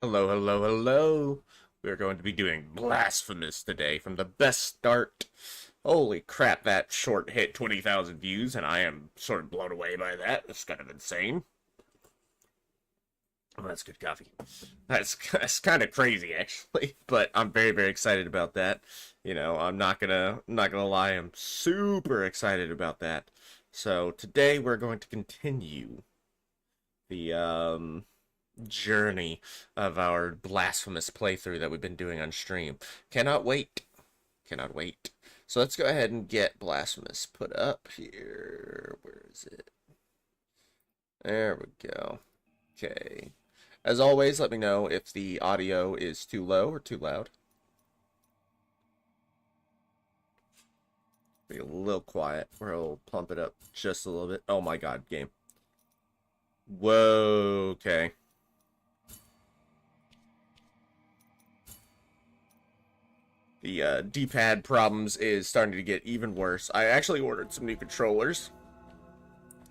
Hello, hello, hello. We're going to be doing Blasphemous today from the best start. Holy crap, that short hit 20,000 views, and I am sort of blown away by that. It's kind of insane. Oh, that's good coffee. That's kind of crazy, actually, but I'm very, very excited about that. I'm not gonna lie, I'm super excited about that. So today we're going to continue the journey of our Blasphemous playthrough that we've been doing on stream. Cannot wait. Cannot wait. So let's go ahead and get Blasphemous put up here. Where is it? There we go. Okay. As always, let me know if the audio is too low or too loud. Be a little quiet, or I'll pump it up just a little bit. Oh my god, game. Whoa, okay. The D-pad problems is starting to get even worse. I actually ordered some new controllers.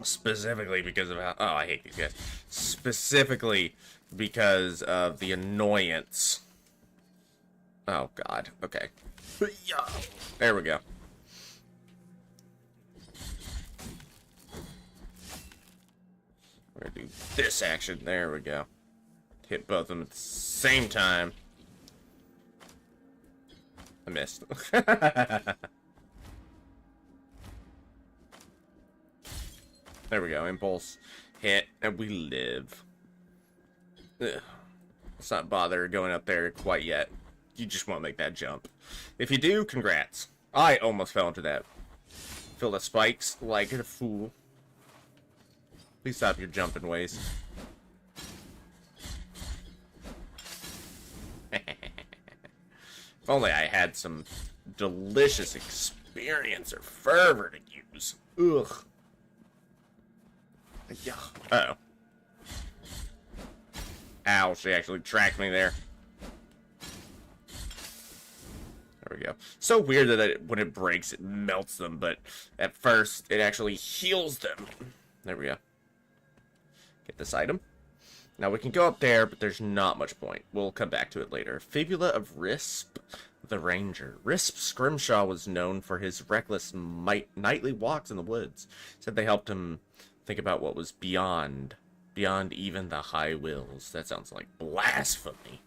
Specifically because of how... Oh, I hate these guys. Specifically because of the annoyance. Oh, God. Okay. There we go. We're gonna do this action. There we go. Hit both of them at the same time. I missed. There we go. Impulse. Hit. And we live. Ugh. Let's not bother going up there quite yet. You just won't make that jump. If you do, congrats. I almost fell into that. Feel the spikes like a fool. Please stop your jumping ways. If only I had some delicious experience or fervor to use. Ugh. Uh-oh. Ow, she actually tracked me there. There we go. So weird that when it breaks, it melts them, but at first, it actually heals them. There we go. Get this item. Now, we can go up there, but there's not much point. We'll come back to it later. Fibula of Risp, the Ranger. Risp Scrimshaw was known for his reckless nightly walks in the woods. Said they helped him think about what was beyond even the high wills. That sounds like blasphemy.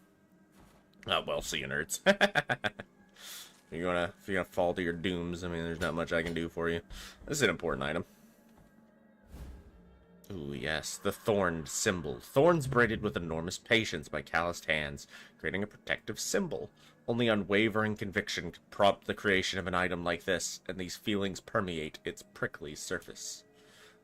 Oh, well, see you, nerds. If you're gonna fall to your dooms, I mean, there's not much I can do for you. This is an important item. Ooh, yes, the thorned symbol. Thorns braided with enormous patience by calloused hands, creating a protective symbol. Only unwavering conviction could prompt the creation of an item like this, and these feelings permeate its prickly surface.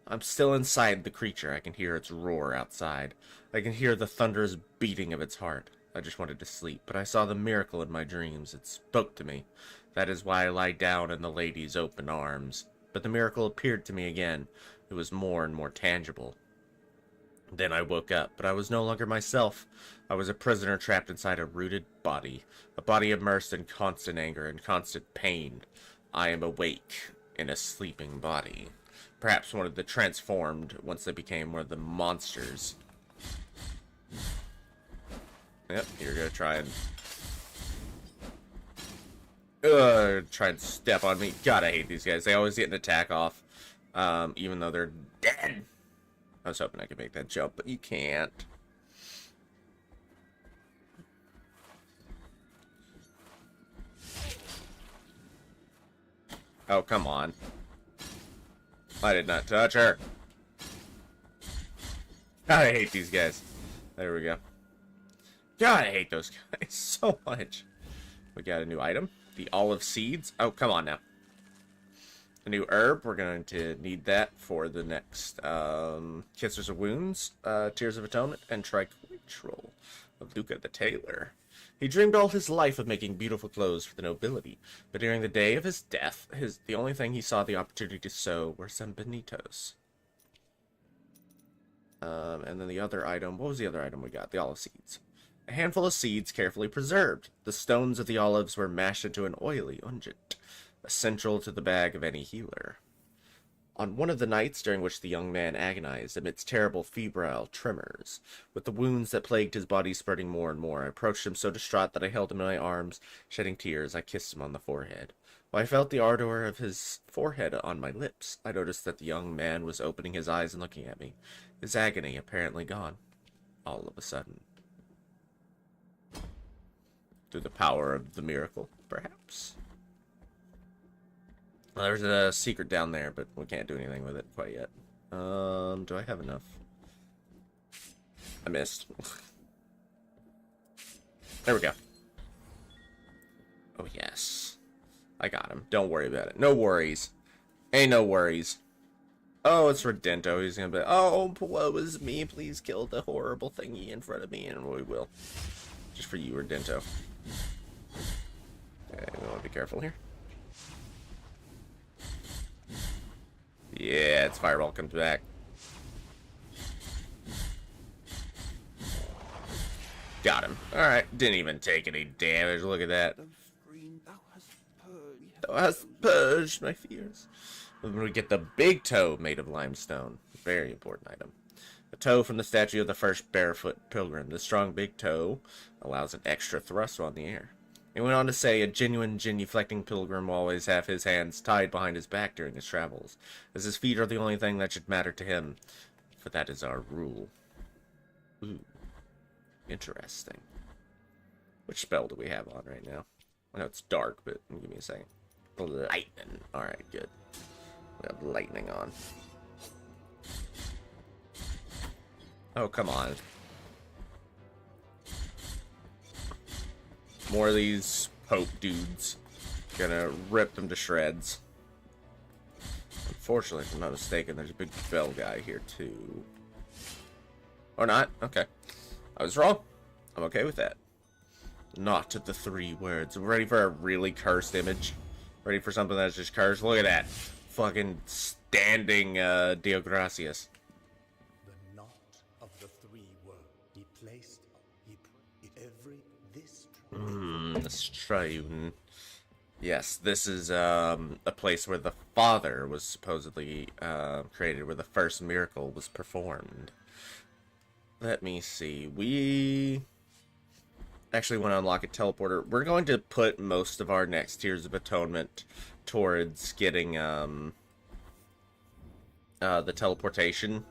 I'm still inside the creature. I can hear its roar outside. I can hear the thunderous beating of its heart. I just wanted to sleep, but I saw the miracle in my dreams. It spoke to me. That is why I lie down in the lady's open arms. But the miracle appeared to me again. It was more and more tangible. Then I woke up, but I was no longer myself. I was a prisoner trapped inside a rooted body, a body immersed in constant anger and constant pain. I am awake in a sleeping body. Perhaps one of the transformed once they became one of the monsters. Yep, you're gonna try and step on me. God, I hate these guys. They always get an attack off, even though they're dead. I was hoping I could make that jump, but you can't. Oh, come on. I did not touch her. God, I hate these guys. There we go. God, I hate those guys so much. We got a new item. The olive seeds. Oh, come on now. A new herb. We're going to need that for the next Kissers of Wounds, Tears of Atonement, and Triquetral of Luca the Tailor. He dreamed all his life of making beautiful clothes for the nobility, but during the day of his death, the only thing he saw the opportunity to sow were some bonitos. And then the other item, what was the other item we got? The olive seeds. A handful of seeds carefully preserved. The stones of the olives were mashed into an oily unguent, essential to the bag of any healer. On one of the nights during which the young man agonized amidst terrible febrile tremors, with the wounds that plagued his body spreading more and more, I approached him so distraught that I held him in my arms. Shedding tears, I kissed him on the forehead. While I felt the ardor of his forehead on my lips, I noticed that the young man was opening his eyes and looking at me, his agony apparently gone, all of a sudden. Through the power of the miracle, perhaps? Well, there's a secret down there, but we can't do anything with it quite yet. Do I have enough? I missed. There we go. Oh, yes. I got him. Don't worry about it. No worries. Ain't no worries. Oh, it's Redento. He's gonna be, oh, woe is me. Please kill the horrible thingy in front of me, and we will. Just for you, Redento. Okay, we want to be careful here. Yeah, its fireball comes back. Got him. Alright, didn't even take any damage. Look at that. Thou hast purged my fears. We get the big toe made of limestone. Very important item. A toe from the statue of the first barefoot pilgrim. The strong big toe allows an extra thrust on the air. He went on to say, a genuine, genuflecting pilgrim will always have his hands tied behind his back during his travels, as his feet are the only thing that should matter to him, for that is our rule. Ooh. Interesting. Which spell do we have on right now? I know it's dark, but give me a second. Lightning. Alright, good. We have lightning on. Oh, come on. More of these Pope dudes. Gonna rip them to shreds. Unfortunately, if I'm not mistaken, there's a big bell guy here, too. Or not? Okay. I was wrong. I'm okay with that. Not the 3 words. I'm ready for a really cursed image. Ready for something that's just cursed. Look at that. Fucking standing Deo Gracias. The knot of the 3 were he placed every this This triune. Yes, this is a place where the Father was supposedly created, where the first miracle was performed. Let me see. We actually want to unlock a teleporter. We're going to put most of our next tiers of atonement towards getting the teleportation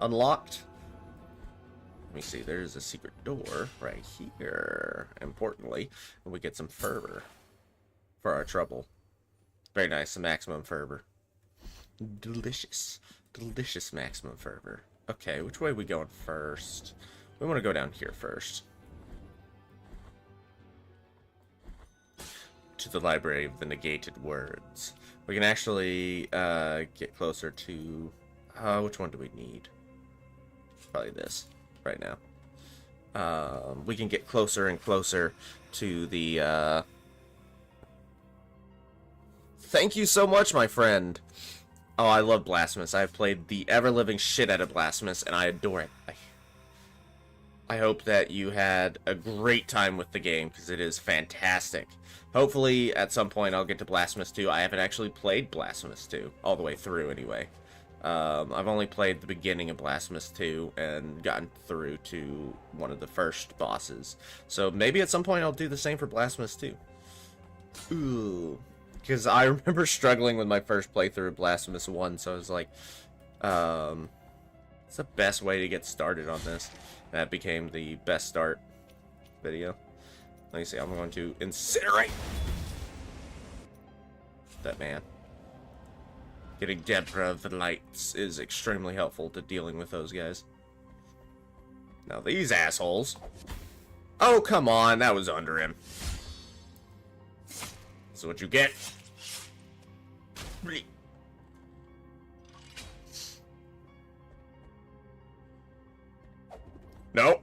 unlocked. Let me see. There's a secret door right here. Importantly, and we get some fervor for our trouble. Very nice. Some maximum fervor. Delicious. Delicious maximum fervor. Okay, which way are we going first? We want to go down here first. To the library of the negated words. We can actually get closer to... which one do we need? Probably this right now. We can get closer and closer to the... Thank you so much, my friend! Oh, I love Blasphemous. I've played the ever-living shit out of Blasphemous, and I adore it. I hope that you had a great time with the game, because it is fantastic. Hopefully, at some point, I'll get to Blasphemous 2. I haven't actually played Blasphemous 2, all the way through, anyway. I've only played the beginning of Blasphemous 2, and gotten through to one of the first bosses. So, maybe at some point, I'll do the same for Blasphemous 2. Ooh... Because I remember struggling with my first playthrough of Blasphemous 1, so I was like, it's the best way to get started on this. That became the best start video. Let me see, I'm going to incinerate that man. Getting Deborah of the Lights is extremely helpful to dealing with those guys. Now these assholes. Oh, come on, that was under him. So what you get? Nope.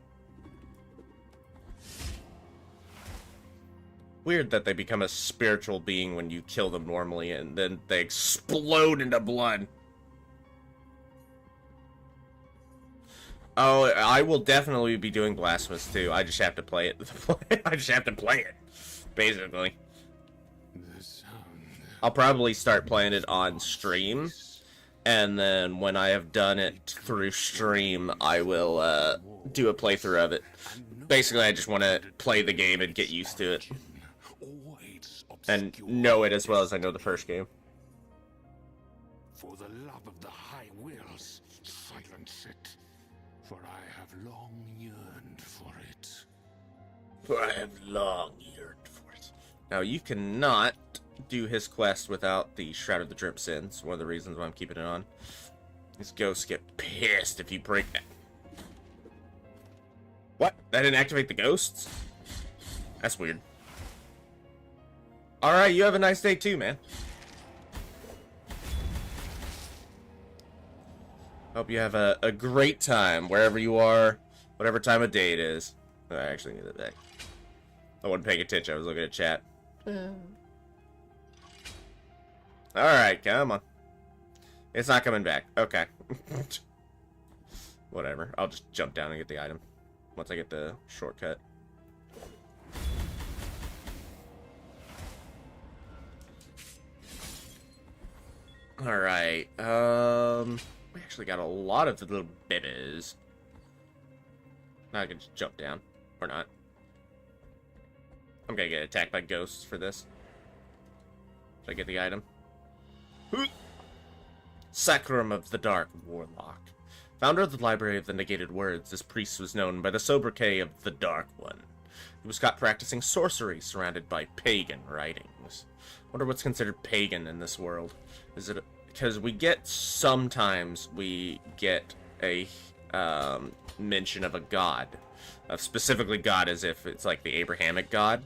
Weird that they become a spiritual being when you kill them normally, and then they explode into blood. Oh, I will definitely be doing Blasphemous too. I just have to play it. I just have to play it, basically. I'll probably start playing it on stream, And then when I have done it through stream, I will do a playthrough of it. Basically, I just want to play the game and get used to it. And know it as well as I know the first game. For the love of the high wills, silence it, for I have long yearned for it. For I have long yearned for it. Now, you cannot do his quest without the Shroud of the Drip Sins. One of the reasons why I'm keeping it on. These ghosts get pissed if you break that. What? That didn't activate the ghosts? That's weird. Alright, you have a nice day too, man. Hope you have a great time wherever you are, whatever time of day it is. Oh, I actually need it back. I wasn't paying attention, I was looking at chat. Alright, come on. It's not coming back. Okay. Whatever. I'll just jump down and get the item. Once I get the shortcut. Alright. We actually got a lot of the little babies. Now I can just jump down. Or not. I'm gonna get attacked by ghosts for this. Should I get the item? Sacrum of the Dark Warlock. Founder of the Library of the Negated Words, this priest was known by the sobriquet of the Dark One. He was caught practicing sorcery surrounded by pagan writings. Wonder what's considered pagan in this world. Is it because sometimes we get a mention of a god, of specifically God, as if it's like the Abrahamic God.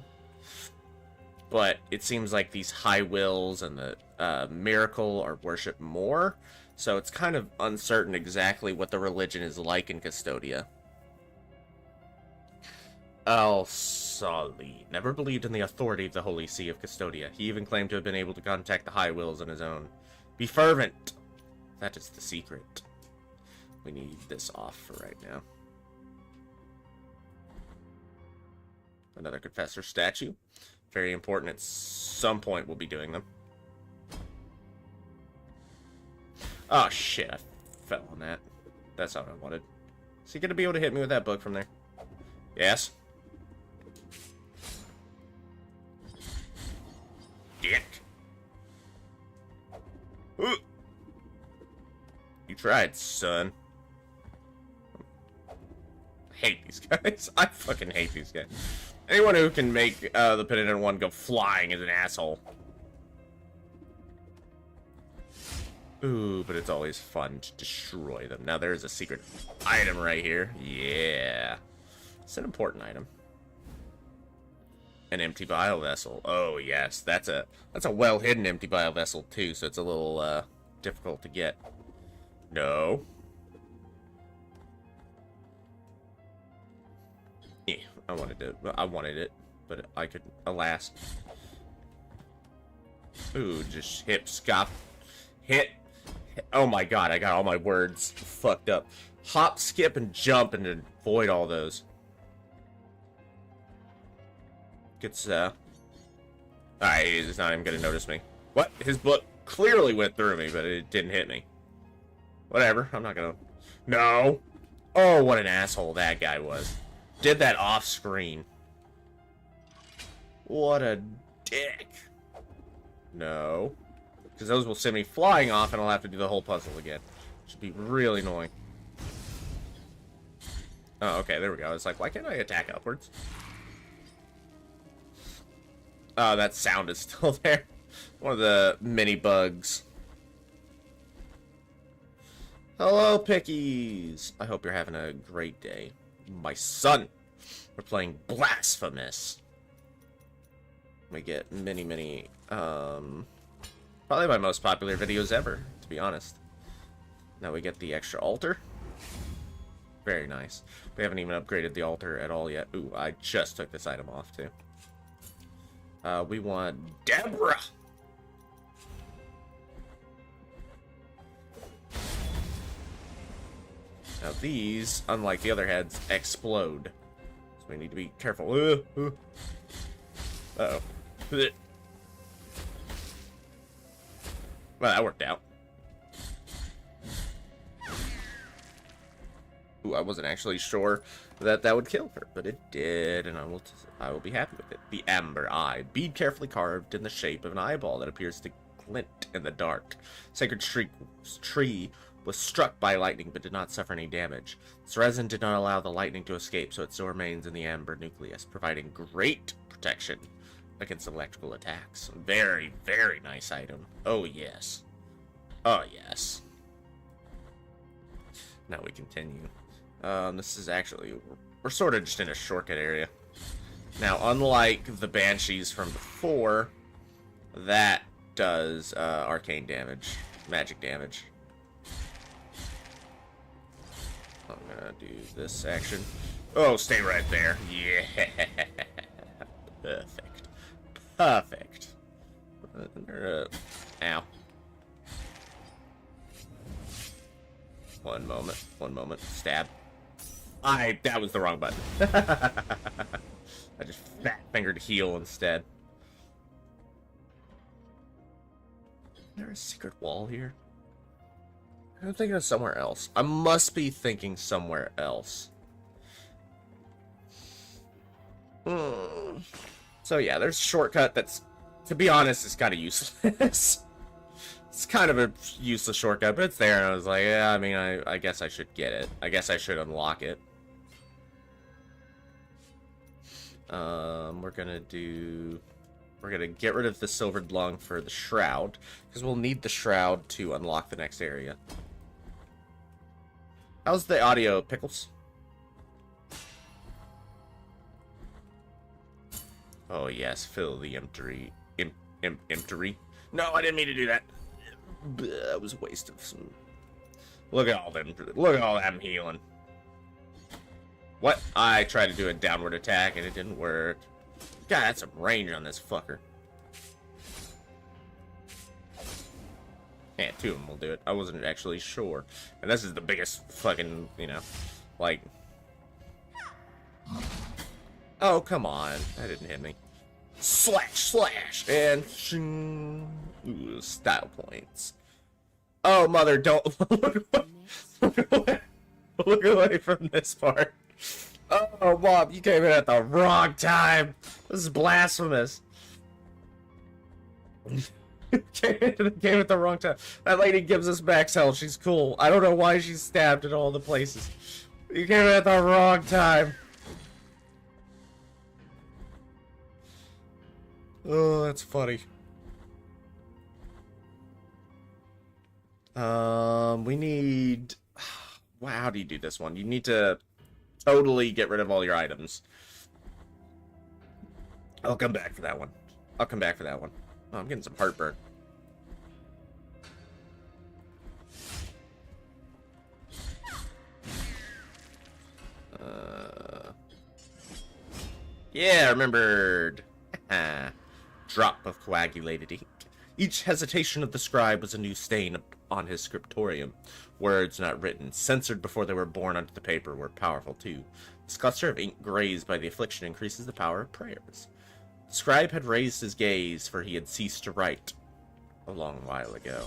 But it seems like these high wills and the miracle are worshipped more, so it's kind of uncertain exactly what the religion is like in Custodia. Al-Sali never believed in the authority of the Holy See of Custodia. He even claimed to have been able to contact the high wills on his own. Be fervent! That is the secret. We need this off for right now. Another confessor statue. Very important. At some point we'll be doing them. Oh shit, I fell on that. That's not what I wanted. Is he gonna be able to hit me with that book from there? Yes. Dick. Ooh. You tried, son. I hate these guys. I fucking hate these guys. Anyone who can make the Penitent One go flying is an asshole. Ooh, but it's always fun to destroy them. Now there's a secret item right here. Yeah. It's an important item. An empty bile vessel. Oh yes, that's a well-hidden empty bile vessel too, so it's a little difficult to get. No. Yeah, I wanted it, but I couldn't. Alas. Ooh, just hip scoff. Hit. Oh my god, I got all my words fucked up. Hop, skip, and jump, and avoid all those. Gets, alright, he's not even gonna notice me. What? His book clearly went through me, but it didn't hit me. Whatever, I'm not gonna... No! Oh, what an asshole that guy was. Did that off screen. What a dick. No. Because those will send me flying off and I'll have to do the whole puzzle again. Should be really annoying. Oh, okay, there we go. It's like, why can't I attack upwards? Oh, that sound is still there. One of the mini bugs. Hello, Pickies. I hope you're having a great day. My son. We're playing Blasphemous. We get many, probably my most popular videos ever, to be honest. Now we get the extra altar. Very nice. We haven't even upgraded the altar at all yet. Ooh, I just took this item off, too. We want Deborah! Now these, unlike the other heads, explode. So we need to be careful. Uh-oh. Well, that worked out. Ooh, I wasn't actually sure that that would kill her, but it did, and I will be happy with it. The Amber Eye. Bead carefully carved in the shape of an eyeball that appears to glint in the dark. Sacred tree was struck by lightning but did not suffer any damage. Its resin did not allow the lightning to escape, so it still remains in the amber nucleus, providing great protection against electrical attacks. Very, very nice item. Oh, yes. Oh, yes. Now we continue. This is actually... We're sort of just in a shortcut area. Now, unlike the Banshees from before, that does arcane damage. Magic damage. I'm gonna do this action. Oh, stay right there. Yeah. Perfect. Perfect. Ow. One moment. One moment. Stab. That was the wrong button. I just fat fingered heal instead. Is there a secret wall here? I'm thinking of somewhere else. I must be thinking somewhere else. So yeah, there's a shortcut that's, to be honest, is kind of useless. It's kind of a useless shortcut, but it's there, and I was like, yeah, I mean, I guess I should get it. I guess I should unlock it. We're gonna get rid of the silvered lung for the shroud, because we'll need the shroud to unlock the next area. How's the audio, Pickles? Oh yes, fill the empty. Empty. No, I didn't mean to do that. That was a waste of some. Look at all them. Look at all them healing. What? I tried to do a downward attack and it didn't work. God, that's some range on this fucker. Yeah, two of them will do it. I wasn't actually sure. And this is the biggest fucking, you know, like... Oh, come on. That didn't hit me. Slash, slash, and... Ooh, style points. Oh, mother, don't... Look away from this part. Oh, Bob, you came in at the wrong time. This is blasphemous. came at the wrong time. That lady gives us max health. She's cool. I don't know why she's stabbed in all the places. You came in at the wrong time. Oh, that's funny. We need... Wow, how do you do this one? You need to totally get rid of all your items. I'll come back for that one. I'll come back for that one. Oh, I'm getting some heartburn. Yeah, I remembered. Drop of coagulated ink. Each hesitation of the scribe was a new stain on his scriptorium. Words not written, censored before they were born onto the paper, were powerful too. This cluster of ink grazed by the affliction increases the power of prayers. The scribe had raised his gaze, for he had ceased to write a long while ago.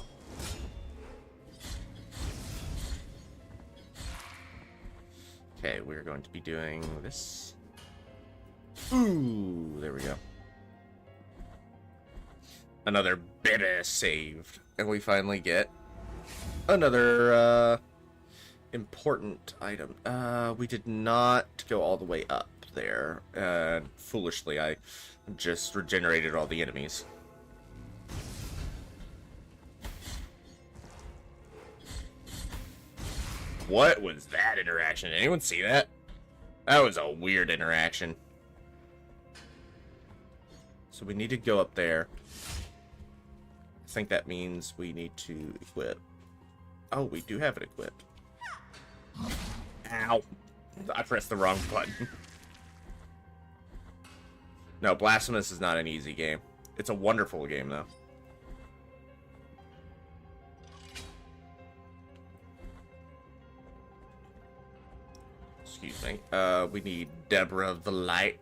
Okay, we're going to be doing this. Ooh, there we go. Another bit saved. And we finally get another important item. We did not go all the way up there. Foolishly, I just regenerated all the enemies. What was that interaction? Did anyone see that? That was a weird interaction. So we need to go up there. I think that means we need to equip. Oh, we do have it equipped. Ow. I pressed the wrong button. No, Blasphemous is not an easy game. It's a wonderful game, though. Excuse me. We need Deborah the Light.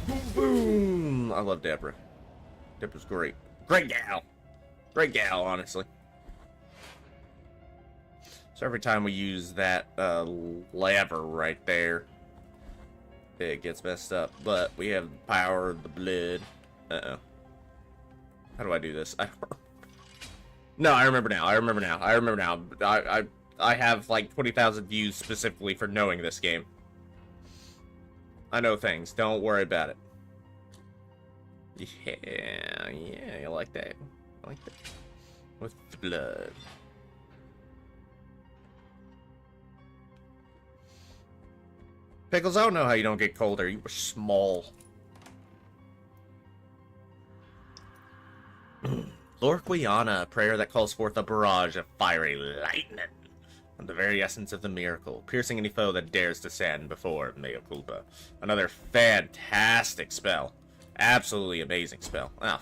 Boom, boom! I love Deborah. Deborah's great. Great gal! Great gal, honestly. So every time we use that lever right there, it gets messed up. But we have the power of the blood. Uh-oh. How do I do this? I don't... No, I remember now. I remember now. I remember now. I have like 20,000 views specifically for knowing this game. I know things. Don't worry about it. Yeah, you like that. I like that. With blood. Pickles, I don't know how you don't get colder. You were small. Lorquiana, a prayer that calls forth a barrage of fiery lightning. And the very essence of the miracle, piercing any foe that dares to stand before mea culpa. Another fantastic spell. Absolutely amazing spell. Ah,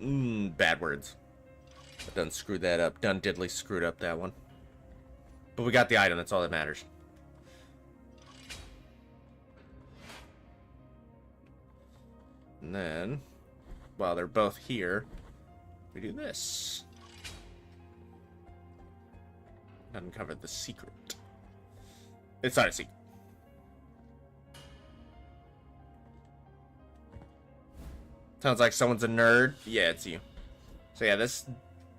bad words. I done screwed that up. Done diddly screwed up that one. But we got the item, that's all that matters. And then, while they're both here, we do this. Uncover the secret. It's not a secret. Sounds like someone's a nerd. Yeah, it's you. So yeah, this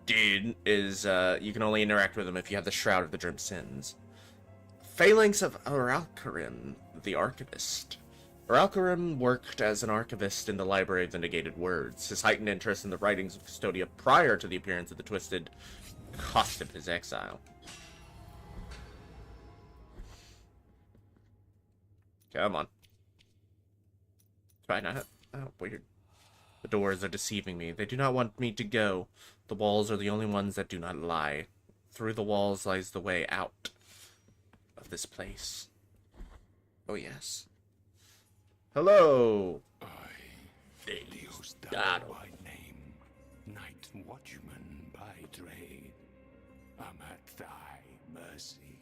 dude is, you can only interact with him if you have the Shroud of the Grim Sins. Phalanx of Oralcarim, the Archivist. Oralcarim worked as an archivist in the Library of the Negated Words. His heightened interest in the writings of Custodia prior to the appearance of the Twisted cost him his exile. Come on. Try not. Oh, weird. The doors are deceiving me. They do not want me to go. The walls are the only ones that do not lie. Through the walls lies the way out of this place. Oh, yes. Hello. Deusdado by name, Night Watchman by trade. I'm at thy mercy.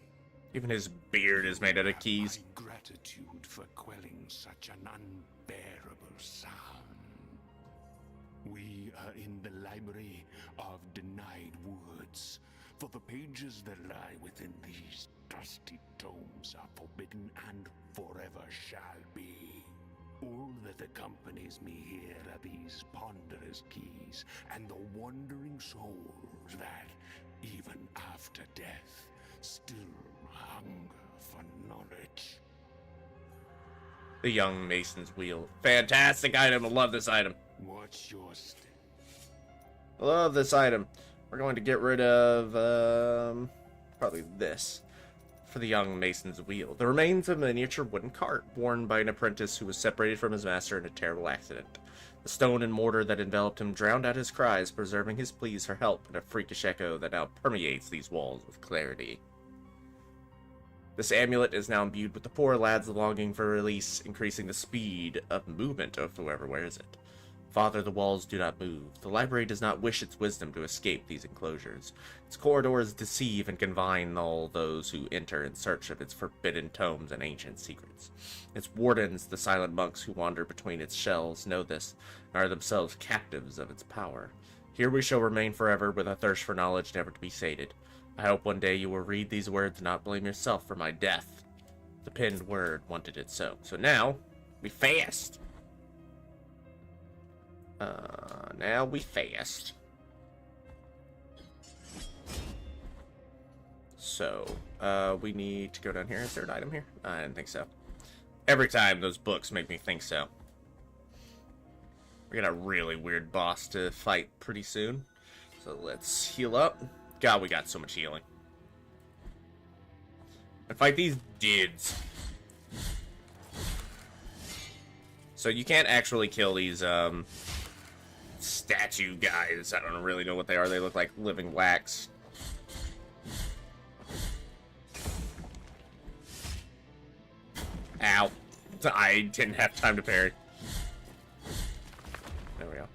Even his beard is made out of keys. My gratitude for quelling such an unbearable sound. We are in the Library of Denied Woods, for the pages that lie within these dusty tomes are forbidden and forever shall be. All that accompanies me here are these ponderous keys and the wandering souls that, even after death, still hunger for knowledge. The Young Mason's Wheel. Fantastic item. I love this item. What's your step? I love this item. We're going to get rid of, probably this. For the Young Mason's Wheel. The remains of a miniature wooden cart, worn by an apprentice who was separated from his master in a terrible accident. The stone and mortar that enveloped him drowned out his cries, preserving his pleas for help in a freakish echo that now permeates these walls with clarity. This amulet is now imbued with the poor lad's longing for release, increasing the speed of movement of whoever wears it. Father, the walls do not move. The library does not wish its wisdom to escape these enclosures. Its corridors deceive and confine all those who enter in search of its forbidden tomes and ancient secrets. Its wardens, the silent monks who wander between its shelves, know this, and are themselves captives of its power. Here we shall remain forever, with a thirst for knowledge never to be sated. I hope one day you will read these words and not blame yourself for my death. The pinned word wanted it so. So now, we fast. Now we fast. So, we need to go down here. Is there an item here? I didn't think so. Every time those books make me think so. We got a really weird boss to fight pretty soon. So let's heal up. God, we got so much healing. And fight these dids. So you can't actually kill these, statue guys. I don't really know what they are. They look like living wax. Ow. I didn't have time to parry. There we go.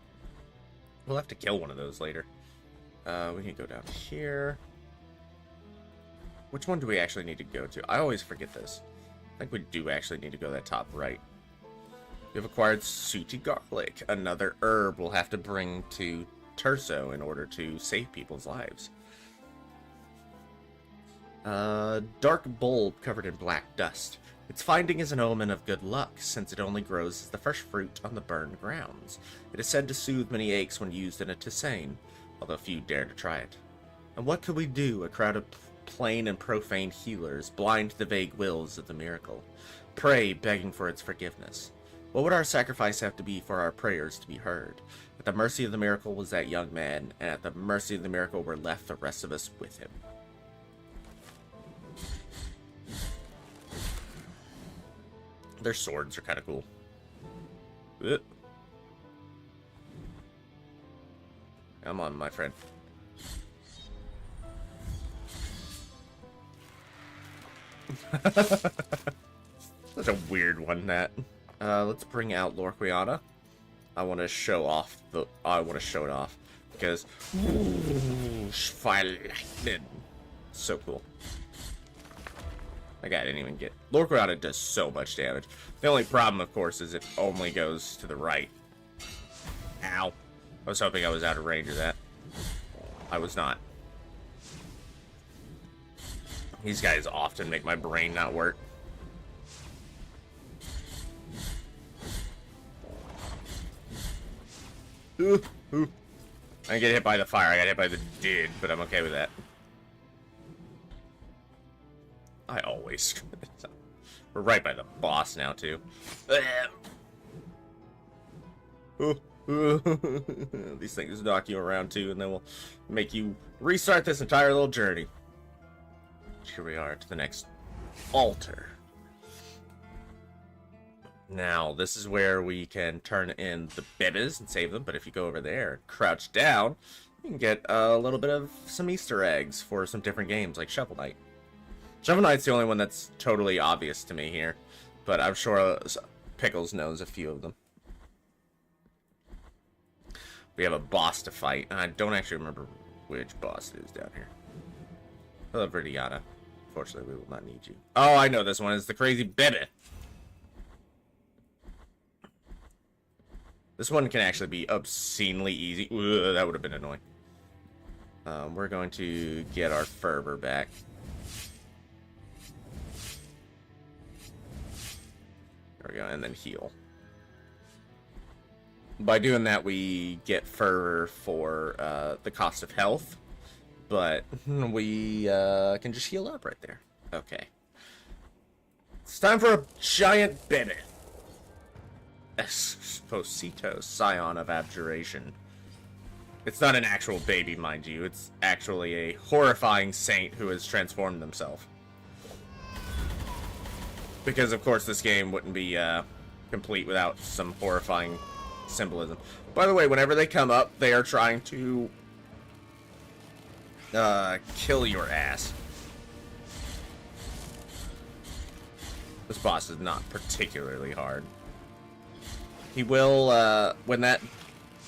We'll have to kill one of those later. We need to go down here. Which one do we actually need to go to? I always forget this. I think we do actually need to go to that top right. You've acquired sooty garlic, another herb we'll have to bring to Terso in order to save people's lives. A dark bulb covered in black dust. Its finding is an omen of good luck, since it only grows as the fresh fruit on the burned grounds. It is said to soothe many aches when used in a tisane, although few dare to try it. And what could we do, a crowd of plain and profane healers, blind to the vague wills of the miracle, pray, begging for its forgiveness? What would our sacrifice have to be for our prayers to be heard? At the mercy of the miracle was that young man, and at the mercy of the miracle were left the rest of us with him. Their swords are kind of cool. Come on, my friend. Such a weird one, that. Let's bring out Lorquiana. I want to show off the. I want to show it off because. So cool. That guy didn't even get. Lorquiana does so much damage. The only problem, of course, is it only goes to the right. Ow. I was hoping I was out of range of that. I was not. These guys often make my brain not work. Ooh. I didn't get hit by the fire. I got hit by the did, but I'm okay with that. I always. We're right by the boss now, too. These things knock you around, too, and then will make you restart this entire little journey. Here we are to the next altar. Now, this is where we can turn in the bibbies and save them, but if you go over there and crouch down, you can get a little bit of some Easter eggs for some different games, like Shovel Knight. Shovel Knight's the only one that's totally obvious to me here, but I'm sure Pickles knows a few of them. We have a boss to fight, and I don't actually remember which boss it is down here. Hello, Verdiana. Unfortunately, we will not need you. Oh, I know this one. It's the crazy Bibby. This one can actually be obscenely easy. Ugh, that would have been annoying. We're going to get our fervor back. There we go, and then heal. By doing that, we get fervor for the cost of health, but we can just heal up right there. Okay. It's time for a giant Bennett. Esposito, Scion of Abjuration. It's not an actual baby, mind you. It's actually a horrifying saint who has transformed himself. Because, of course, this game wouldn't be complete without some horrifying symbolism. By the way, whenever they come up, they are trying to kill your ass. This boss is not particularly hard. He will,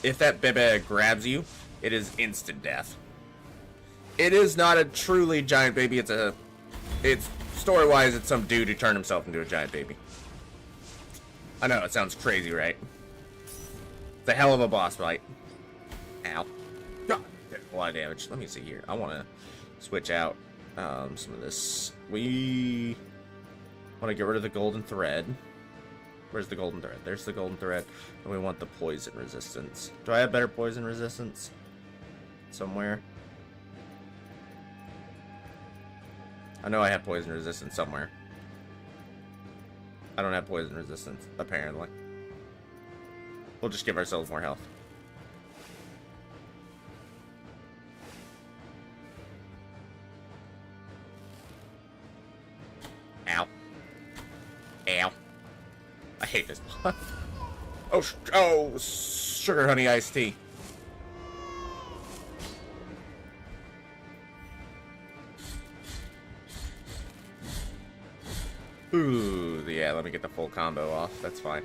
if that Bebe grabs you, it is instant death. It is not a truly giant baby, it's story-wise, it's some dude who turned himself into a giant baby. I know, it sounds crazy, right? It's a hell of a boss fight. Ow. God, there's a lot of damage. Let me see here. I want to switch out some of this. We want to get rid of the golden thread. Where's the golden thread? There's the golden thread. And we want the poison resistance. Do I have better poison resistance? Somewhere? I know I have poison resistance somewhere. I don't have poison resistance, apparently. We'll just give ourselves more health. Ow. Ow. I hate this. Oh, sugar honey iced tea. Ooh, yeah, let me get the full combo off. That's fine.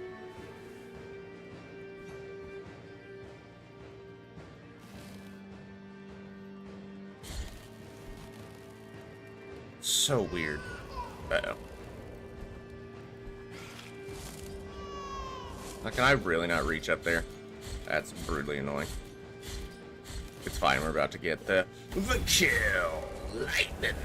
So weird. Uh-oh. Now, can I really not reach up there? That's brutally annoying. It's fine, we're about to get the kill. Lightning.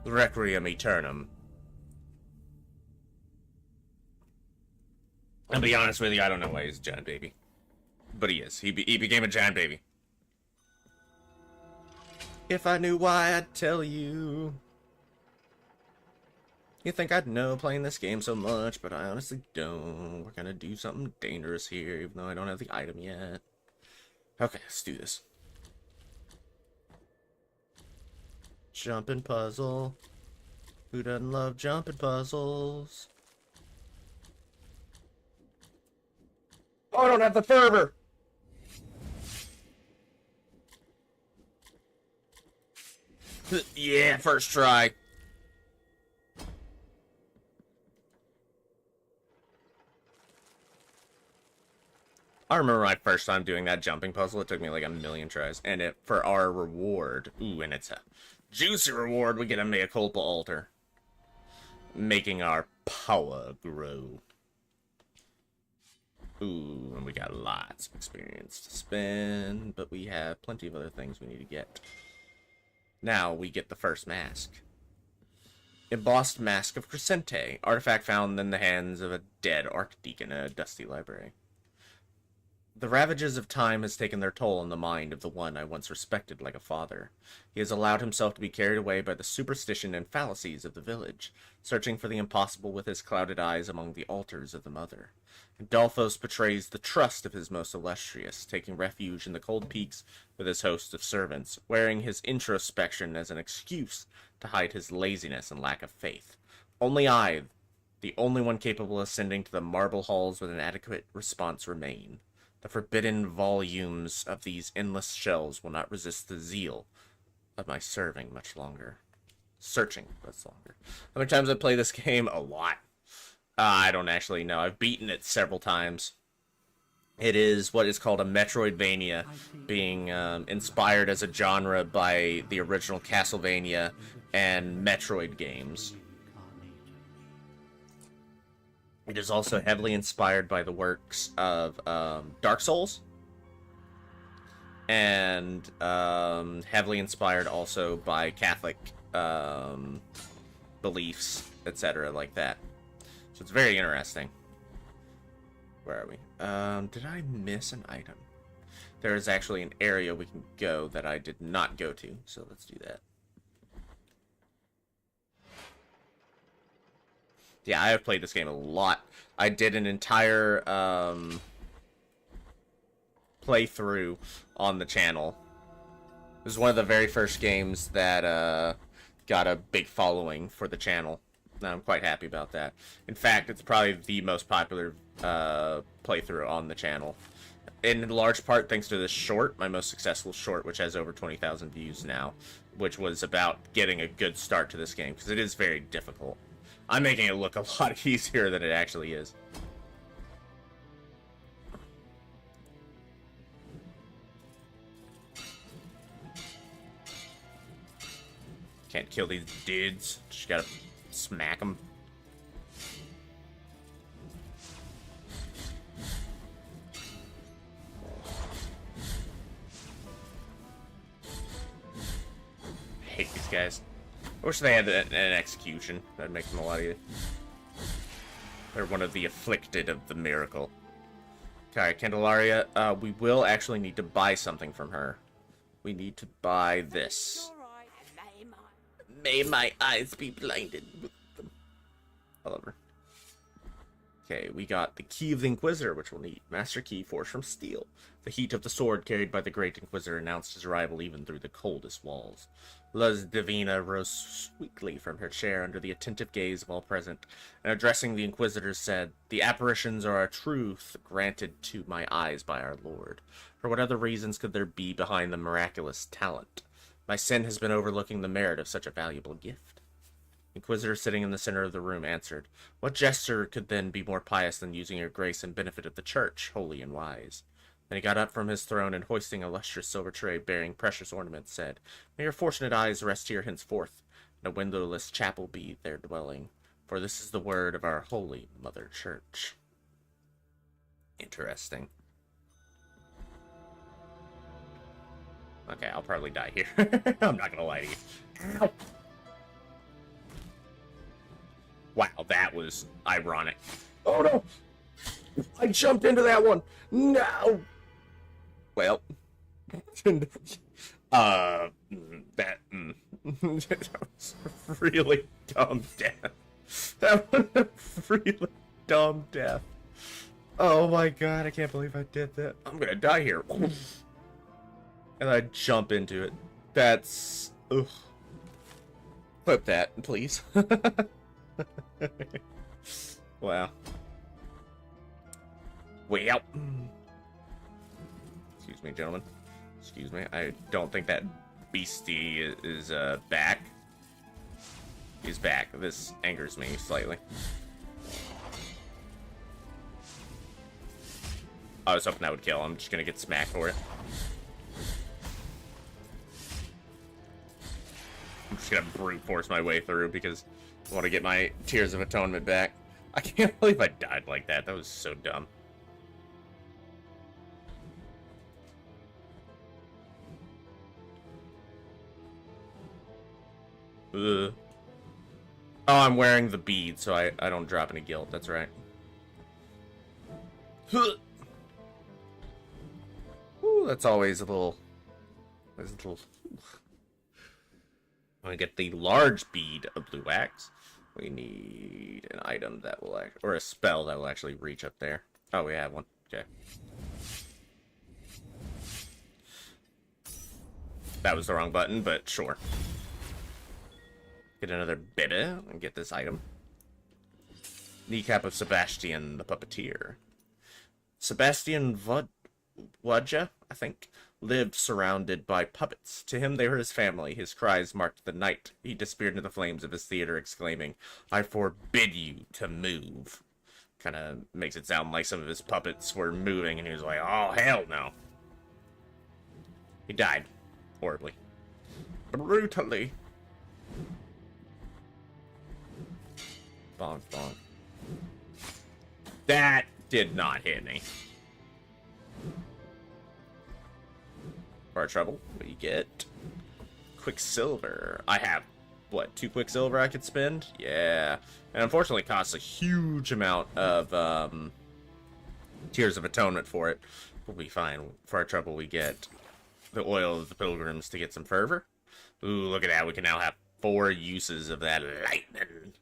Requiem Aeternum. I'll be honest with you, I don't know why he's a giant baby. But he is. He became a giant baby. If I knew why, I'd tell you. You think I'd know playing this game so much, but I honestly don't. We're gonna do something dangerous here, even though I don't have the item yet. Okay, let's do this. Jumping puzzle. Who doesn't love jumping puzzles? Oh, I don't have the fervor! Yeah, first try. I remember my first time doing that jumping puzzle. It took me like a million tries. And for our reward, ooh, and it's a juicy reward, we get a mea culpa altar. Making our power grow. Ooh, and we got lots of experience to spend, but we have plenty of other things we need to get. Now we get the first mask. Embossed Mask of Crescente, artifact found in the hands of a dead archdeacon in a dusty library. The ravages of time has taken their toll on the mind of the one I once respected like a father. He has allowed himself to be carried away by the superstition and fallacies of the village, searching for the impossible with his clouded eyes among the altars of the mother. Adolphos betrays the trust of his most illustrious, taking refuge in the cold peaks with his host of servants, wearing his introspection as an excuse to hide his laziness and lack of faith. Only I, the only one capable of ascending to the marble halls with an adequate response, remain. The forbidden volumes of these endless shelves will not resist the zeal of my serving much longer. Searching much longer. How many times I play this game? A lot. I don't actually know. I've beaten it several times. It is what is called a Metroidvania, being inspired as a genre by the original Castlevania and Metroid games. It is also heavily inspired by the works of Dark Souls, and heavily inspired also by Catholic beliefs, etc., like that. So it's very interesting. Where are we? Did I miss an item? There is actually an area we can go that I did not go to, so let's do that. Yeah, I have played this game a lot. I did an entire playthrough on the channel. It was one of the very first games that got a big following for the channel. And I'm quite happy about that. In fact, it's probably the most popular playthrough on the channel. In large part thanks to this short, my most successful short, which has over 20,000 views now, which was about getting a good start to this game, because it is very difficult. I'm making it look a lot easier than it actually is. Can't kill these dudes. Just gotta smack them. Hate these guys. I wish they had an execution. That'd make them a lot easier. They're one of the afflicted of the miracle. Okay, Candelaria, we will actually need to buy something from her. We need to buy this. May my eyes be blinded with them. I love her. Okay, we got the Key of the Inquisitor, which we'll need. Master Key forged from steel. The heat of the sword carried by the Great Inquisitor announced his arrival even through the coldest walls. Luz Divina rose sweetly from her chair under the attentive gaze of all present, and addressing the Inquisitors said, "The apparitions are a truth granted to my eyes by our Lord. For what other reasons could there be behind the miraculous talent? My sin has been overlooking the merit of such a valuable gift." Inquisitor sitting in the center of the room answered, "What gesture could then be more pious than using your grace and benefit of the church, holy and wise?" Then he got up from his throne and, hoisting a lustrous silver tray bearing precious ornaments, said, "May your fortunate eyes rest here henceforth, and a windowless chapel be their dwelling, for this is the word of our holy Mother Church." Interesting. Okay, I'll probably die here. I'm not gonna lie to you. Ow. Wow, that was ironic. Oh no! I jumped into that one! No! Well. That was really dumb death. That was a really dumb death. Oh my god, I can't believe I did that. I'm gonna die here. And I jump into it. That's... Ugh. Clip that, please. Wow. Well. Excuse me, gentlemen. Excuse me. I don't think that beastie is back. He's back. This angers me slightly. I was hoping that would kill. I'm just gonna get smacked for it. I'm just gonna brute force my way through because I want to get my Tears of Atonement back. I can't believe I died like that. That was so dumb. Ugh. Oh, I'm wearing the bead, so I don't drop any guilt. That's right. Ooh, that's always a little... When we get the large bead of blue wax, we need an item that will act, or a spell that will actually reach up there. Oh, we have one. Okay. That was the wrong button, but sure. Get another beta and get this item. Kneecap of Sebastian the Puppeteer. Sebastian Wadja, I think, lived surrounded by puppets. To him they were his family. His cries marked the night he disappeared into the flames of his theater, exclaiming, "I forbid you to move." Kind of makes it sound like some of his puppets were moving, and he was like, "Oh, hell no." He died. Horribly. Brutally. Bonk, bonk. That did not hit me. For our trouble, we get Quicksilver. I have, what, 2 Quicksilver I could spend? Yeah. And unfortunately it costs a huge amount of Tears of Atonement for it. We'll be fine. For our trouble, we get the Oil of the Pilgrims to get some fervor. Ooh, look at that. We can now have 4 uses of that lightning.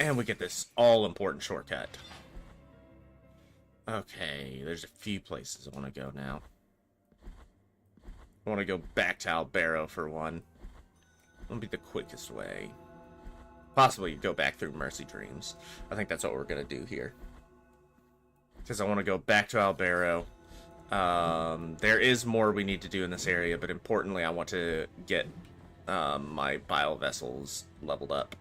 And we get this all-important shortcut. Okay, there's a few places I want to go now. I want to go back to Albero for one. That'll be the quickest way. Possibly go back through Mercy Dreams. I think that's what we're going to do here. Because I want to go back to Albero. There is more we need to do in this area, but importantly, I want to get my bile vessels leveled up.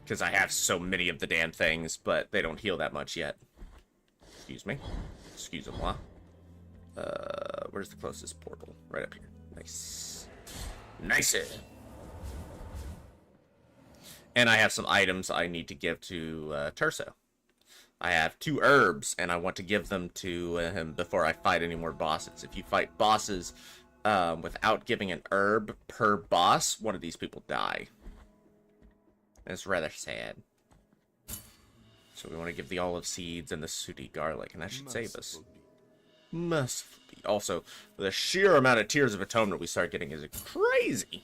Because I have so many of the damn things, but they don't heal that much yet. Excuse me. Excusez-moi. Where's the closest portal? Right up here. Nice. Nice. And I have some items I need to give to Terso. I have 2 herbs, and I want to give them to him before I fight any more bosses. If you fight bosses without giving an herb per boss, one of these people die. It's rather sad. So we want to give the olive seeds and the sooty garlic, and that should save us. Merciful be. Also, the sheer amount of Tears of Atonement we start getting is crazy.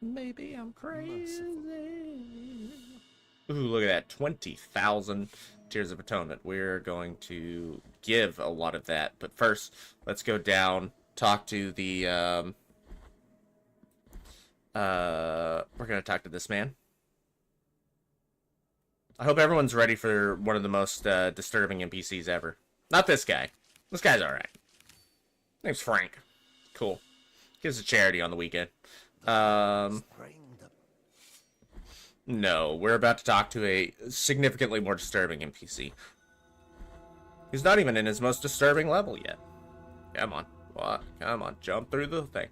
Maybe I'm crazy. Ooh, look at that. 20,000 Tears of Atonement. We're going to give a lot of that. But first, let's go down, talk to the... we're going to talk to this man. I hope everyone's ready for one of the most disturbing NPCs ever. Not this guy. This guy's alright. Name's Frank. Cool. Gives a charity on the weekend. No, we're about to talk to a significantly more disturbing NPC. He's not even in his most disturbing level yet. Come on. What? Come on. Jump through the thing.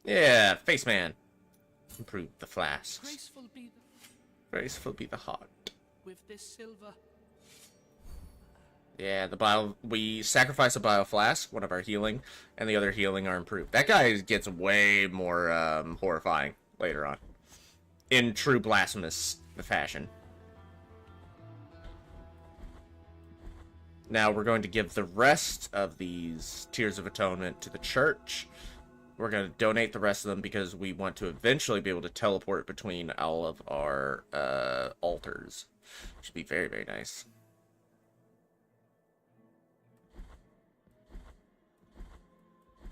Yeah, face man. Improve the flasks. Graceful be the heart. With this silver. Yeah, we sacrifice a bio flask, one of our healing, and the other healing are improved. That guy gets way more horrifying later on, in true Blasphemous fashion. Now we're going to give the rest of these Tears of Atonement to the church. We're going to donate the rest of them because we want to eventually be able to teleport between all of our altars. Which would be very, very nice.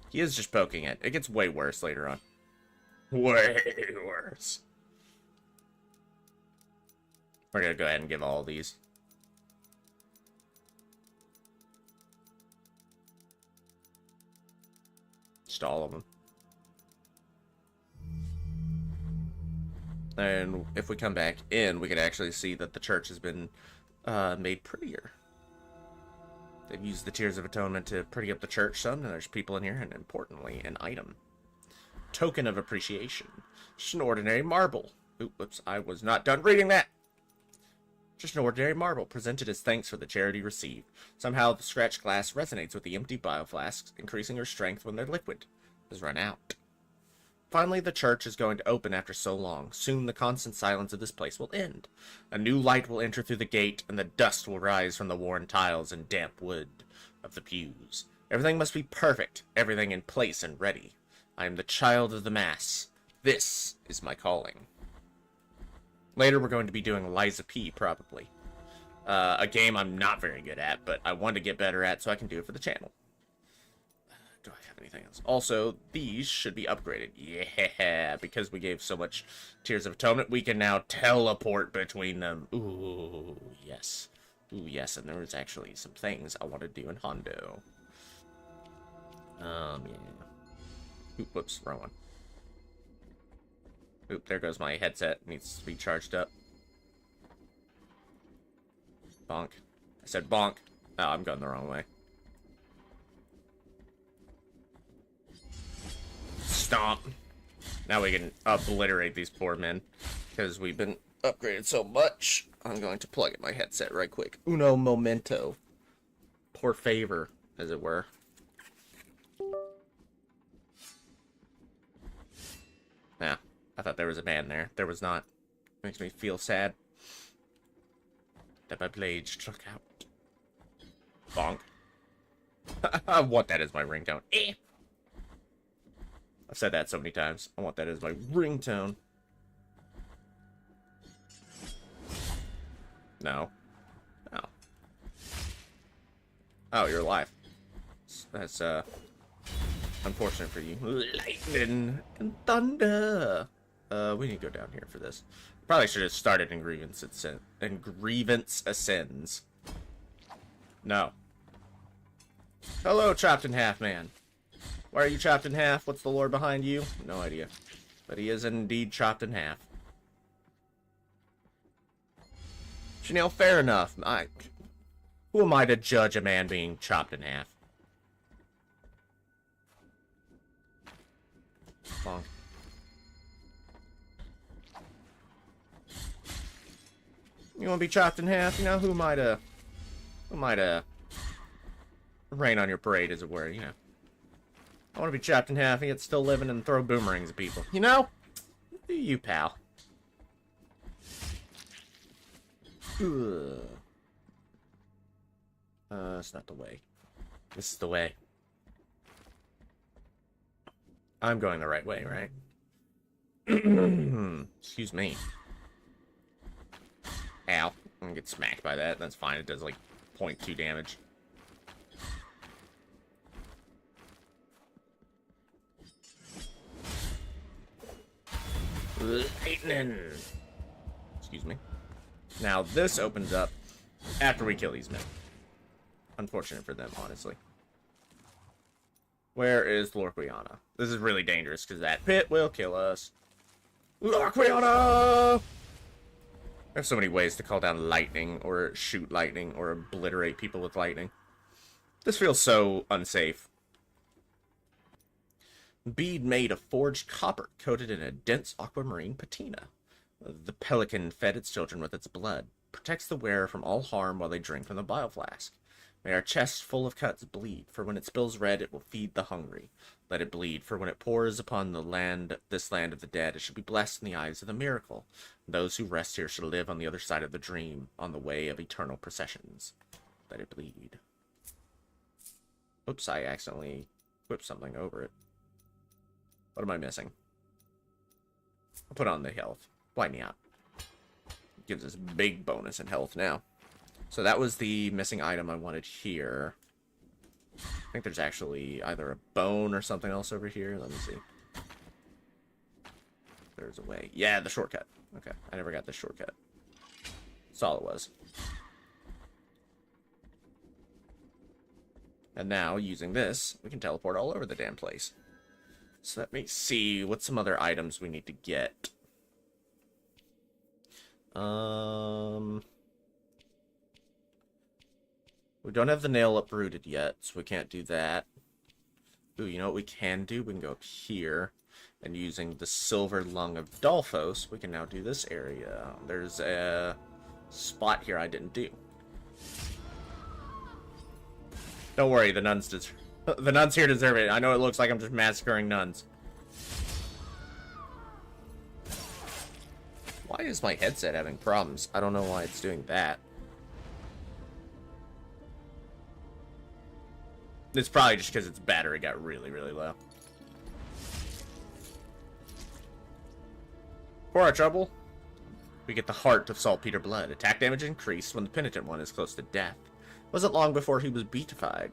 He is just poking it. It gets way worse later on. Way worse. We're going to go ahead and give all these. Just all of them. And if we come back in, we can actually see that the church has been made prettier. They've used the Tears of Atonement to pretty up the church some, and there's people in here, and importantly, an item. Token of appreciation. Just an ordinary marble. Oops, I was not done reading that! Just an ordinary marble, presented as thanks for the charity received. Somehow, the scratched glass resonates with the empty bioflasks, increasing her strength when their liquid has run out. Finally, the church is going to open after so long. Soon, the constant silence of this place will end. A new light will enter through the gate, and the dust will rise from the worn tiles and damp wood of the pews. Everything must be perfect, everything in place and ready. I am the child of the Mass. This is my calling. Later, we're going to be doing Liza P, probably. A game I'm not very good at, but I want to get better at, so I can do it for the channel. Do I have anything else? Also, these should be upgraded. Yeah, because we gave so much Tears of Atonement, we can now teleport between them. Ooh, yes. Ooh, yes, and there was actually some things I want to do in Hondo. Yeah. Oop, whoops, wrong one. Oop, there goes my headset. Needs to be charged up. Bonk. I said bonk. Oh, I'm going the wrong way. Stomp. Now we can obliterate these poor men. Because we've been upgraded so much. I'm going to plug in my headset right quick. Uno momento. Por favor, as it were. Nah, I thought there was a man there. There was not. Makes me feel sad. That my blade struck out. Bonk. I want that as my ringtone. Eh. I've said that so many times. I want that as my ringtone. No. Oh. Oh, you're alive. That's, unfortunate for you. Lightning and thunder. We need to go down here for this. Probably should have started in Grievance Ascends. No. Hello, chopped in half man. Why are you chopped in half? What's the lore behind you? No idea. But he is indeed chopped in half. Chanel, fair enough. Who am I to judge a man being chopped in half? Bonk. You want to be chopped in half? You know, who might rain on your parade, as it were, you know. I want to be chopped in half and yet still living and throw boomerangs at people. You know? Do you, pal? Ugh. That's not the way. This is the way. I'm going the right way, right? Excuse me. Ow. I'm gonna get smacked by that. That's fine. It does like 0.2 damage. Lightning. Excuse me. Now this opens up after we kill these men. Unfortunate for them, honestly. Where is Lorquiana? This is really dangerous because that pit will kill us. Lorquiana! There's so many ways to call down lightning, or shoot lightning, or obliterate people with lightning. This feels so unsafe. Bead made of forged copper, coated in a dense aquamarine patina. The pelican fed its children with its blood. Protects the wearer from all harm while they drink from the bioflask. May our chests full of cuts bleed, for when it spills red, it will feed the hungry. Let it bleed, for when it pours upon the land, this land of the dead, it shall be blessed in the eyes of the miracle. And those who rest here shall live on the other side of the dream, on the way of eternal processions. Let it bleed. Oops, I accidentally whipped something over it. What am I missing? I'll put on the health. Why not? Gives us a big bonus in health now. So that was the missing item I wanted here. I think there's actually either a bone or something else over here. Let me see. There's a way. Yeah, the shortcut. Okay, I never got this shortcut. That's all it was. And now, using this, we can teleport all over the damn place. So let me see what some other items we need to get. We don't have the nail uprooted yet, so we can't do that. Ooh, you know what we can do? We can go up here, and using the silver lung of Dolphos, we can now do this area. There's a spot here I didn't do. Don't worry, the nuns here deserve it. I know it looks like I'm just massacring nuns. Why is my headset having problems? I don't know why it's doing that. It's probably just because its battery got really, really low. For our trouble, we get the heart of saltpeter blood. Attack damage increased when the penitent one is close to death. It wasn't long before he was beatified.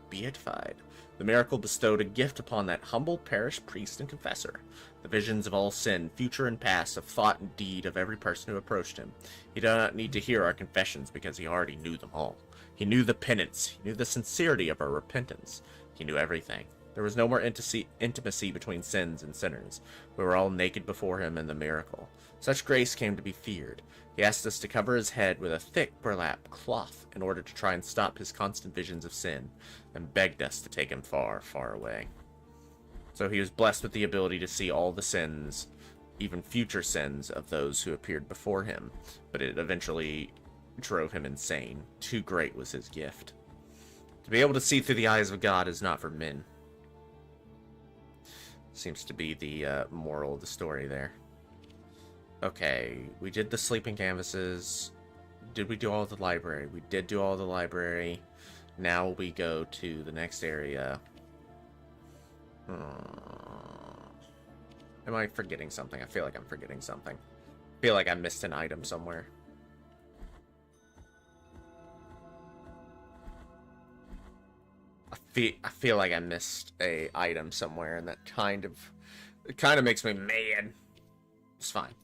The miracle bestowed a gift upon that humble parish priest and confessor. The visions of all sin, future and past, of thought and deed of every person who approached him. He did not need to hear our confessions because he already knew them all. He knew the penance. He knew the sincerity of our repentance. He knew everything. There was no more intimacy between sins and sinners. We were all naked before him in the miracle. Such grace came to be feared. He asked us to cover his head with a thick burlap cloth in order to try and stop his constant visions of sin, and begged us to take him far, far away. So he was blessed with the ability to see all the sins, even future sins, of those who appeared before him, but it eventually drove him insane. Too great was his gift. To be able to see through the eyes of God is not for men. Seems to be the moral of the story there. Okay, we did the sleeping canvases. Did we do all the library? We did do all the library. Now we go to the next area. Am I forgetting something? I feel like I'm forgetting something. I feel like I missed an item somewhere. I feel like I missed a item somewhere, and that it kind of makes me mad. It's fine.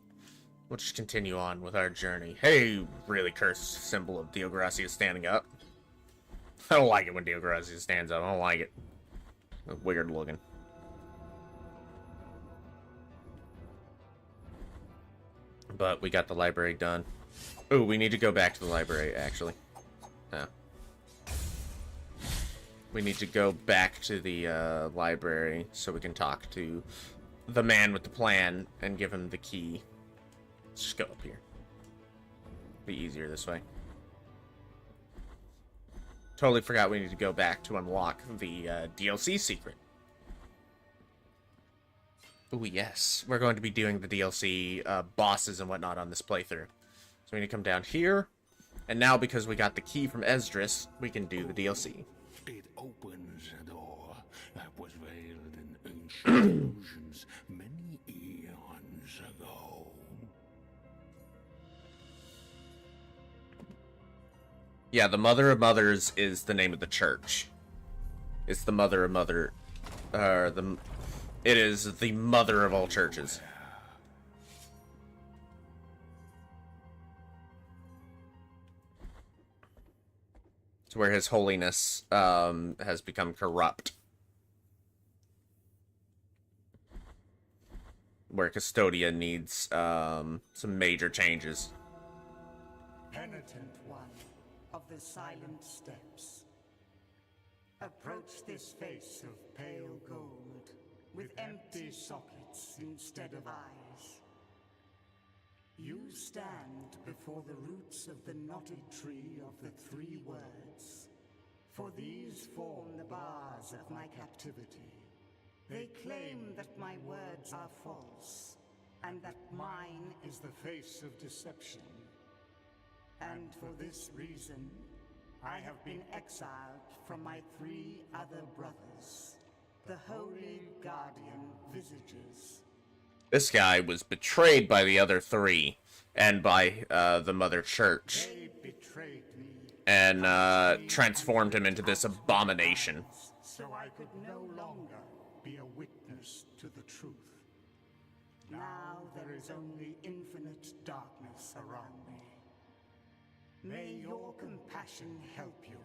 We'll just continue on with our journey. Hey, really cursed symbol of Deogracia standing up. I don't like it when Deogracia stands up. I don't like it. It's weird looking. But we got the library done. Ooh, we need to go back to the library, actually. Yeah. We need to go back to the library so we can talk to the man with the plan and give him the key. Let's just go up here. Be easier this way. Totally forgot we need to go back to unlock the DLC secret. Ooh, yes. We're going to be doing the DLC bosses and whatnot on this playthrough. So we need to come down here. And now, because we got the key from Esdras, we can do the DLC. It opens a door that was veiled in ancient illusions many eons ago. Yeah, the Mother of Mothers is the name of the church. It's the Mother of Mother... It is the mother of all churches. It's where His Holiness has become corrupt. Where Custodia needs some major changes. Penitent one of the silent steps. Approach this face of pale gold, with empty sockets instead of eyes. You stand before the roots of the knotted tree of the three words. For these form the bars of my captivity. They claim that my words are false, and that mine is the face of deception. And for this reason, I have been exiled from my 3 other brothers, the Holy Guardian Visages. This guy was betrayed by the other 3 and by the Mother Church. They betrayed me. And transformed him into this abomination. So I could no longer be a witness to the truth. Now there is only infinite darkness around me. May your compassion help you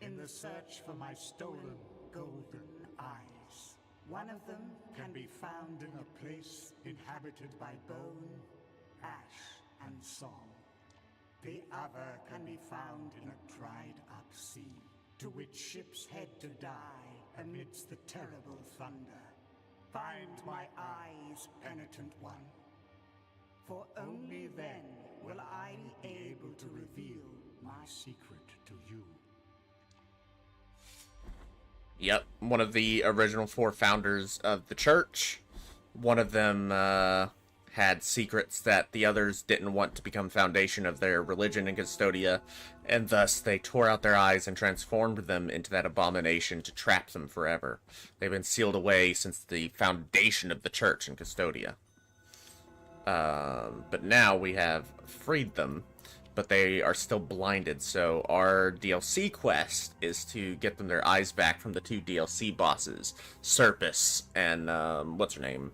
in the search for my stolen golden eyes. One of them can be found in a place inhabited by bone, ash, and song. The other can be found in a dried-up sea, to which ships head to die amidst the terrible thunder. Find my eyes, penitent one, for only then will I be able to reveal my secret to you. Yep, one of the original 4 founders of the church. One of them had secrets that the others didn't want to become foundation of their religion in Custodia, and thus they tore out their eyes and transformed them into that abomination to trap them forever. They've been sealed away since the foundation of the church in Custodia. But now we have freed them, but they are still blinded, so our DLC quest is to get them their eyes back from the 2 DLC bosses, Serpis and, what's her name?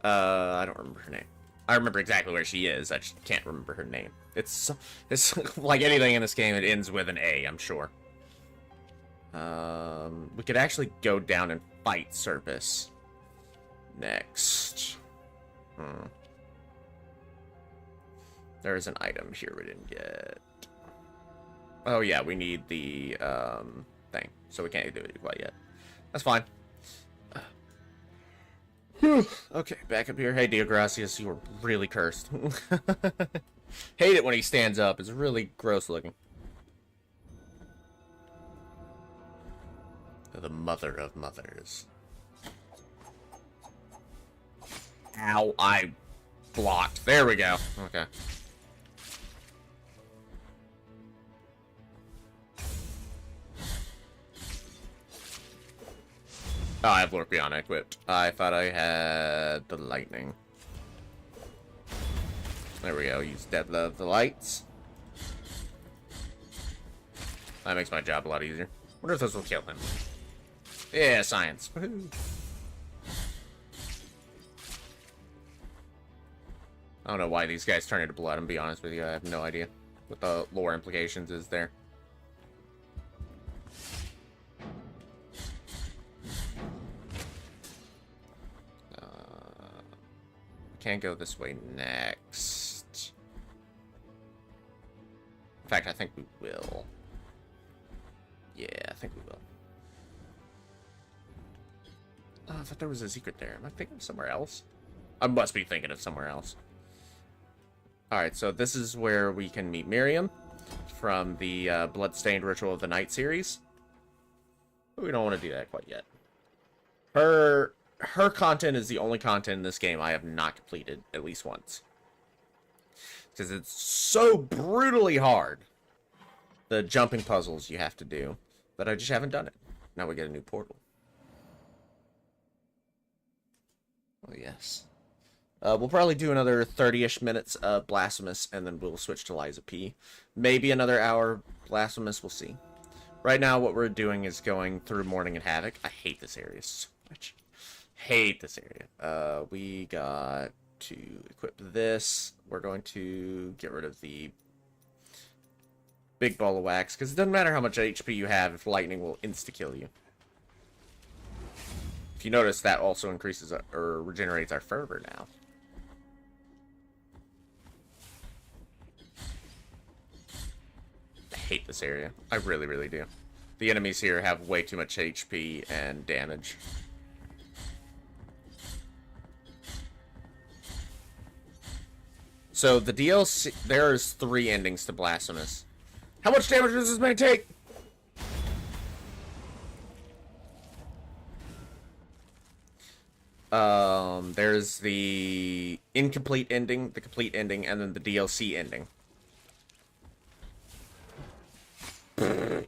I don't remember her name. I remember exactly where she is, I just can't remember her name. It's like anything in this game, it ends with an A, I'm sure. We could actually go down and fight Serpis next. There is an item here we didn't get. Oh yeah, we need the thing, so we can't do it quite yet. That's fine. Okay, back up here. Hey, Deogracias, you were really cursed. Hate it when he stands up. It's really gross looking. The mother of mothers. Ow, I blocked. There we go. Okay. Oh, I have Lorpiana equipped. I thought I had the lightning. There we go. Use Dead of the Lights. That makes my job a lot easier. Wonder if this will kill him. Yeah, science. Woohoo. I don't know why these guys turn into blood, to be honest with you. I have no idea what the lore implications is there. Can't go this way next. In fact, I think we will. Yeah, I think we will. Oh, I thought there was a secret there. Am I thinking of somewhere else? I must be thinking of somewhere else. Alright, so this is where we can meet Miriam from the Bloodstained Ritual of the Night series. But we don't want to do that quite yet. Her content is the only content in this game I have not completed at least once. Because it's so brutally hard. The jumping puzzles you have to do. But I just haven't done it. Now we get a new portal. Oh, yes. We'll probably do another 30-ish minutes of Blasphemous, and then we'll switch to Liza P. Maybe another hour Blasphemous, we'll see. Right now, what we're doing is going through Mourning and Havoc. I hate this area so much. Hate this area. We got to equip this. We're going to get rid of the big ball of wax, because it doesn't matter how much HP you have if lightning will insta-kill you. If you notice, that also increases or regenerates our fervor now. I hate this area. I really, really do. The enemies here have way too much HP and damage. So the DLC, there's 3 endings to Blasphemous. How much damage does this man take? There's the incomplete ending, the complete ending, and then the DLC ending. Let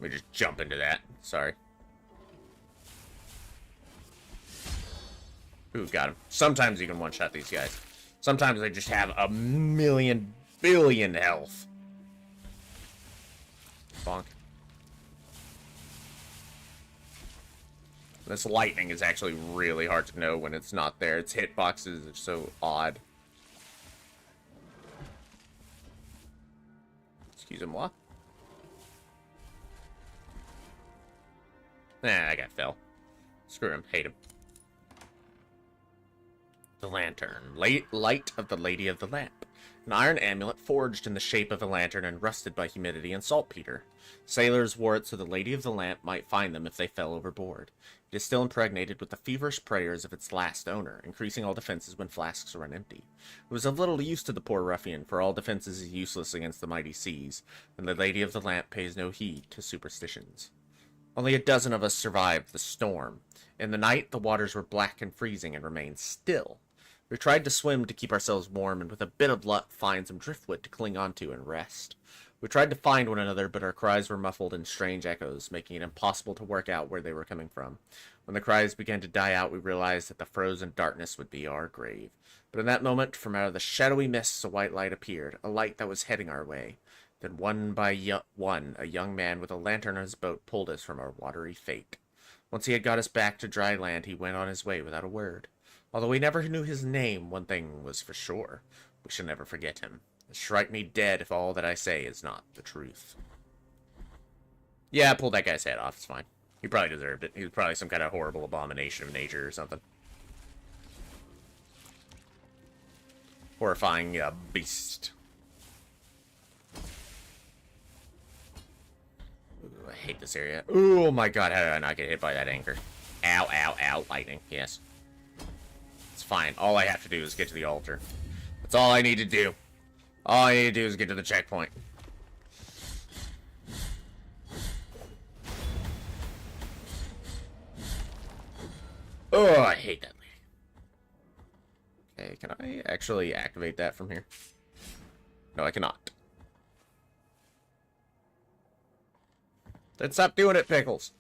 me just jump into that. Sorry. Ooh, got him. Sometimes you can one-shot these guys. Sometimes they just have a million billion health. Bonk. This lightning is actually really hard to know when it's not there. Its hitboxes are so odd. Excusez-moi. Nah, that guy fell. Screw him. Hate him. The lantern. Light of the Lady of the Lamp. An iron amulet forged in the shape of a lantern and rusted by humidity and saltpeter. Sailors wore it so the Lady of the Lamp might find them if they fell overboard. It is still impregnated with the feverish prayers of its last owner, increasing all defenses when flasks run empty. It was of little use to the poor ruffian, for all defenses is useless against the mighty seas, and the Lady of the Lamp pays no heed to superstitions. Only a dozen of us survived the storm. In the night, the waters were black and freezing and remained still. We tried to swim to keep ourselves warm, and with a bit of luck find some driftwood to cling onto and rest. We tried to find one another, but our cries were muffled in strange echoes, making it impossible to work out where they were coming from. When the cries began to die out, we realized that the frozen darkness would be our grave. But in that moment, from out of the shadowy mists, a white light appeared, a light that was heading our way. Then one by one, a young man with a lantern on his boat pulled us from our watery fate. Once he had got us back to dry land, he went on his way without a word. Although we never knew his name, one thing was for sure. We shall never forget him. Strike me dead if all that I say is not the truth. Yeah, I pulled that guy's head off. It's fine. He probably deserved it. He was probably some kind of horrible abomination of nature or something. Horrifying beast. Ooh, I hate this area. Oh my god, how did I not get hit by that anchor? Ow, ow, ow. Lightning. Yes. It's fine. All I have to do is get to the altar. That's all I need to do. All I need to do is get to the checkpoint. Oh, I hate that lady. Okay, can I actually activate that from here? No, I cannot. Then stop doing it, Pickles.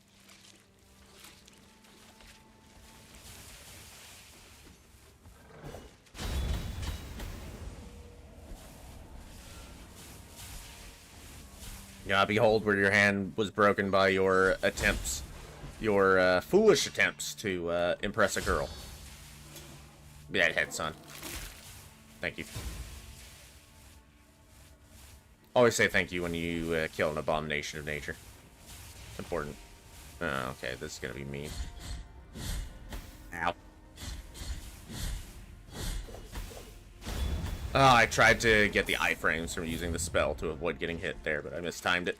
Behold where your hand was broken by your attempts, your foolish attempts to impress a girl. Be that head, son. Thank you. Always say thank you when you kill an abomination of nature. It's important. Oh, okay, this is gonna be mean. Ow. Oh, I tried to get the iframes from using the spell to avoid getting hit there, but I mistimed it.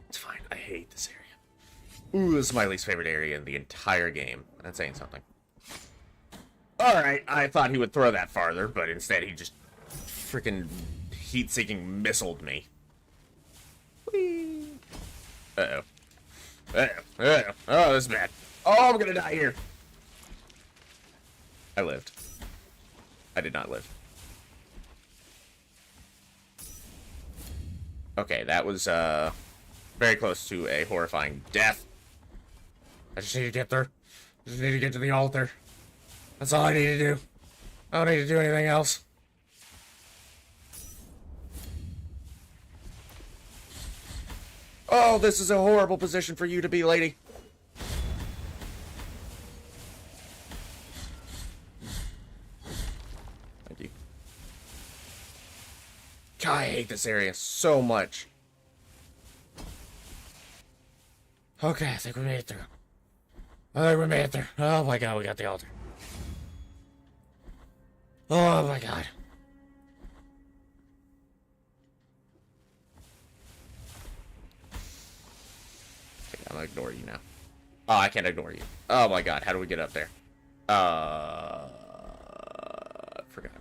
It's fine. I hate this area. Ooh, this is my least favorite area in the entire game. That's saying something. Alright, I thought he would throw that farther, but instead he just freaking heat-seeking missiled me. Whee! Uh-oh. Uh-oh. Uh-oh. Oh, this is bad. Oh, I'm gonna die here. I lived. I did not live. Okay, that was, very close to a horrifying death. I just need to get there. I just need to get to the altar. That's all I need to do. I don't need to do anything else. Oh, this is a horrible position for you to be, lady. Thank you. God, I hate this area so much. Okay, I think we made it through. I think we made it through. Oh my god, we got the altar. Oh my god. Okay, I'm gonna ignore you now. Oh, I can't ignore you. Oh my god, how do we get up there? I forgot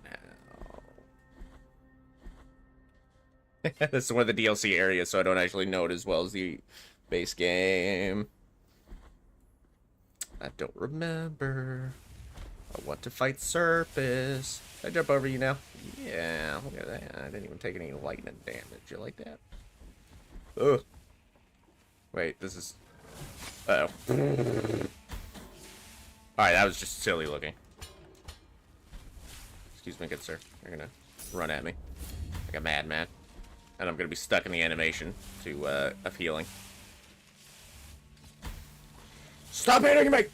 now. This is one of the DLC areas, so I don't actually know it as well as the base game. I don't remember. I want to fight Serpus. Can I jump over you now? Yeah, look at that. I didn't even take any lightning damage. You like that? Ugh. Wait, this is... Uh-oh. Alright, that was just silly looking. Excuse me, good sir. You're gonna run at me like a madman. And I'm gonna be stuck in the animation of healing. Stop hitting me!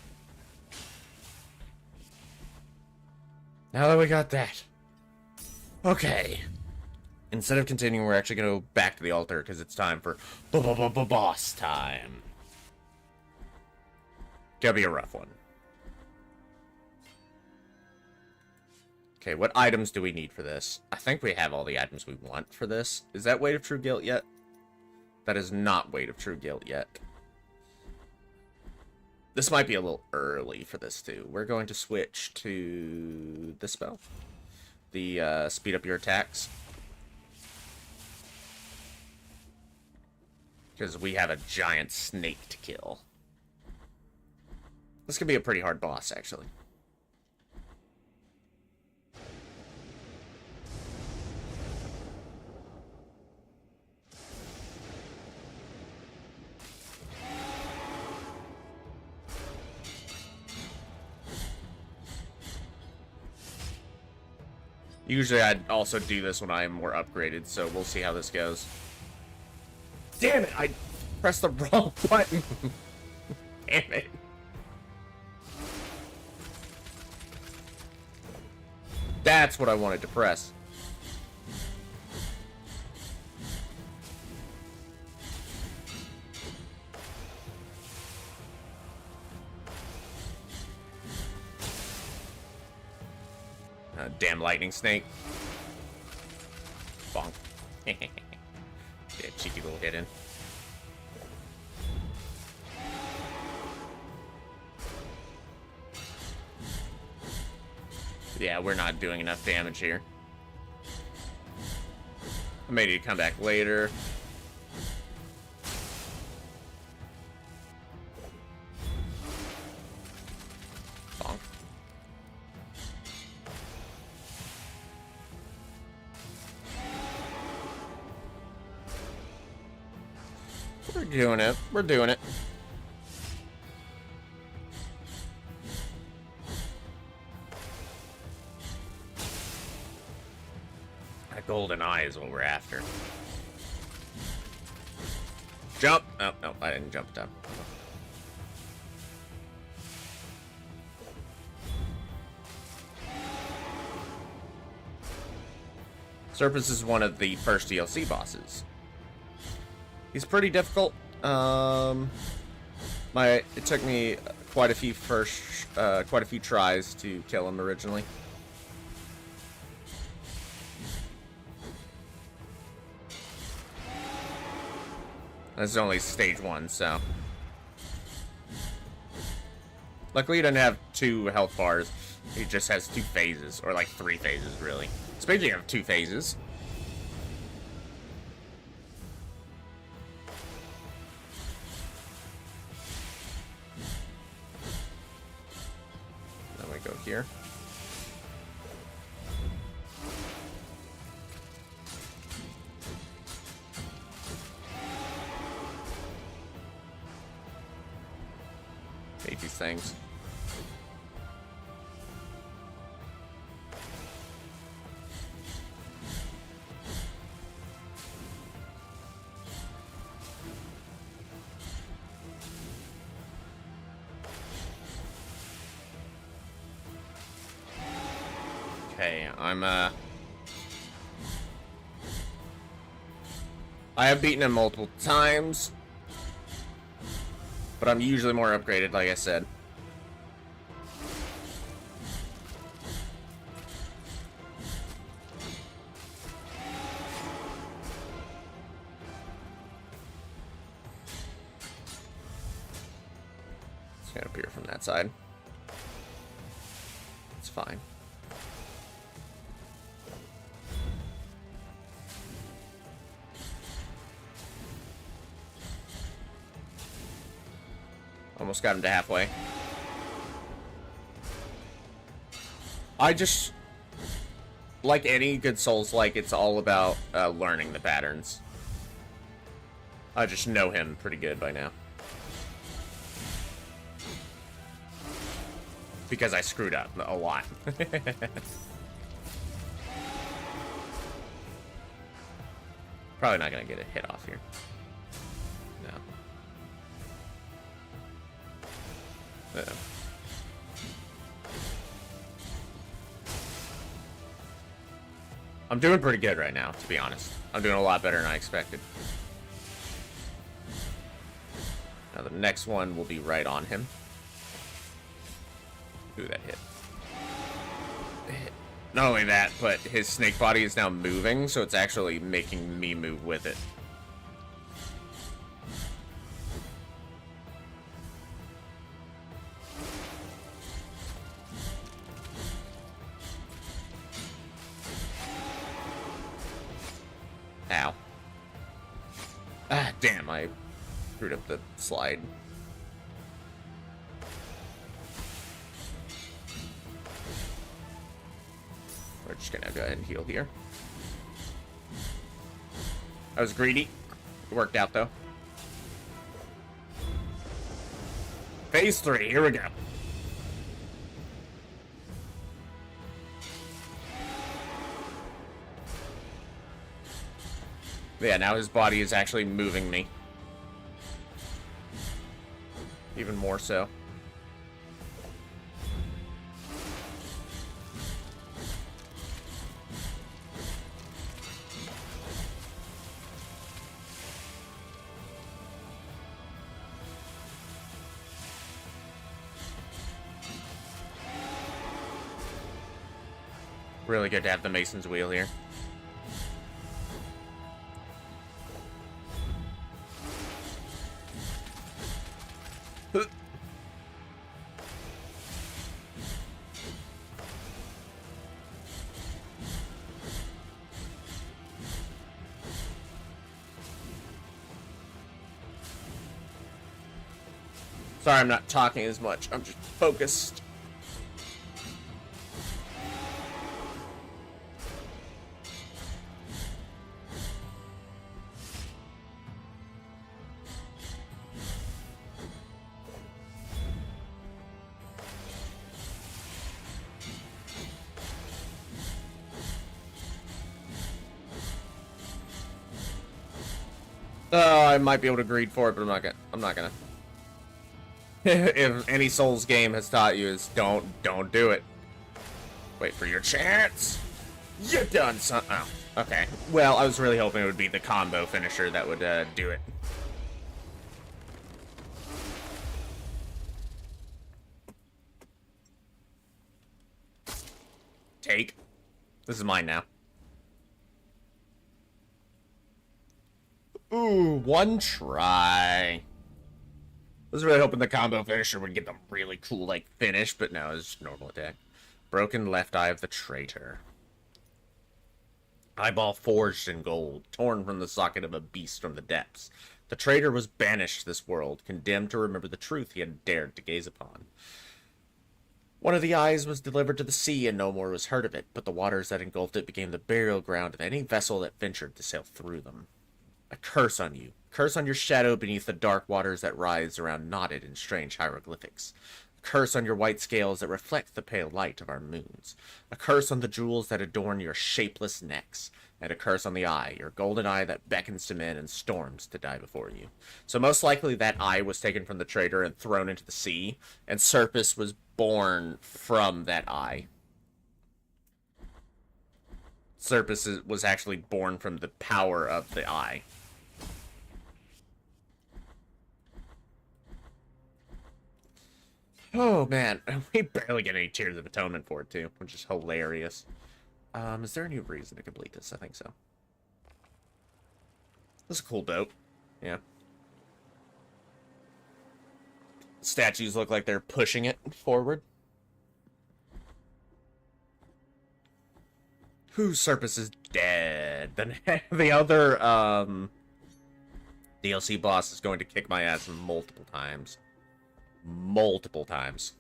Now that we got that. Okay. Instead of continuing, we're actually gonna go back to the altar because it's time for boss time. Gonna be a rough one. Okay, what items do we need for this? I think we have all the items we want for this. Is that Weight of True Guilt yet? That is not Weight of True Guilt yet. This might be a little early for this too. We're going to switch to this spell. The speed up your attacks. Because we have a giant snake to kill. This could be a pretty hard boss, actually. Usually I'd also do this when I am more upgraded, so we'll see how this goes. Damn it! I pressed the wrong button. Damn it. That's what I wanted to press. Damn lightning snake. Bonk. Yeah, cheeky little hidden. Yeah, we're not doing enough damage here. I may need to come back later. Bonk. We're doing it. We're doing it. That golden eye is what we're after. Jump! Oh, no, I didn't jump down. Serpus is one of the first DLC bosses. He's pretty difficult. It took me quite a few tries to kill him originally. This is only stage 1, so. Luckily, he doesn't have 2 health bars. He just has 2 phases, or like 3 phases, really. Speaking of 2 phases. Then we go here. Hate these things. Okay, I have beaten him multiple times. But I'm usually more upgraded, like I said. It's gonna appear from that side. It's fine. Almost got him to halfway. I just, like any good Souls-like, it's all about learning the patterns. I just know him pretty good by now. Because I screwed up a lot. Probably not gonna get a hit off here. No. Uh-oh. I'm doing pretty good right now, to be honest. I'm doing a lot better than I expected. Now the next one will be right on him. Ooh, that hit. Not only that, but his snake body is now moving, so it's actually making me move with it. Ow. Ah, damn, I screwed up the slide. We're just gonna go ahead and heal here. I was greedy. It worked out, though. Phase 3, here we go. Yeah, now his body is actually moving me. Even more so. Really good to have the Mason's Wheel here. Sorry, I'm not talking as much. I'm just focused. I might be able to greed for it, but I'm not gonna. If any Souls game has taught you is don't do it. Wait for your chance. You done son. Oh, okay. Well, I was really hoping it would be the combo finisher that would do it. Take. This is mine now. Ooh, one try. I was really hoping the combo finisher would get the really cool, like, finish, but no, it's just normal attack. Broken left eye of the traitor. Eyeball forged in gold, torn from the socket of a beast from the depths. The traitor was banished this world, condemned to remember the truth he had dared to gaze upon. One of the eyes was delivered to the sea, and no more was heard of it, but the waters that engulfed it became the burial ground of any vessel that ventured to sail through them. A curse on you. Curse on your shadow beneath the dark waters that rise around knotted in strange hieroglyphics. A curse on your white scales that reflect the pale light of our moons. A curse on the jewels that adorn your shapeless necks. And a curse on the eye, your golden eye that beckons to men and storms to die before you. So most likely that eye was taken from the traitor and thrown into the sea, and Serpus was born from that eye. Serpus was actually born from the power of the eye. Oh, man. We barely get any Tears of Atonement for it, too, which is hilarious. Is there any reason to complete this? I think so. This is a cool boat. Yeah. Statues look like they're pushing it forward. Who Serpus is dead. The other, DLC boss is going to kick my ass multiple times. Multiple times.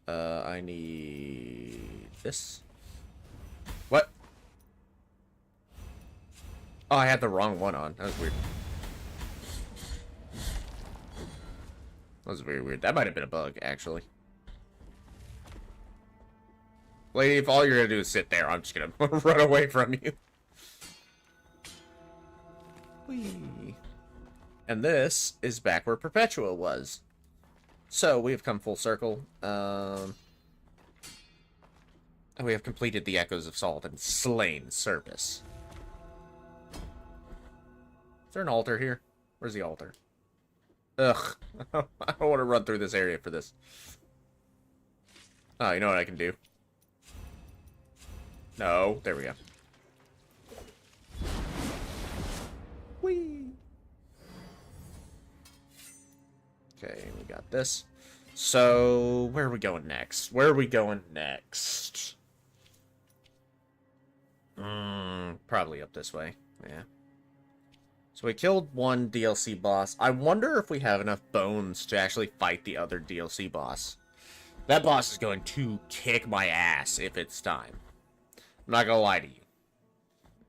I need this. What? Oh, I had the wrong one on. That was weird. That was very weird. That might have been a bug, actually. Lady, if all you're gonna do is sit there, I'm just gonna run away from you. Whee. And this is back where Perpetua was. So, we have come full circle. We have completed the Echoes of Salt and slain Service. Is there an altar here? Where's the altar? Ugh. I don't want to run through this area for this. Oh, you know what I can do? No. There we go. Whee! Okay, we got this. So, where are we going next? Where are we going next? Probably up this way. Yeah. So we killed one DLC boss. I wonder if we have enough bones to actually fight the other DLC boss. That boss is going to kick my ass if it's time. I'm not gonna lie to you.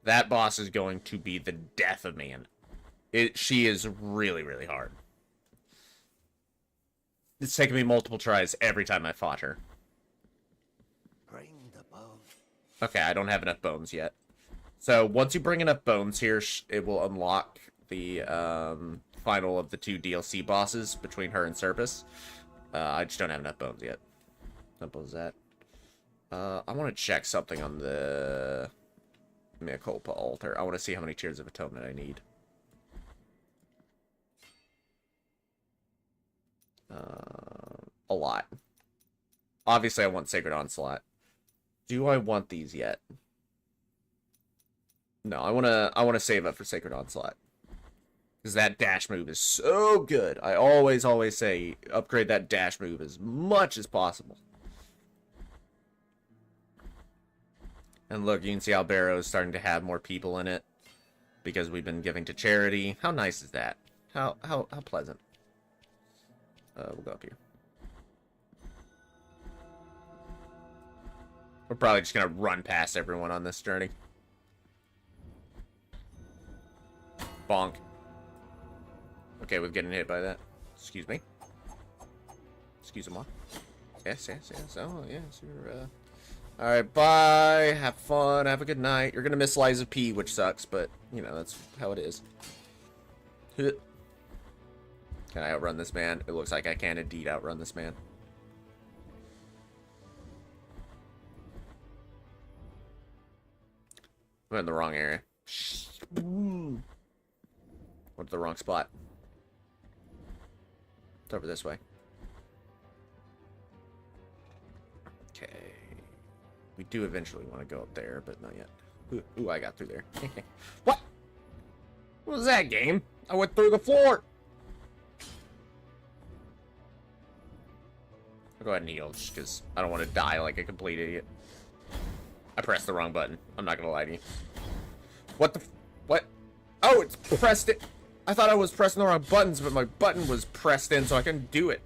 That boss is going to be the death of me. And she is really, really hard. It's taken me multiple tries every time I fought her. Bring the bone. Okay, I don't have enough bones yet. So, once you bring enough bones here, it will unlock the final of the 2 DLC bosses between her and Serpus. I just don't have enough bones yet. Simple as that. I want to check something on the Mea Culpa altar. I want to see how many Tears of Atonement I need. A lot. Obviously, I want Sacred Onslaught. Do I want these yet? No, I wanna save up for Sacred Onslaught. Because that dash move is so good. I always say upgrade that dash move as much as possible. And look, you can see how Barrow is starting to have more people in it. Because we've been giving to charity. How nice is that? How pleasant. We'll go up here. We're probably just gonna run past everyone on this journey. Bonk. Okay, with getting hit by that. Excuse me. Excuse me. Yes. Oh, yes, you're, Alright, bye. Have fun. Have a good night. You're gonna miss Liza P, which sucks, but, you know, that's how it is. Can I outrun this man? It looks like I can indeed outrun this man. I'm in the wrong area. What's the wrong spot? It's over this way. Okay. We do eventually want to go up there, but not yet. Ooh, I got through there. What? What was that, game? I went through the floor! I'll go ahead and heal, just because I don't want to die like a complete idiot. I pressed the wrong button. I'm not going to lie to you. What the... What? Oh, it's pressed it. I thought I was pressing the wrong buttons, but my button was pressed in, so I couldn't do it.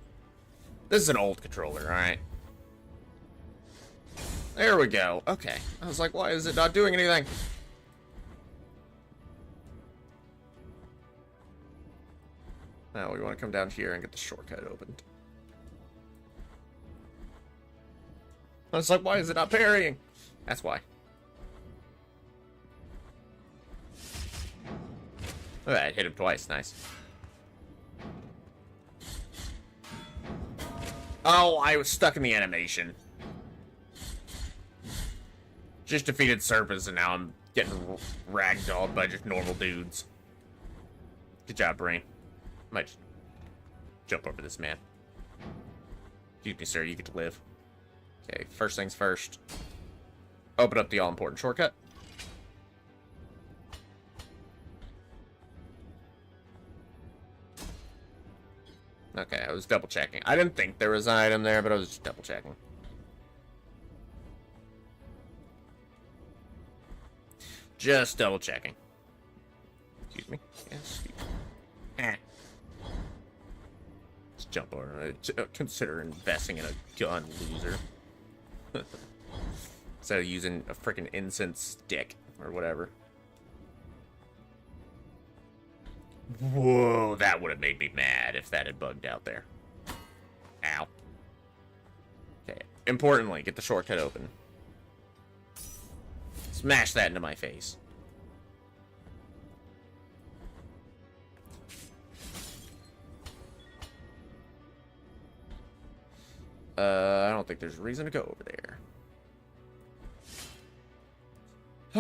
This is an old controller, alright? There we go. Okay. I was like, why is it not doing anything? Now we want to come down here and get the shortcut opened. I was like, why is it not parrying? That's why. Alright, hit him twice. Nice. Oh, I was stuck in the animation. Just defeated Serpus, and now I'm getting ragdolled by just normal dudes. Good job, Brain. Might just jump over this man. Excuse me, sir. You get to live. Okay, first things first. Open up the all-important shortcut. Okay, I was double-checking. I didn't think there was an item there, but I was just double-checking. Just double-checking. Excuse me. Yes. Just jump over it. Consider investing in a gun, loser. Instead of using a freaking incense stick or whatever. Whoa, that would have made me mad if that had bugged out there. Ow. Okay, importantly, get the shortcut open. Smash that into my face. I don't think there's a reason to go over there.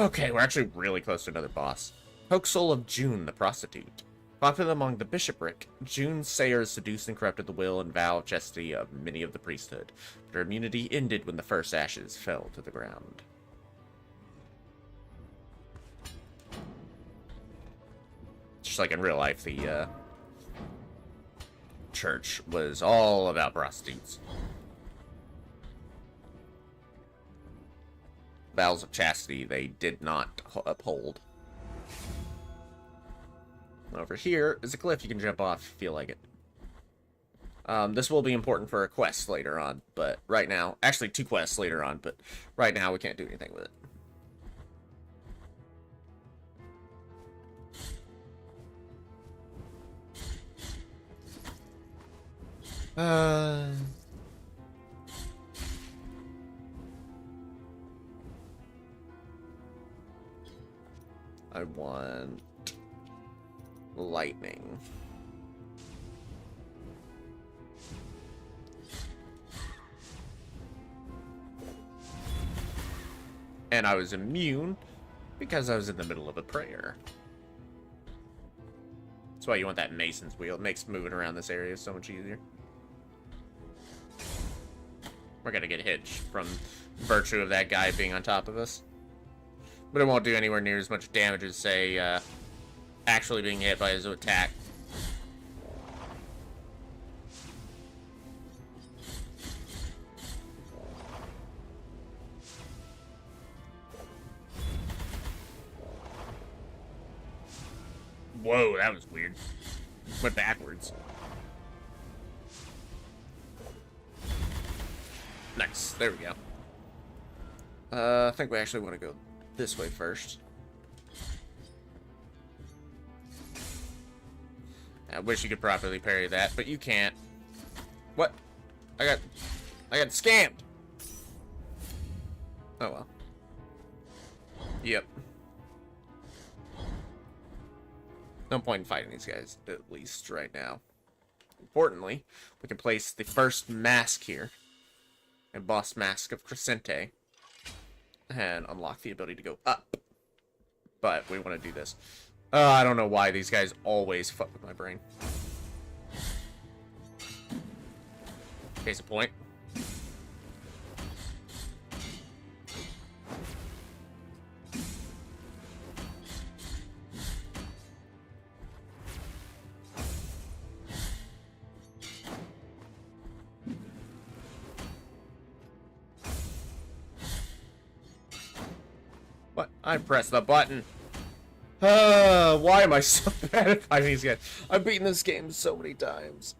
Okay, we're actually really close to another boss. Hoaxel of June, the prostitute. Popular among the bishopric, June's sayers seduced and corrupted the will and vow of chastity of many of the priesthood, but her immunity ended when the first ashes fell to the ground. Just like in real life, the church was all about prostitutes. Vows of chastity they did not uphold. Over here is a cliff you can jump off if you feel like it. This will be important for a quest later on, but right now... Actually, 2 quests later on, but right now we can't do anything with it. I want lightning. And I was immune because I was in the middle of a prayer. That's why you want that Mason's wheel. It makes moving around this area so much easier. We're gonna get hit from virtue of that guy being on top of us. But it won't do anywhere near as much damage as, say, actually being hit by his attack. Whoa, that was weird. Went backwards. Nice, there we go. I think we actually want to go this way first. I wish you could properly parry that, but you can't. What? I got scammed. Oh well. Yep. No point in fighting these guys, at least right now. Importantly, we can place the first mask here. A boss mask of Crescente. And unlock the ability to go up. But we want to do this. I don't know why these guys always fuck with my brain. Case in point. What? I pressed the button. Why am I so bad at fighting these guys? I've beaten this game so many times.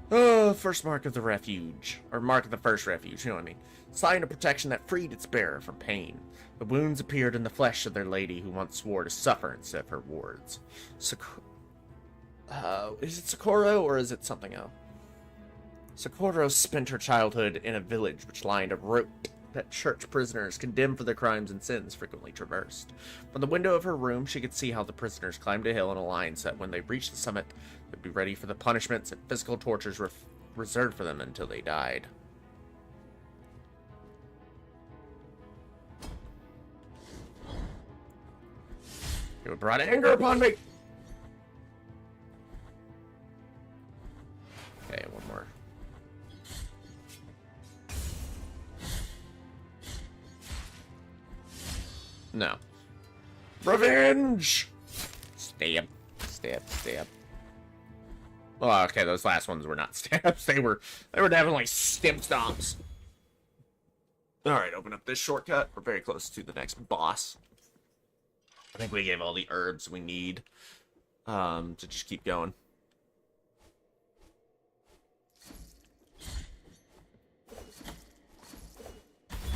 First mark of the refuge. Or mark of the first refuge, you know what I mean. Sign of protection that freed its bearer from pain. The wounds appeared in the flesh of their lady who once swore to suffer instead of her wards. Is it Socorro or is it something else? Socorro spent her childhood in a village which lined a route that church prisoners condemned for their crimes and sins frequently traversed. From the window of her room, she could see how the prisoners climbed a hill in a line so that when they reached the summit, they'd be ready for the punishments and physical tortures reserved for them until they died. You brought anger upon me! Okay, one more. No. Revenge! Stab. Stab. Stab. Oh, okay, those last ones were not stabs. They were definitely stim stomps. Alright, open up this shortcut. We're very close to the next boss. I think we gave all the herbs we need. to just keep going.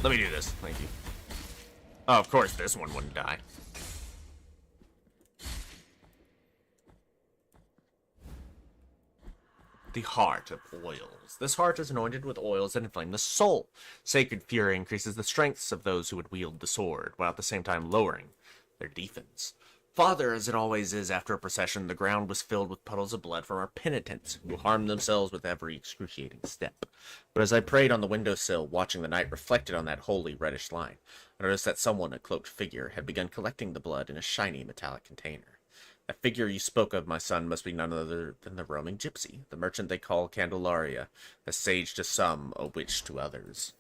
Let me do this. Thank you. Oh, of course, this one wouldn't die. The heart of oils. This heart is anointed with oils that inflame the soul. Sacred fury increases the strengths of those who would wield the sword, while at the same time lowering their defense. Father, as it always is after a procession, the ground was filled with puddles of blood from our penitents, who harmed themselves with every excruciating step. But as I prayed on the windowsill, watching the night reflected on that holy reddish line, I noticed that someone, a cloaked figure, had begun collecting the blood in a shiny metallic container. That figure you spoke of, my son, must be none other than the roaming gypsy, the merchant they call Candelaria, a sage to some, a witch to others.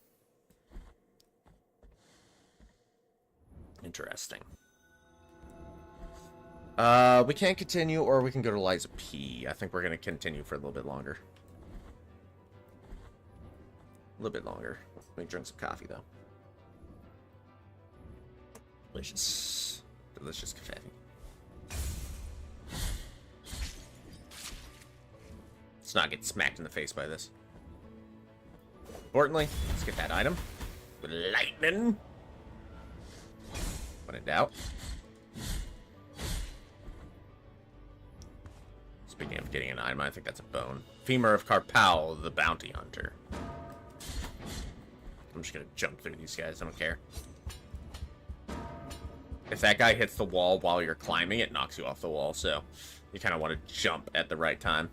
Interesting. We can't continue, or we can go to Liza P. I think we're going to continue for a little bit longer. A little bit longer. Let me drink some coffee, though. Delicious. Delicious coffee. Let's not get smacked in the face by this. Importantly, let's get that item. With lightning. When in doubt. Speaking of getting an item, I think that's a bone. Femur of Karpal, the bounty hunter. I'm just gonna jump through these guys, I don't care. If that guy hits the wall while you're climbing, it knocks you off the wall, so you kind of want to jump at the right time.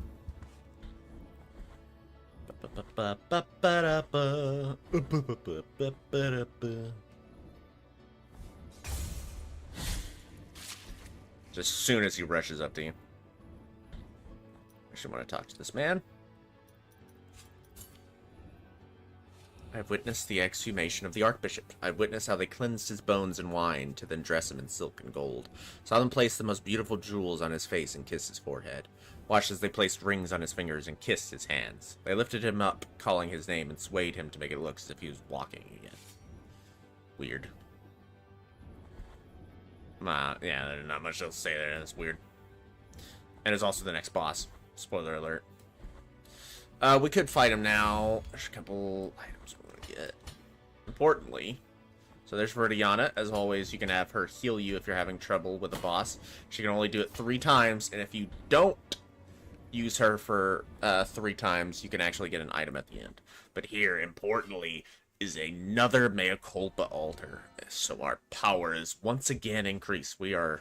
Just as soon as he rushes up to you. I should want to talk to this man. I've witnessed the exhumation of the Archbishop. I've witnessed how they cleansed his bones in wine to then dress him in silk and gold. Saw them place the most beautiful jewels on his face and kiss his forehead. Watched as they placed rings on his fingers and kissed his hands. They lifted him up, calling his name, and swayed him to make it look as if he was walking again. Weird. Yeah, there's not much else to say there. That's weird. And it's also the next boss. Spoiler alert. We could fight him now. There's a couple items we want to get. Importantly, so there's Verdiana. As always, you can have her heal you if you're having trouble with a boss. She can only do it 3 times, and if you don't use her for 3 times, you can actually get an item at the end. But here, importantly, is another Mea Culpa altar. So our power is once again increased. We are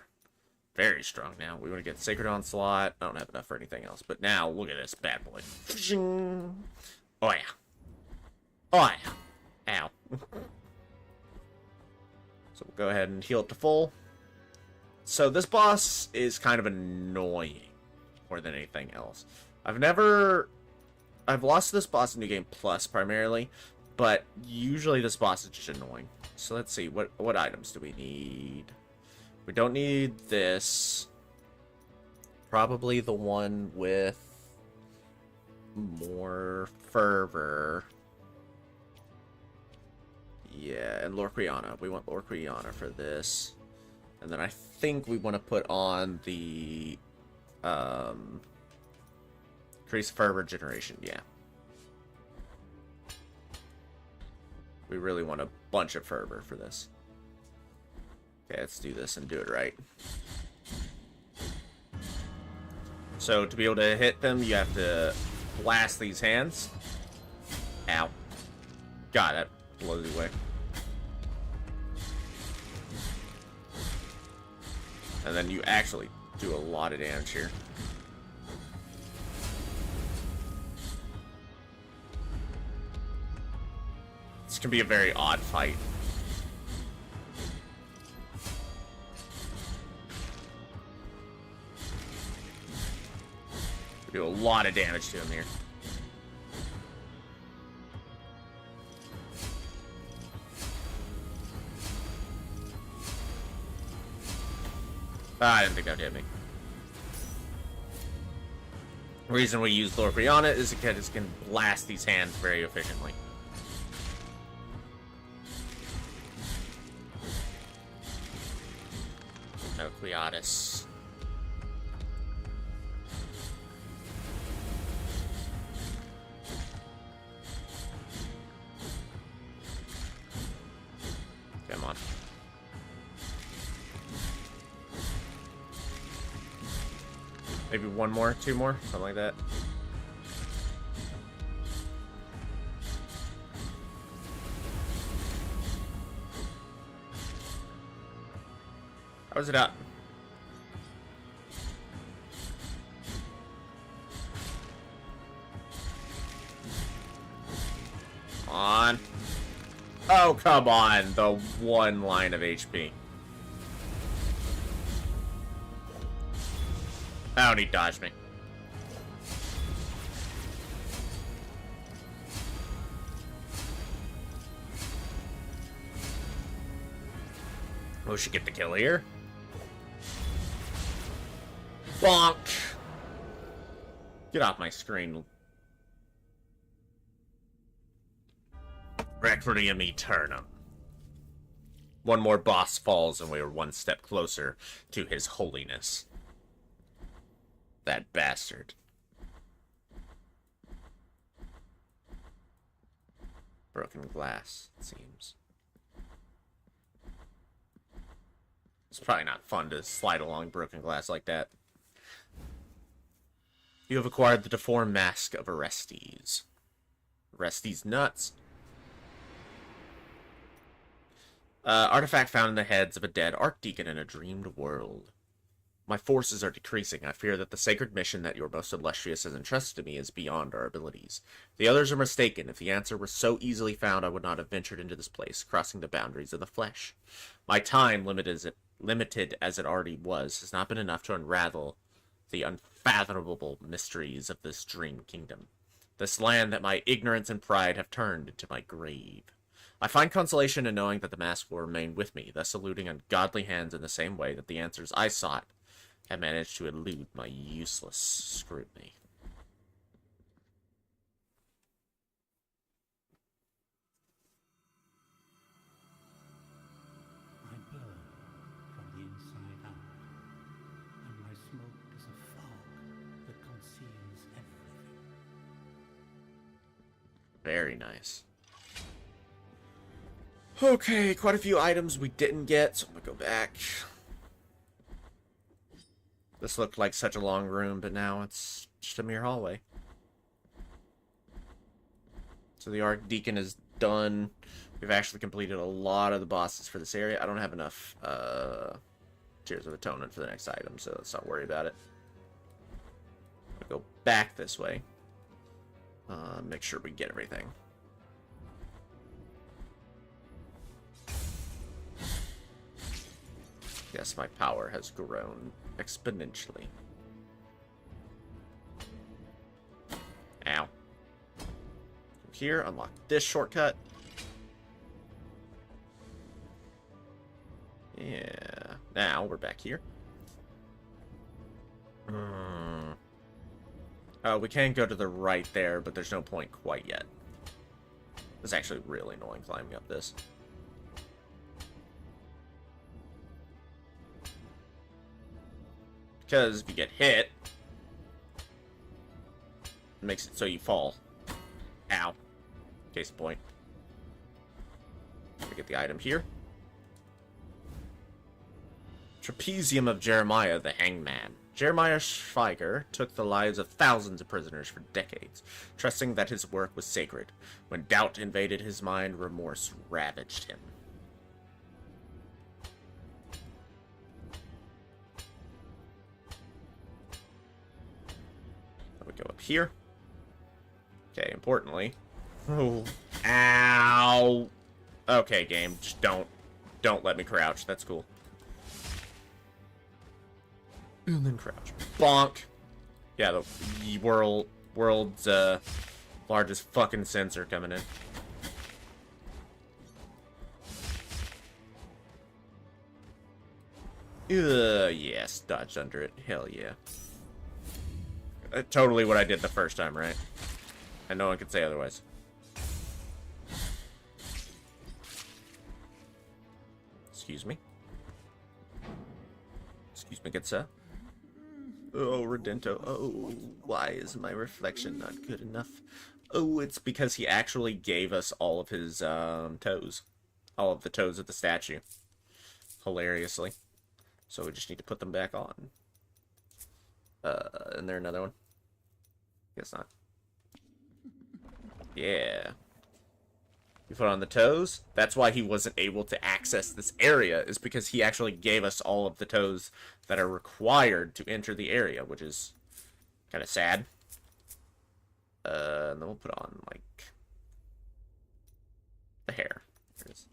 very strong now. We want to get Sacred Onslaught. I don't have enough for anything else. But now, look at this bad boy. Oh, yeah. Oh, yeah. Ow. So we'll go ahead and heal it to full. So this boss is kind of annoying more than anything else. I've lost this boss in New Game Plus primarily, but usually this boss is just annoying. So let's see, what items do we need? We don't need this. Probably the one with more fervor. Yeah, and Lorquiana. We want Lorquiana for this. And then I think we want to put on the increase fervor generation. Yeah. We really want a bunch of fervor for this. Okay, let's do this and do it right. So to be able to hit them, you have to blast these hands. Ow. God, that blows you away. And then you actually do a lot of damage here. This can be a very odd fight. We do a lot of damage to him here. I didn't think that would hit me. The reason we use Lorquiana is because it can blast these hands very efficiently. Nucleatus. on. Maybe one more, two more, something like that. How's it up? On. Oh, come on. The one line of HP. Oh, and he dodged me. Oh, she get the kill here. Bonk. Get off my screen. Requiem Aeternum. One more boss falls and we are one step closer to his holiness. That bastard. Broken glass, it seems. It's probably not fun to slide along broken glass like that. You have acquired the deformed mask of Orestes. Orestes nuts. Artifact found in the heads of a dead archdeacon in a dreamed world. My forces are decreasing. I fear that the sacred mission that your most illustrious has entrusted to me is beyond our abilities. The others are mistaken. If the answer were so easily found, I would not have ventured into this place, crossing the boundaries of the flesh. My time, limited as it already was, has not been enough to unravel the unfathomable mysteries of this dream kingdom. This land that my ignorance and pride have turned into my grave. I find consolation in knowing that the mask will remain with me, thus eluding ungodly hands in the same way that the answers I sought have managed to elude my useless scrutiny. I burn from the inside out, and my smoke is a fog that conceals everything. Very nice. Okay, quite a few items we didn't get, so I'm gonna go back. This looked like such a long room, but now it's just a mere hallway. So the Archdeacon is done. We've actually completed a lot of the bosses for this area. I don't have enough Tears of Atonement for the next item, so let's not worry about it. I'll go back this way. Make sure we get everything. Yes, my power has grown exponentially. Ow. Here, unlock this shortcut. Yeah. Now, we're back here. Oh, we can go to the right there, but there's no point quite yet. It's actually really annoying climbing up this. Because if you get hit, it makes it so you fall. Ow. Case in point. We get the item here. Trapezium of Jeremiah, the Hangman. Jeremiah Schweiger took the lives of thousands of prisoners for decades, trusting that his work was sacred. When doubt invaded his mind, remorse ravaged him. We go up here. Okay, importantly. Oh, ow. Okay, game, just don't let me crouch. That's cool. And then crouch. Bonk. Yeah, the world's largest fucking sensor coming in. Yes, dodged under it. Hell yeah. Totally what I did the first time, right? And no one could say otherwise. Excuse me. Excuse me, good sir. Oh, Redento. Oh, why is my reflection not good enough? Oh, it's because he actually gave us all of his toes. all of the toes of the statue. Hilariously. So we just need to put them back on. Isn't there another one? Guess not. Yeah. We put on the toes. That's why he wasn't able to access this area, is because he actually gave us all of the toes that are required to enter the area, which is kind of sad. And then we'll put on, like, the hair. There it is.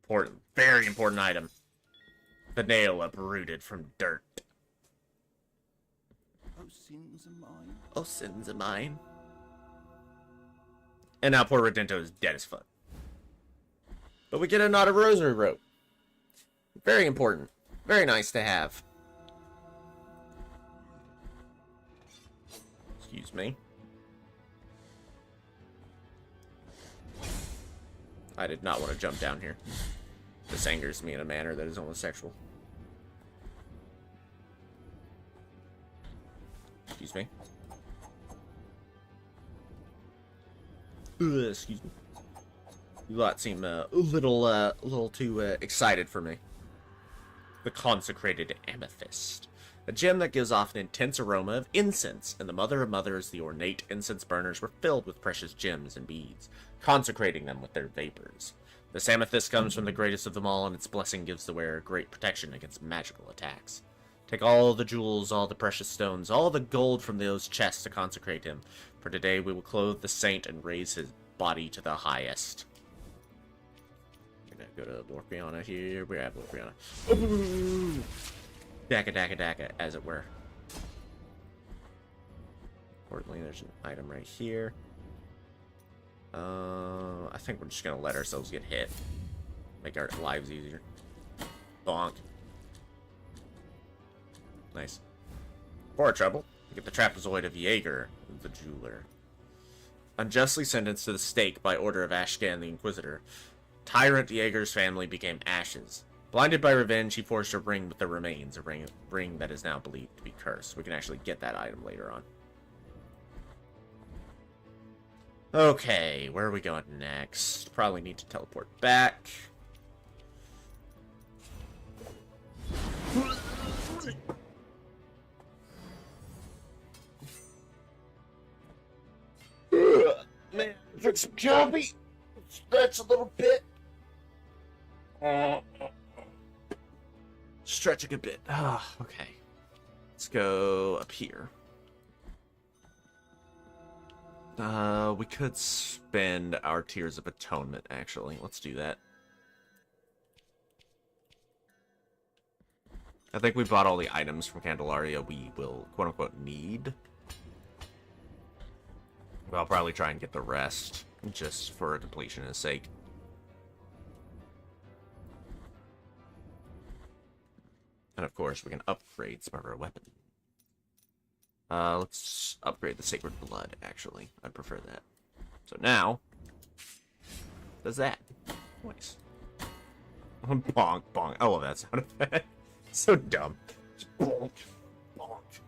Important, very important item. The nail uprooted from dirt. Oh, sins of mine. Oh, sins of mine. And now poor Redento is dead as fuck. But we get a knot of rosary rope. Very important. Very nice to have. Excuse me. I did not want to jump down here. This angers me in a manner that is almost sexual. Excuse me. Excuse me. You lot seem a little too excited for me. The consecrated amethyst. A gem that gives off an intense aroma of incense, and the Mother of Mothers, the ornate incense burners, were filled with precious gems and beads, consecrating them with their vapors. This amethyst comes from the greatest of them all, and its blessing gives the wearer great protection against magical attacks. Take all the jewels, all the precious stones, all the gold from those chests to consecrate him, for today we will clothe the saint and raise his body to the highest. We're gonna go to Lorpiana here. We have Lorpiana. Ooh! Daka daka daka, as it were. Importantly, there's an item right here. I think we're just gonna let ourselves get hit. Make our lives easier. Bonk. Nice. For our trouble, we get the trapezoid of Jaeger, the jeweler. Unjustly sentenced to the stake by order of Ashcan the Inquisitor, Tyrant Jaeger's family became ashes. Blinded by revenge, he forged a ring with the remains, a ring that is now believed to be cursed. We can actually get that item later on. Okay, where are we going next? Probably need to teleport back. Man, drink some coffee. Stretch a little bit. Stretching a bit. Ah, okay. Let's go up here. We could spend our Tears of Atonement, actually. Let's do that. I think we bought all the items from Candelaria we will, quote-unquote, need. But I'll probably try and get the rest, just for completion's sake. And of course, we can upgrade some of our weapons. Let's upgrade the Sacred Blood, actually. I'd prefer that. So now, does that. Nice. Bonk, bonk. I love that sound effect. So dumb. Just bonk, bonk.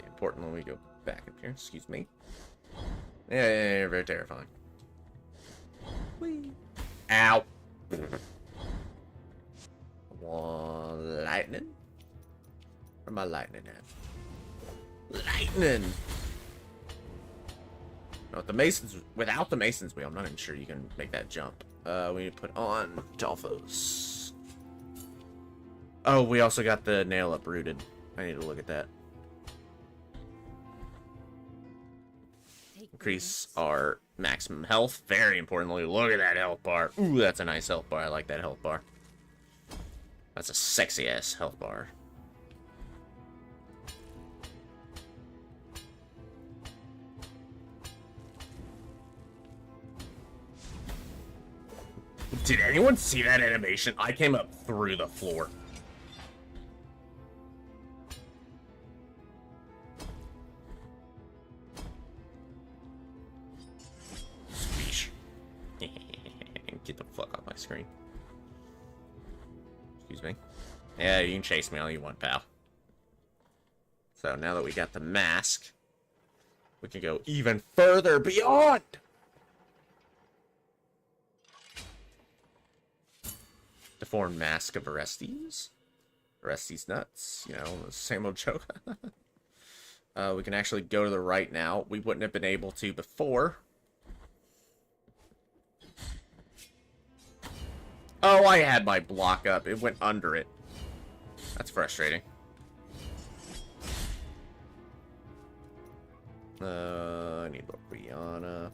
Important when we go back up here. Excuse me. Yeah, very terrifying. Whee. Ow. One lightning. Where my lightning at? Lightning. No, with the Masons, without the Mason's wheel, I'm not even sure you can make that jump. We need to put on Dolphos. Oh, we also got the nail uprooted. I need to look at that. Increase our maximum health. Very importantly, look at that health bar. Ooh, that's a nice health bar. I like that health bar. That's a sexy-ass health bar. Did anyone see that animation? I came up through the floor. Squeesh. Get the fuck off my screen. Excuse me. Yeah, you can chase me all you want, pal. So now that we got the mask, we can go even further beyond. Deformed mask of Orestes. Orestes nuts. You know, the same old joke. We can actually go to the right now. We wouldn't have been able to before. Oh, I had my block up. It went under it. That's frustrating. I need Brianna.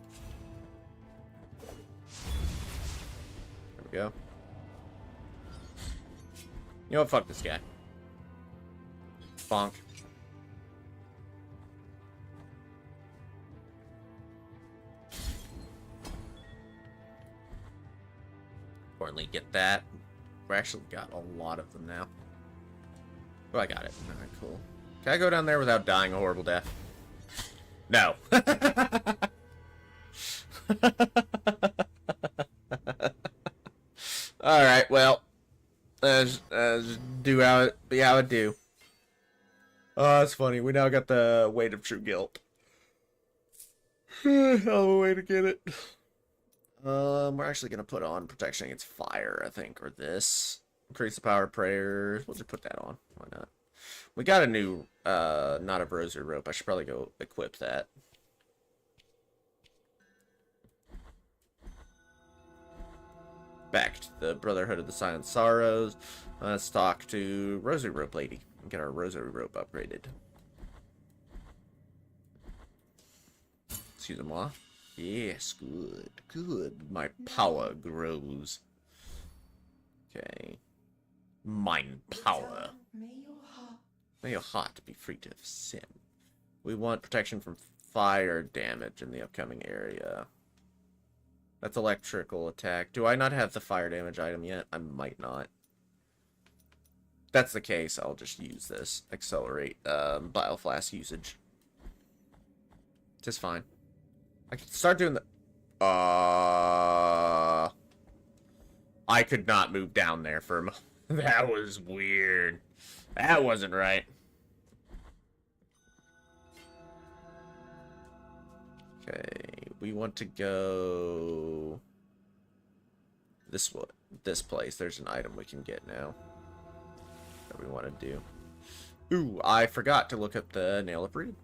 There we go. You know what? Fuck this guy. Bonk. Importantly, get that. We actually got a lot of them now. Oh, I got it. Alright, cool. Can I go down there without dying a horrible death? No. Alright, well. Let's do how it be how it do. Oh, that's funny. We now got the weight of true guilt. Hell of a way to get it. We're actually gonna put on protection against fire, I think, or this. Increase the power of prayers. We'll just put that on. Why not? We got a new knot of rosary rope. I should probably go equip that. Back to the Brotherhood of the Silent Sorrows. Let's talk to Rosary Rope Lady and get our rosary rope upgraded. Excusez-moi. Yes, good. Good. My power grows. Okay. Mind power. May your heart be free of sin. We want protection from fire damage in the upcoming area. That's electrical attack. Do I not have the fire damage item yet? I might not. If that's the case, I'll just use this. Accelerate bile flask usage. Just fine. I can start doing the... I could not move down there for a moment. That was weird. That wasn't right. Okay, we want to go this place. There's an item we can get now that we want to do. Ooh, I forgot to look up the Nail of Reed.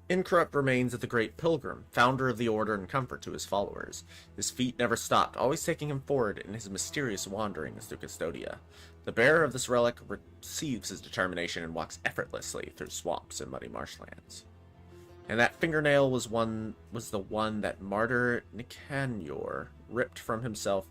Incorrupt remains of the great pilgrim, founder of the order and comfort to his followers. His feet never stopped, always taking him forward in his mysterious wanderings through Custodia. The bearer of this relic receives his determination and walks effortlessly through swamps and muddy marshlands. And that fingernail was the one that martyr Nicanor ripped from himself,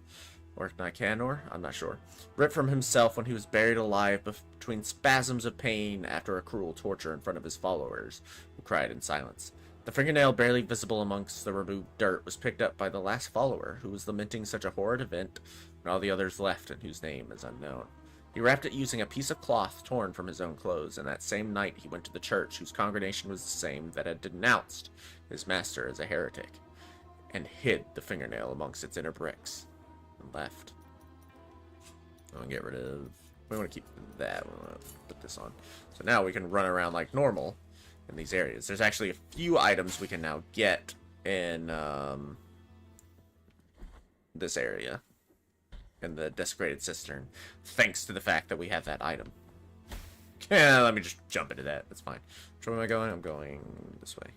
or Nicanor? I'm not sure. Ripped from himself when he was buried alive between spasms of pain after a cruel torture in front of his followers, who cried in silence. The fingernail, barely visible amongst the removed dirt, was picked up by the last follower, who was lamenting such a horrid event when all the others left and whose name is unknown. He wrapped it using a piece of cloth torn from his own clothes, and that same night he went to the church, whose congregation was the same that had denounced his master as a heretic, and hid the fingernail amongst its inner bricks, and left. I'm gonna get rid of... We want to keep that. We want to put this on. So now we can run around like normal in these areas. There's actually a few items we can now get in this area. In the desecrated cistern, thanks to the fact that we have that item. Yeah, let me just jump into that. That's fine. Which way am I going? I'm going this way.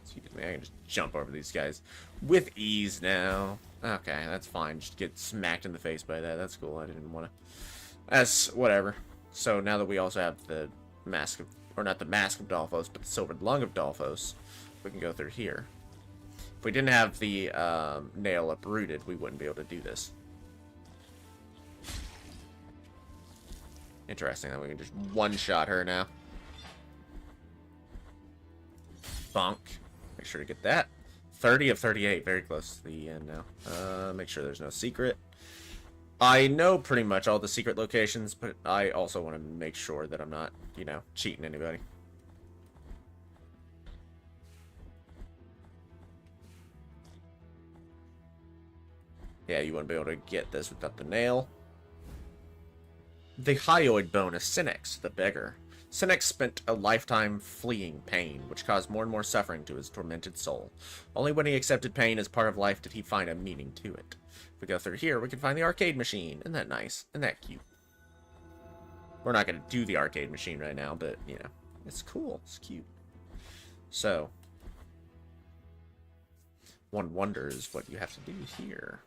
Excuse me, I can just jump over these guys with ease now. Okay, that's fine. Just get smacked in the face by that. That's cool. I didn't want to. That's whatever. So now that we also have the mask of, or not the mask of Dolphos, but the silvered lung of Dolphos, we can go through here. If we didn't have the nail uprooted, we wouldn't be able to do this. Interesting that we can just one-shot her now. Bonk. Make sure to get that. 30 of 38. Very close to the end now. Make sure there's no secret. I know pretty much all the secret locations, but I also want to make sure that I'm not, you know, cheating anybody. Yeah, you wouldn't be able to get this without the nail. The hyoid bonus Cynics, the beggar. Cynic spent a lifetime fleeing pain, which caused more and more suffering to his tormented soul. Only when he accepted pain as part of life did he find a meaning to it. If we go through here, we can find the arcade machine. Isn't that nice? Isn't that cute? We're not going to do the arcade machine right now, but, you know, it's cool. It's cute. So, one wonders what you have to do here.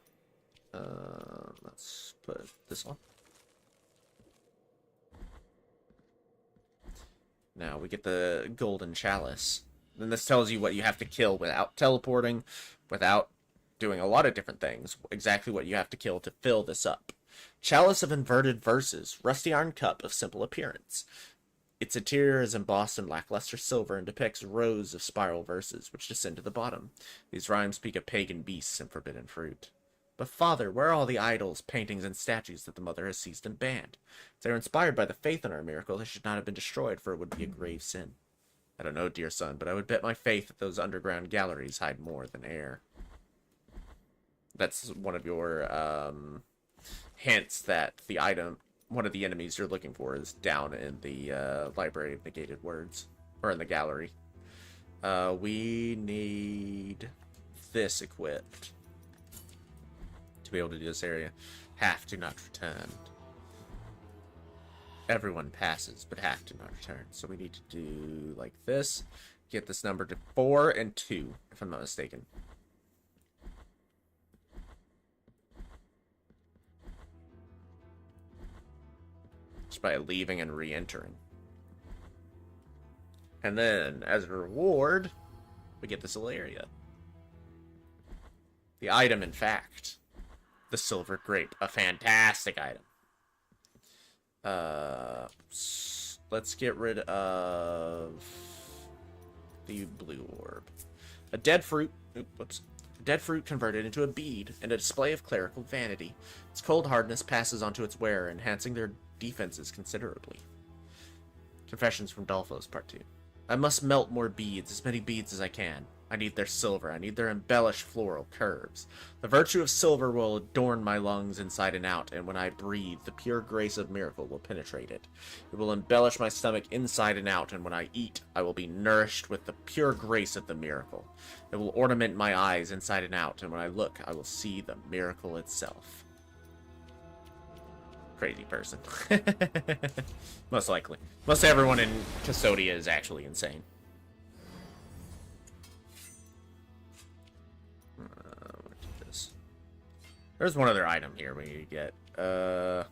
Let's put this on. Now we get the golden chalice. Then this tells you what you have to kill without teleporting, without doing a lot of different things. Exactly what you have to kill to fill this up. Chalice of inverted verses, rusty iron cup of simple appearance. Its interior is embossed in lackluster silver and depicts rows of spiral verses which descend to the bottom. These rhymes speak of pagan beasts and forbidden fruit. But father, where are all the idols, paintings, and statues that the mother has seized and banned? If they are inspired by the faith in our miracle, they should not have been destroyed, for it would be a grave sin. I don't know, dear son, but I would bet my faith that those underground galleries hide more than air. That's one of your hints that the item, one of the enemies you're looking for, is down in the Library of Negated Words, or in the gallery. We need this equipped to be able to do this area. Half do not return. Everyone passes, but half do not return. So we need to do like this. Get this number to 4 and 2, if I'm not mistaken. Just by leaving and re-entering. And then, as a reward, we get this little area. The item, in fact, the silver grape, a fantastic item. Let's get rid of the blue orb. A dead fruit. Whoops. A dead fruit converted into a bead, and a display of clerical vanity. Its cold hardness passes onto its wearer, enhancing their defenses considerably. Confessions from Dolphos, Part 2. I must melt more beads, as many beads as I can. I need their silver. I need their embellished floral curves. The virtue of silver will adorn my lungs inside and out, and when I breathe, the pure grace of miracle will penetrate it. It will embellish my stomach inside and out, and when I eat, I will be nourished with the pure grace of the miracle. It will ornament my eyes inside and out, and when I look, I will see the miracle itself. Crazy person. Most likely. Most everyone in Custodia is actually insane. There's one other item here we need to get. I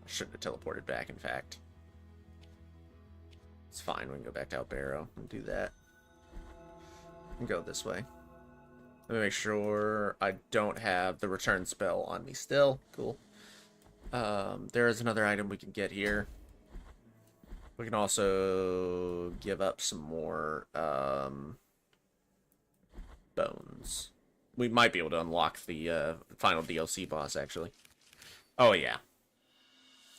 shouldn't have teleported back, in fact. It's fine, we can go back to Albero and do that. And go this way. Let me make sure I don't have the return spell on me still. Cool. There is another item we can get here. We can also give up some more bones. We might be able to unlock the final DLC boss, actually. Oh, yeah.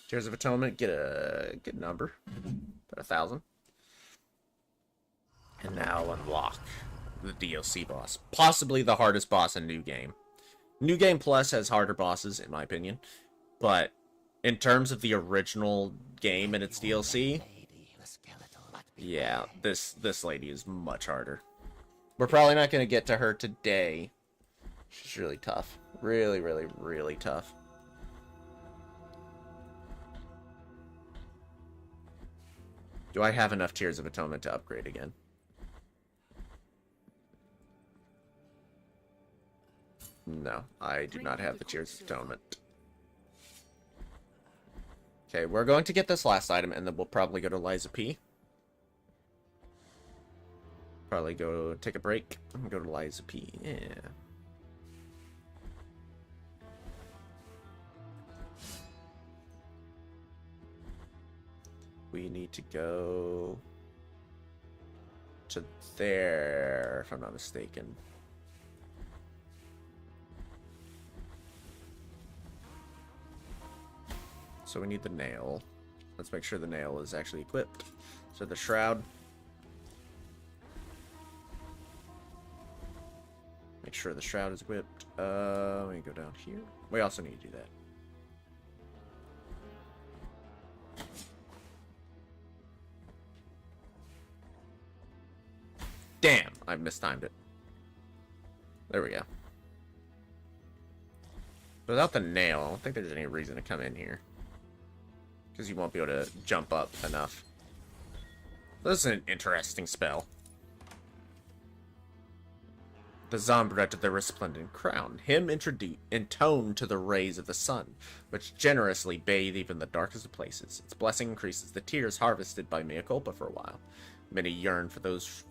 Tears of Atonement, get a good number. About 1,000. And now unlock the DLC boss. Possibly the hardest boss in New Game. New Game Plus has harder bosses, in my opinion. But in terms of the original game and its DLC, yeah, this lady is much harder. We're probably not going to get to her today. She's really tough. Really, really, really tough. Do I have enough Tears of Atonement to upgrade again? No, I do not have the Tears of Atonement. Okay, we're going to get this last item, and then we'll probably go to Liza P. Probably go take a break and go to Liza P. Yeah. We need to go to there, if I'm not mistaken. So we need the nail. Let's make sure the nail is actually equipped. So the shroud. Make sure the shroud is equipped. Let me go down here. We also need to do that. I mistimed it. There we go. Without the nail, I don't think there's any reason to come in here. Because you won't be able to jump up enough. This is an interesting spell. The Zombra to the resplendent crown, him intoned to the rays of the sun, which generously bathe even the darkest of places. Its blessing increases the tears harvested by mea culpa for a while. Many yearn for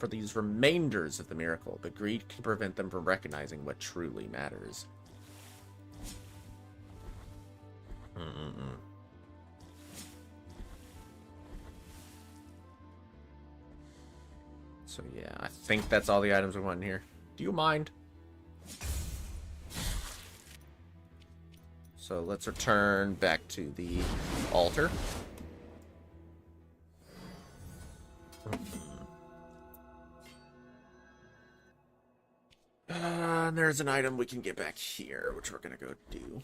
these remainders of the miracle, but greed can prevent them from recognizing what truly matters. So yeah, I think that's all the items we want in here. Do you mind? So let's return back to the altar. And there's an item we can get back here, which we're gonna go do.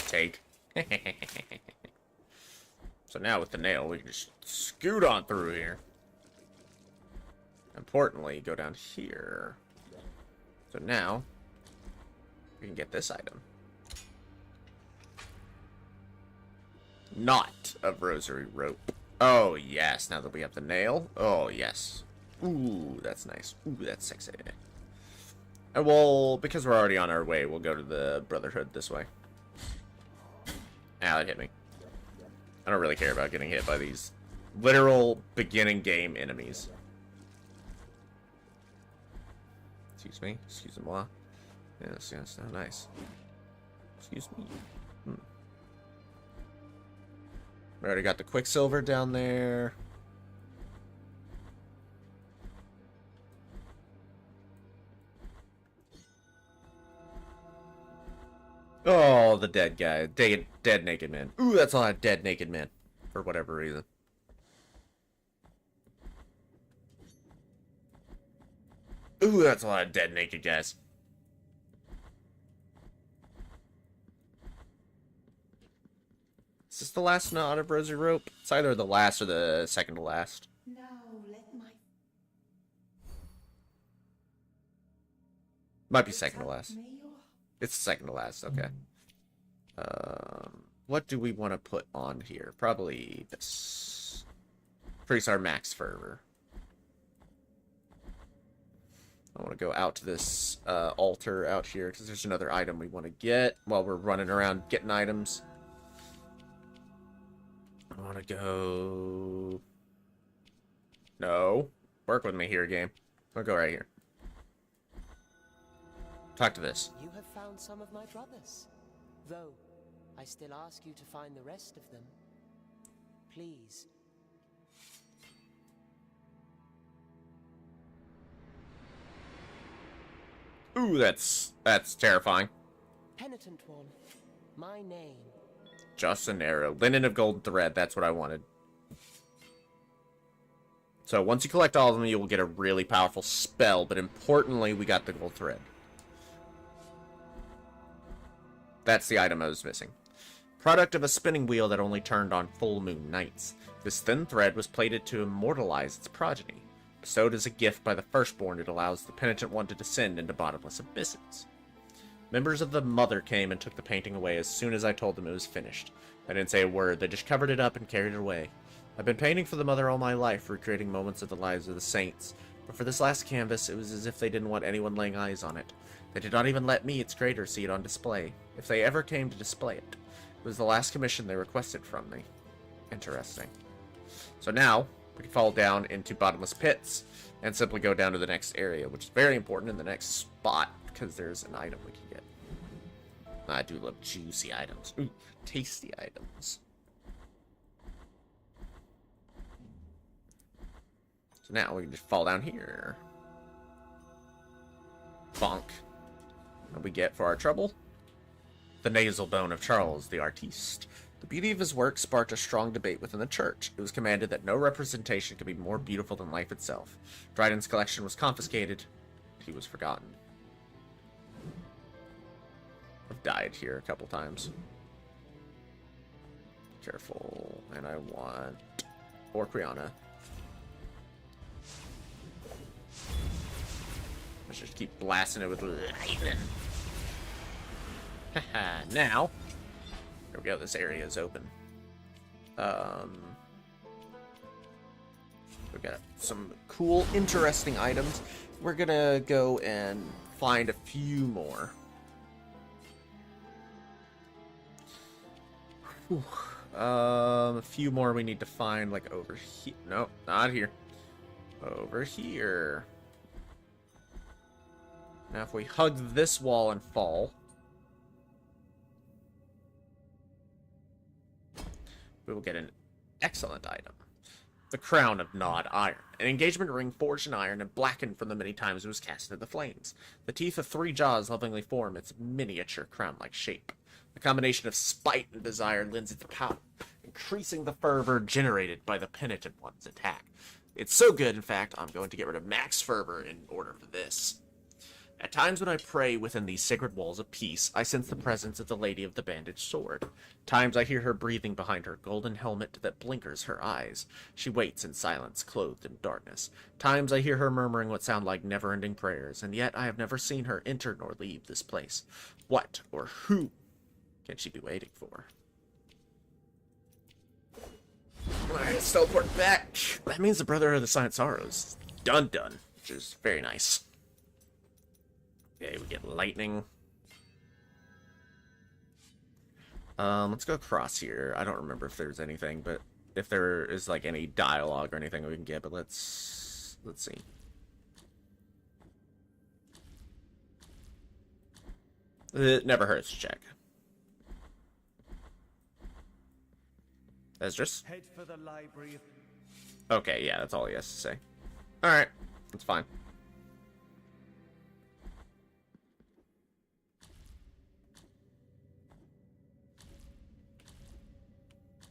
Take. So now with the nail, we can just scoot on through here. Importantly, go down here. So now, we can get this item. Knot of rosary rope. Oh, yes. Now that we have the nail. Oh, yes. Ooh, that's nice. Ooh, that's sexy. And we'll, because we're already on our way, we'll go to the Brotherhood this way. Ah, that hit me. I don't really care about getting hit by these literal beginning game enemies. Excuse me. Excusez-moi. Yes, yes, oh, nice. Excuse me. We already got the Quicksilver down there. Oh, the dead guy. Dead naked man. Ooh, that's a lot of dead naked men. For whatever reason. Ooh, that's a lot of dead naked guys. Is this the last knot of rosary rope? It's either the last or the second to last. Now let my Might be second to last. may your It's second to last, okay. What do we want to put on here? Probably this. Increase our max fervor. I want to go out to this altar out here, because there's another item we want to get while we're running around getting items. I want to go... No. Work with me here, game. I'll go right here. Talk to this. You have found some of my brothers, though I still ask you to find the rest of them. Please. Ooh, that's terrifying. Penitent one, my name. Just an arrow. Linen of golden thread. That's what I wanted. So once you collect all of them, you will get a really powerful spell. But importantly, we got the gold thread. That's the item I was missing. Product of a spinning wheel that only turned on full moon nights. This thin thread was plated to immortalize its progeny. Bestowed as a gift by the firstborn, it allows the penitent one to descend into bottomless abysses. Members of the Mother came and took the painting away as soon as I told them it was finished. I didn't say a word, they just covered it up and carried it away. I've been painting for the Mother all my life, recreating moments of the lives of the saints. But for this last canvas, it was as if they didn't want anyone laying eyes on it. They did not even let me, its creator, see it on display. If they ever came to display it. It was the last commission they requested from me. Interesting. So now, we can fall down into bottomless pits and simply go down to the next area, which is very important in the next spot, because there's an item we can get. I do love juicy items. Ooh, tasty items. So now we can just fall down here. Bonk. What we get for our trouble? The nasal bone of Charles the Artiste. The beauty of his work sparked a strong debate within the church. It was commanded that no representation could be more beautiful than life itself. Dryden's collection was confiscated. He was forgotten. I've died here a couple times. Careful. And I want Orquiana. Let's just keep blasting it with lightning. Haha, now. There we go, this area is open. We've got some cool, interesting items. We're gonna go and find a few more. Whew. A few more we need to find, like over here. Nope, not here. Over here. Now, if we hug this wall and fall, we will get an excellent item. The Crown of Gnawed Iron. An engagement ring forged in iron and blackened from the many times it was cast into the flames. The teeth of 3 jaws lovingly form its miniature crown-like shape. The combination of spite and desire lends it to power, increasing the fervor generated by the penitent one's attack. It's so good, in fact, I'm going to get rid of max fervor in order for this. At times when I pray within these sacred walls of peace, I sense the presence of the Lady of the Bandaged Sword. Times I hear her breathing behind her golden helmet that blinkers her eyes. She waits in silence, clothed in darkness. Times I hear her murmuring what sound like never-ending prayers, and yet I have never seen her enter nor leave this place. What or who can she be waiting for? Alright, let's teleport back. That means the Brother of the Silent Sorrows. Done, which is very nice. Okay, we get lightning. Let's go across here. I don't remember if there's anything, but if there is like any dialogue or anything we can get, but let's see. It never hurts to check. Esdras? Head for the library. Okay, yeah, that's all he has to say. Alright, that's fine.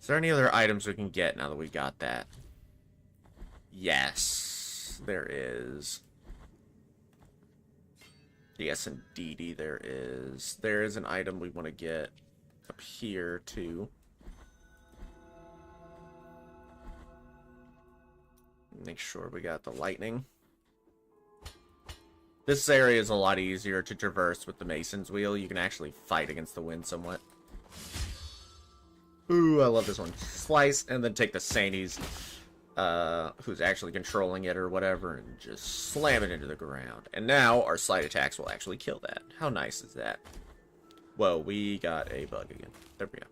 Is there any other items we can get now that we got that? Yes, there is. Yes, indeedy, there is. There is an item we want to get up here, too. Make sure we got the lightning. This area is a lot easier to traverse with the Mason's Wheel. You can actually fight against the wind somewhat. Ooh, I love this one. Slice, and then take the Sainties, who's actually controlling it or whatever, and just slam it into the ground. And now our slide attacks will actually kill that. How nice is that? Whoa, we got a bug again. There we go.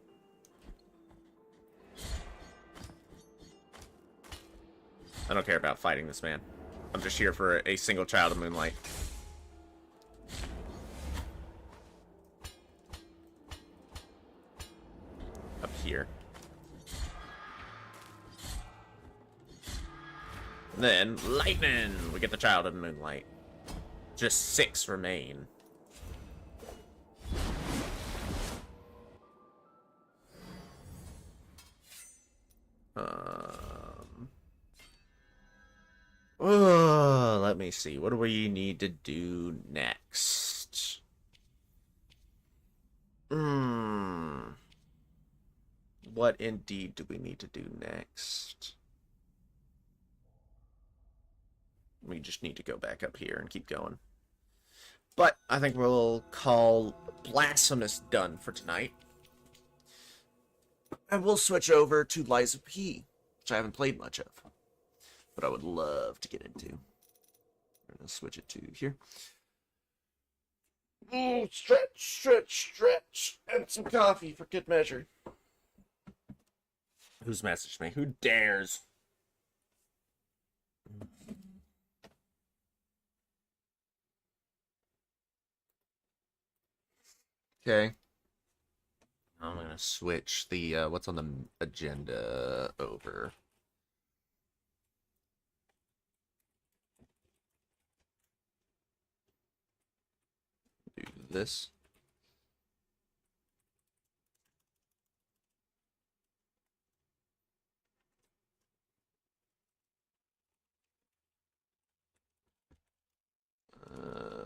I don't care about fighting this man. I'm just here for a single Child of Moonlight. Up here. And then, lightning! We get the Child of Moonlight. Just 6 remain. Let me see. What do we need to do next? What indeed do we need to do next? We just need to go back up here and keep going. But I think we'll call Blasphemous done for tonight. And we'll switch over to Liza P, which I haven't played much of, but I would love to get into. We're going to switch it to here. Stretch, stretch, stretch, and some coffee for good measure. Who's messaged me? Who dares? Okay. I'm going to switch the, what's on the agenda over. Do this.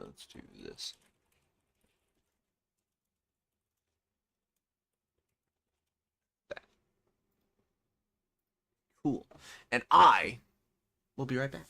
Let's do this. That. and I will be right back.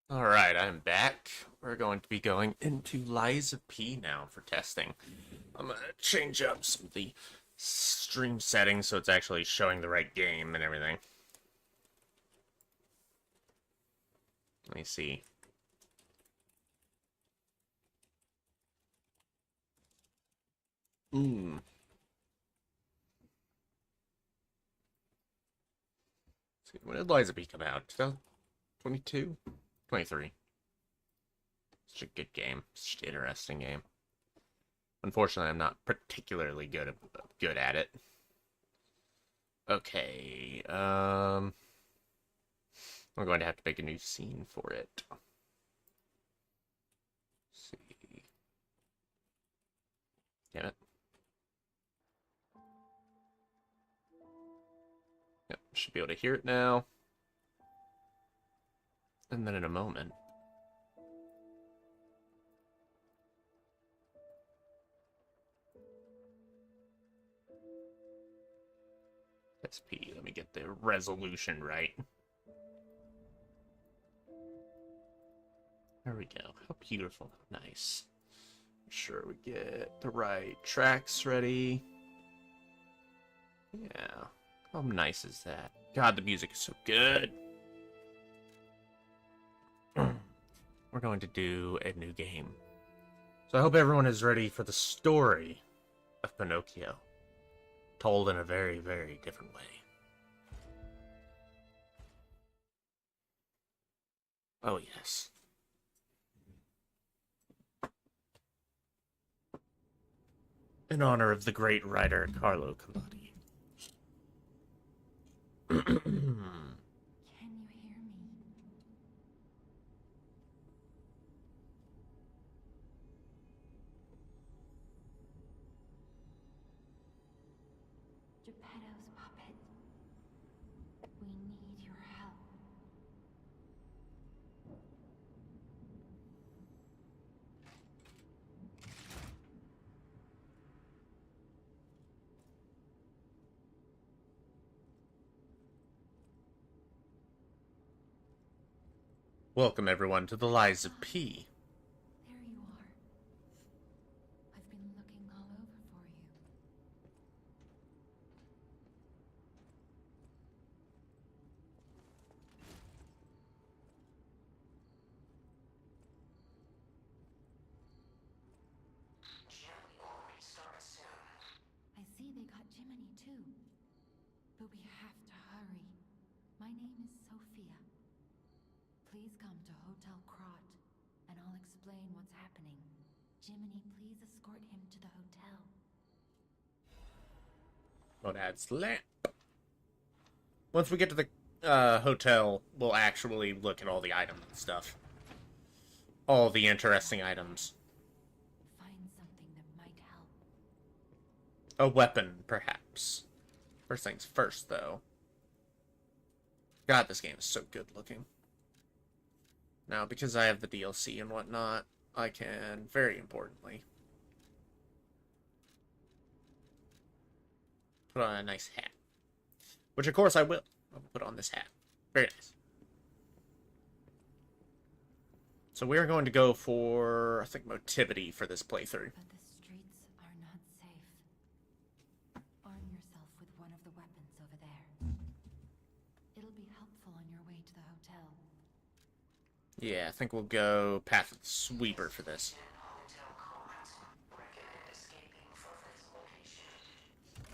Alright, I'm back. We're going to be going into Lies of P now for testing. I'm gonna change up some of the stream settings so it's actually showing the right game and everything. Let me see. See, when did Lies of P come out? 2022? 23. Such a good game. Such an interesting game. Unfortunately, I'm not particularly good at it. Okay, I'm going to have to make a new scene for it. Let's see. Damn it. Yep, should be able to hear it now. And then in a moment. SP, let me get the resolution right. There we go. How beautiful. Nice. Make sure we get the right tracks ready. Yeah. How nice is that? God, the music is so good. We're going to do a new game. So I hope everyone is ready for the story of Pinocchio, told in a very, very different way. Oh, yes. In honor of the great writer Carlo Collodi. Can you hear me? Geppetto's puppet. We need your help. Welcome, everyone, to the Lies of P. There you are. I've been looking all over for you. I see they got Jiminy too. But we have to hurry. My name is Sophia. Please come to Hotel Krot, and I'll explain what's happening. Jiminy, please escort him to the hotel. Monad's lamp. Once we get to the hotel, we'll actually look at all the items and stuff. All the interesting items. Find something that might help. A weapon, perhaps. First things first, though. God, this game is so good looking. Now, because I have the DLC and whatnot, I can, very importantly, put on a nice hat. Which, of course, I will. I'll put on this hat. Very nice. So we're going to go for, I think, Motivity for this playthrough. But the streets are not safe. Arm yourself with one of the weapons over there. It'll be helpful on your way to the hotel. Yeah, I think we'll go Path of the Sweeper for this.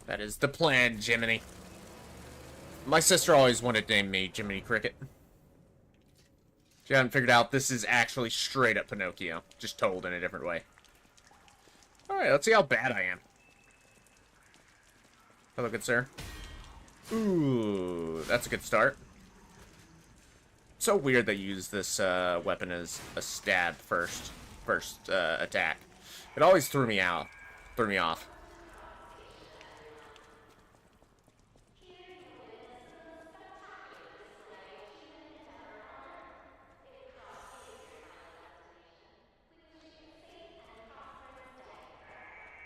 That is the plan, Jiminy. My sister always wanted to name me Jiminy Cricket. She hadn't figured out this is actually straight up Pinocchio, just told in a different way. Alright, let's see how bad I am. Hello, good sir. Ooh, that's a good start. So weird they use this weapon as a stab first attack. It always threw me off.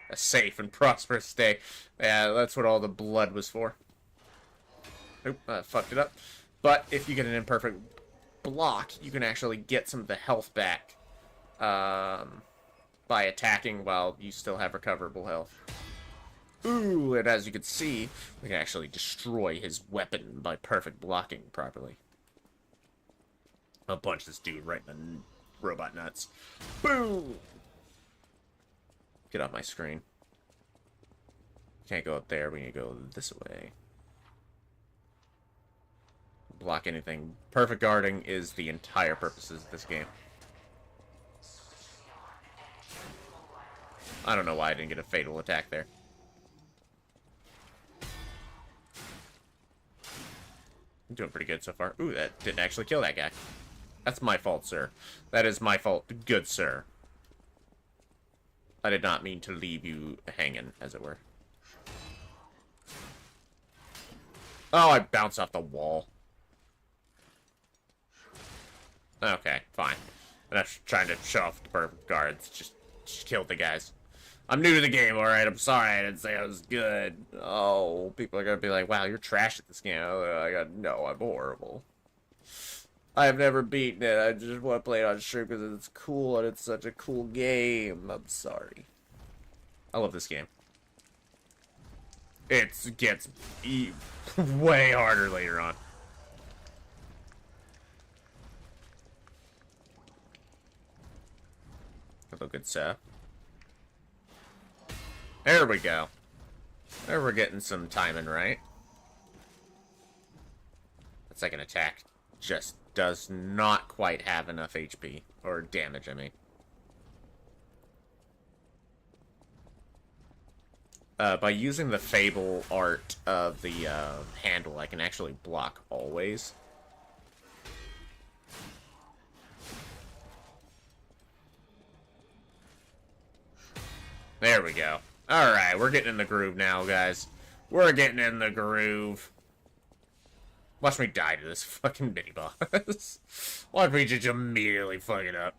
A safe and prosperous day. Yeah, that's what all the blood was for. Oop, I fucked it up. But if you get an imperfect block, you can actually get some of the health back by attacking while you still have recoverable health. Ooh, and as you can see, we can actually destroy his weapon by perfect blocking properly. I'll punch this dude right in the robot nuts. Boom! Get off my screen. Can't go up there, we need to go this way. Block anything. Perfect guarding is the entire purposes of this game. I don't know why I didn't get a fatal attack there. I'm doing pretty good so far. Ooh, that didn't actually kill that guy. That's my fault, sir. That is my fault, good sir. I did not mean to leave you hanging, as it were. Oh, I bounced off the wall. Okay, fine. I'm not trying to show off the perfect guards. Just killed the guys. I'm new to the game, alright? I'm sorry I didn't say I was good. Oh, people are gonna be like, wow, you're trash at this game. No, I'm horrible. I've never beaten it. I just want to play it on stream because it's cool and it's such a cool game. I'm sorry. I love this game. It gets way harder later on. Hello, good sir. There we go. There we're getting some timing right. That second attack just does not quite have enough HP. Or damage, I mean. By using the Fable art of the handle, I can actually block always. There we go. Alright, we're getting in the groove now, guys. We're getting in the groove. Watch me die to this fucking mini-boss. Watch me just immediately fuck it up.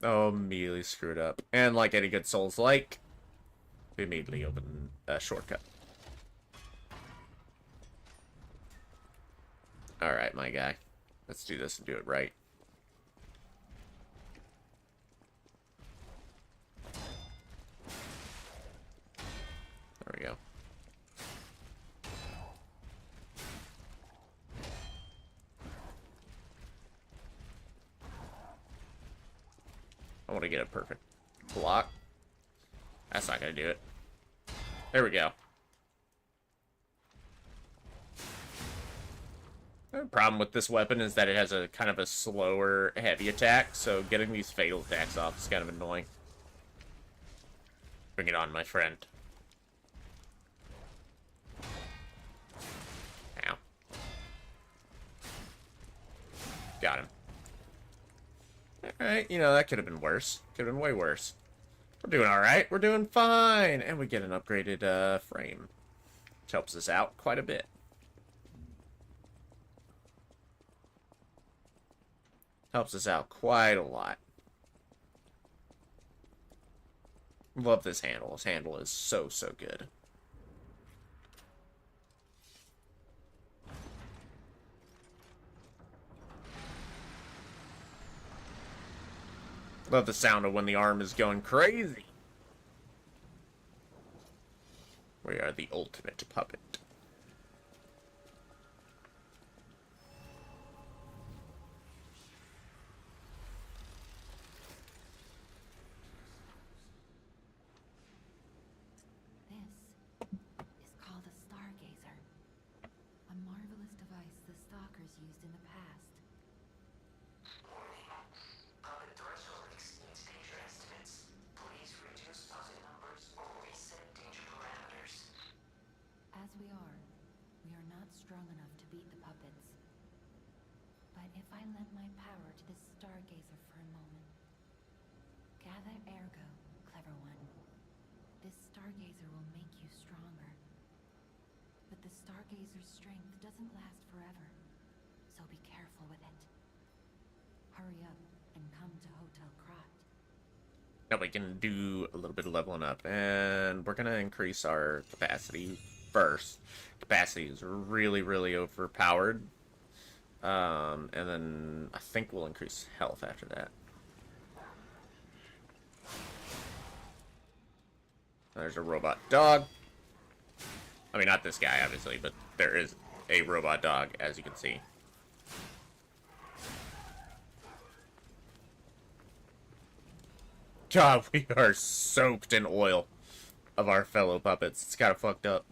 Oh, immediately screwed up. And like any good Souls-like, we immediately open a shortcut. Alright, my guy. Let's do this and do it right. There we go. I want to get a perfect block. That's not going to do it. There we go. The problem with this weapon is that it has a kind of a slower heavy attack, so getting these fatal attacks off is kind of annoying. Bring it on, my friend. Ow. Got him. Alright, you know, that could have been worse. Could have been way worse. We're doing alright. We're doing fine. And we get an upgraded frame. Which helps us out quite a bit. Helps us out quite a lot. Love this handle. This handle is so, so good. Love the sound of when the arm is going crazy. We are the ultimate puppet. This is called a stargazer. A marvelous device the stalkers used in the past. Puppet threshold exceeds danger estimates. Please reduce puppet numbers or reset danger parameters. As we are not strong enough to beat the puppets. But if I lend my power to this stargazer for a moment. Gather ergo, clever one. This stargazer will make you stronger. But the stargazer's strength doesn't last forever. So be careful with it. Hurry up and come to Hotel Krot. Now we can do a little bit of leveling up. And we're going to increase our capacity first. Capacity is really, really overpowered. And then I think we'll increase health after that. There's a robot dog. I mean, not this guy, obviously, but there is a robot dog, as you can see. God, we are soaked in oil of our fellow puppets. It's kind of fucked up.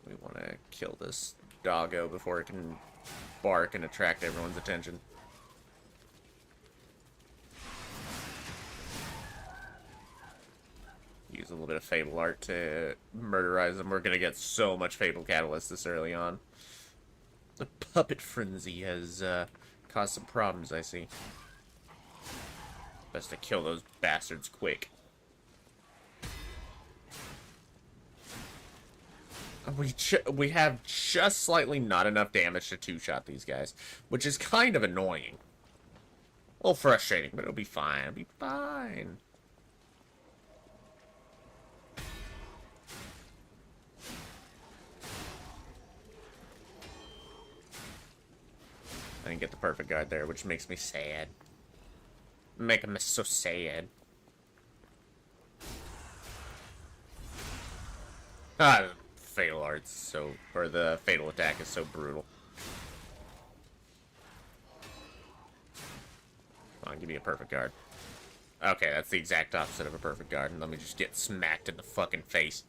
We want to kill this doggo before it can bark and attract everyone's attention. Use a little bit of Fable Art to murderize them. We're going to get so much Fable Catalyst this early on. The puppet frenzy has caused some problems, I see. Best to kill those bastards quick. We have just slightly not enough damage to two-shot these guys, which is kind of annoying. A little frustrating, but it'll be fine. It'll be fine. I didn't get the perfect guard there, which makes me sad. Making me so sad. Ah, Fatal Art's so... or the Fatal Attack is so brutal. Come on, give me a perfect guard. Okay, that's the exact opposite of a perfect guard, and let me just get smacked in the fucking face.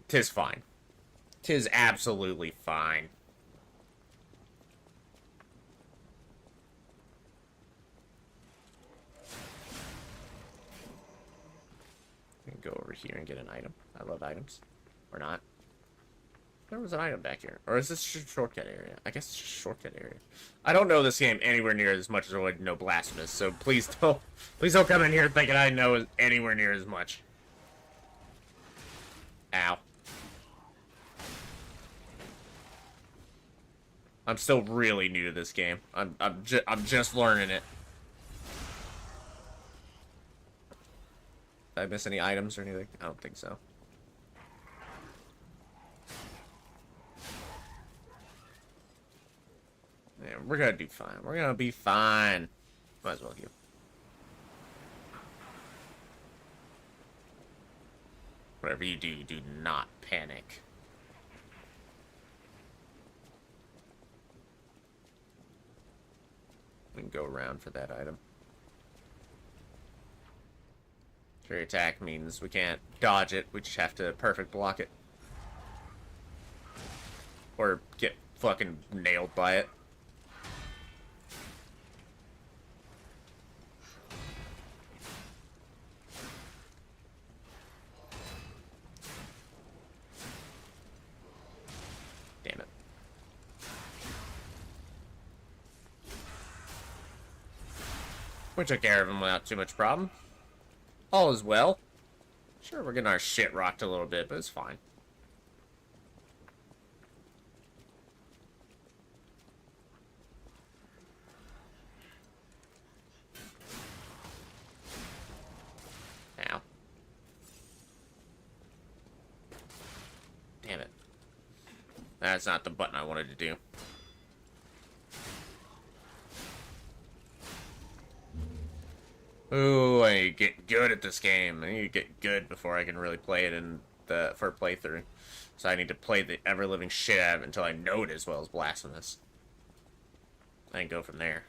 Tis fine. Tis absolutely fine. Go over here and get an item. I love items. Or not. There was an item back here. Or is this just a shortcut area? I guess it's just a shortcut area. I don't know this game anywhere near as much as I would know Blasphemous, so please don't come in here thinking I know anywhere near as much. Ow. I'm still really new to this game. I'm just learning it. Did I miss any items or anything? I don't think so. Yeah, we're gonna do fine. We're gonna be fine. Might as well heal. Whatever you do, do not panic. We can go around for that item. Fairy attack means we can't dodge it, we just have to perfect block it. Or get fucking nailed by it. Damn it. We took care of him without too much problem. All is well. Sure, we're getting our shit rocked a little bit, but it's fine. Ow. Damn it. That's not the button I wanted to do. Ooh, I need to get good at this game. I need to get good before I can really play it for a playthrough. So I need to play the ever-living shit out of it until I know it as well as Blasphemous. I can go from there.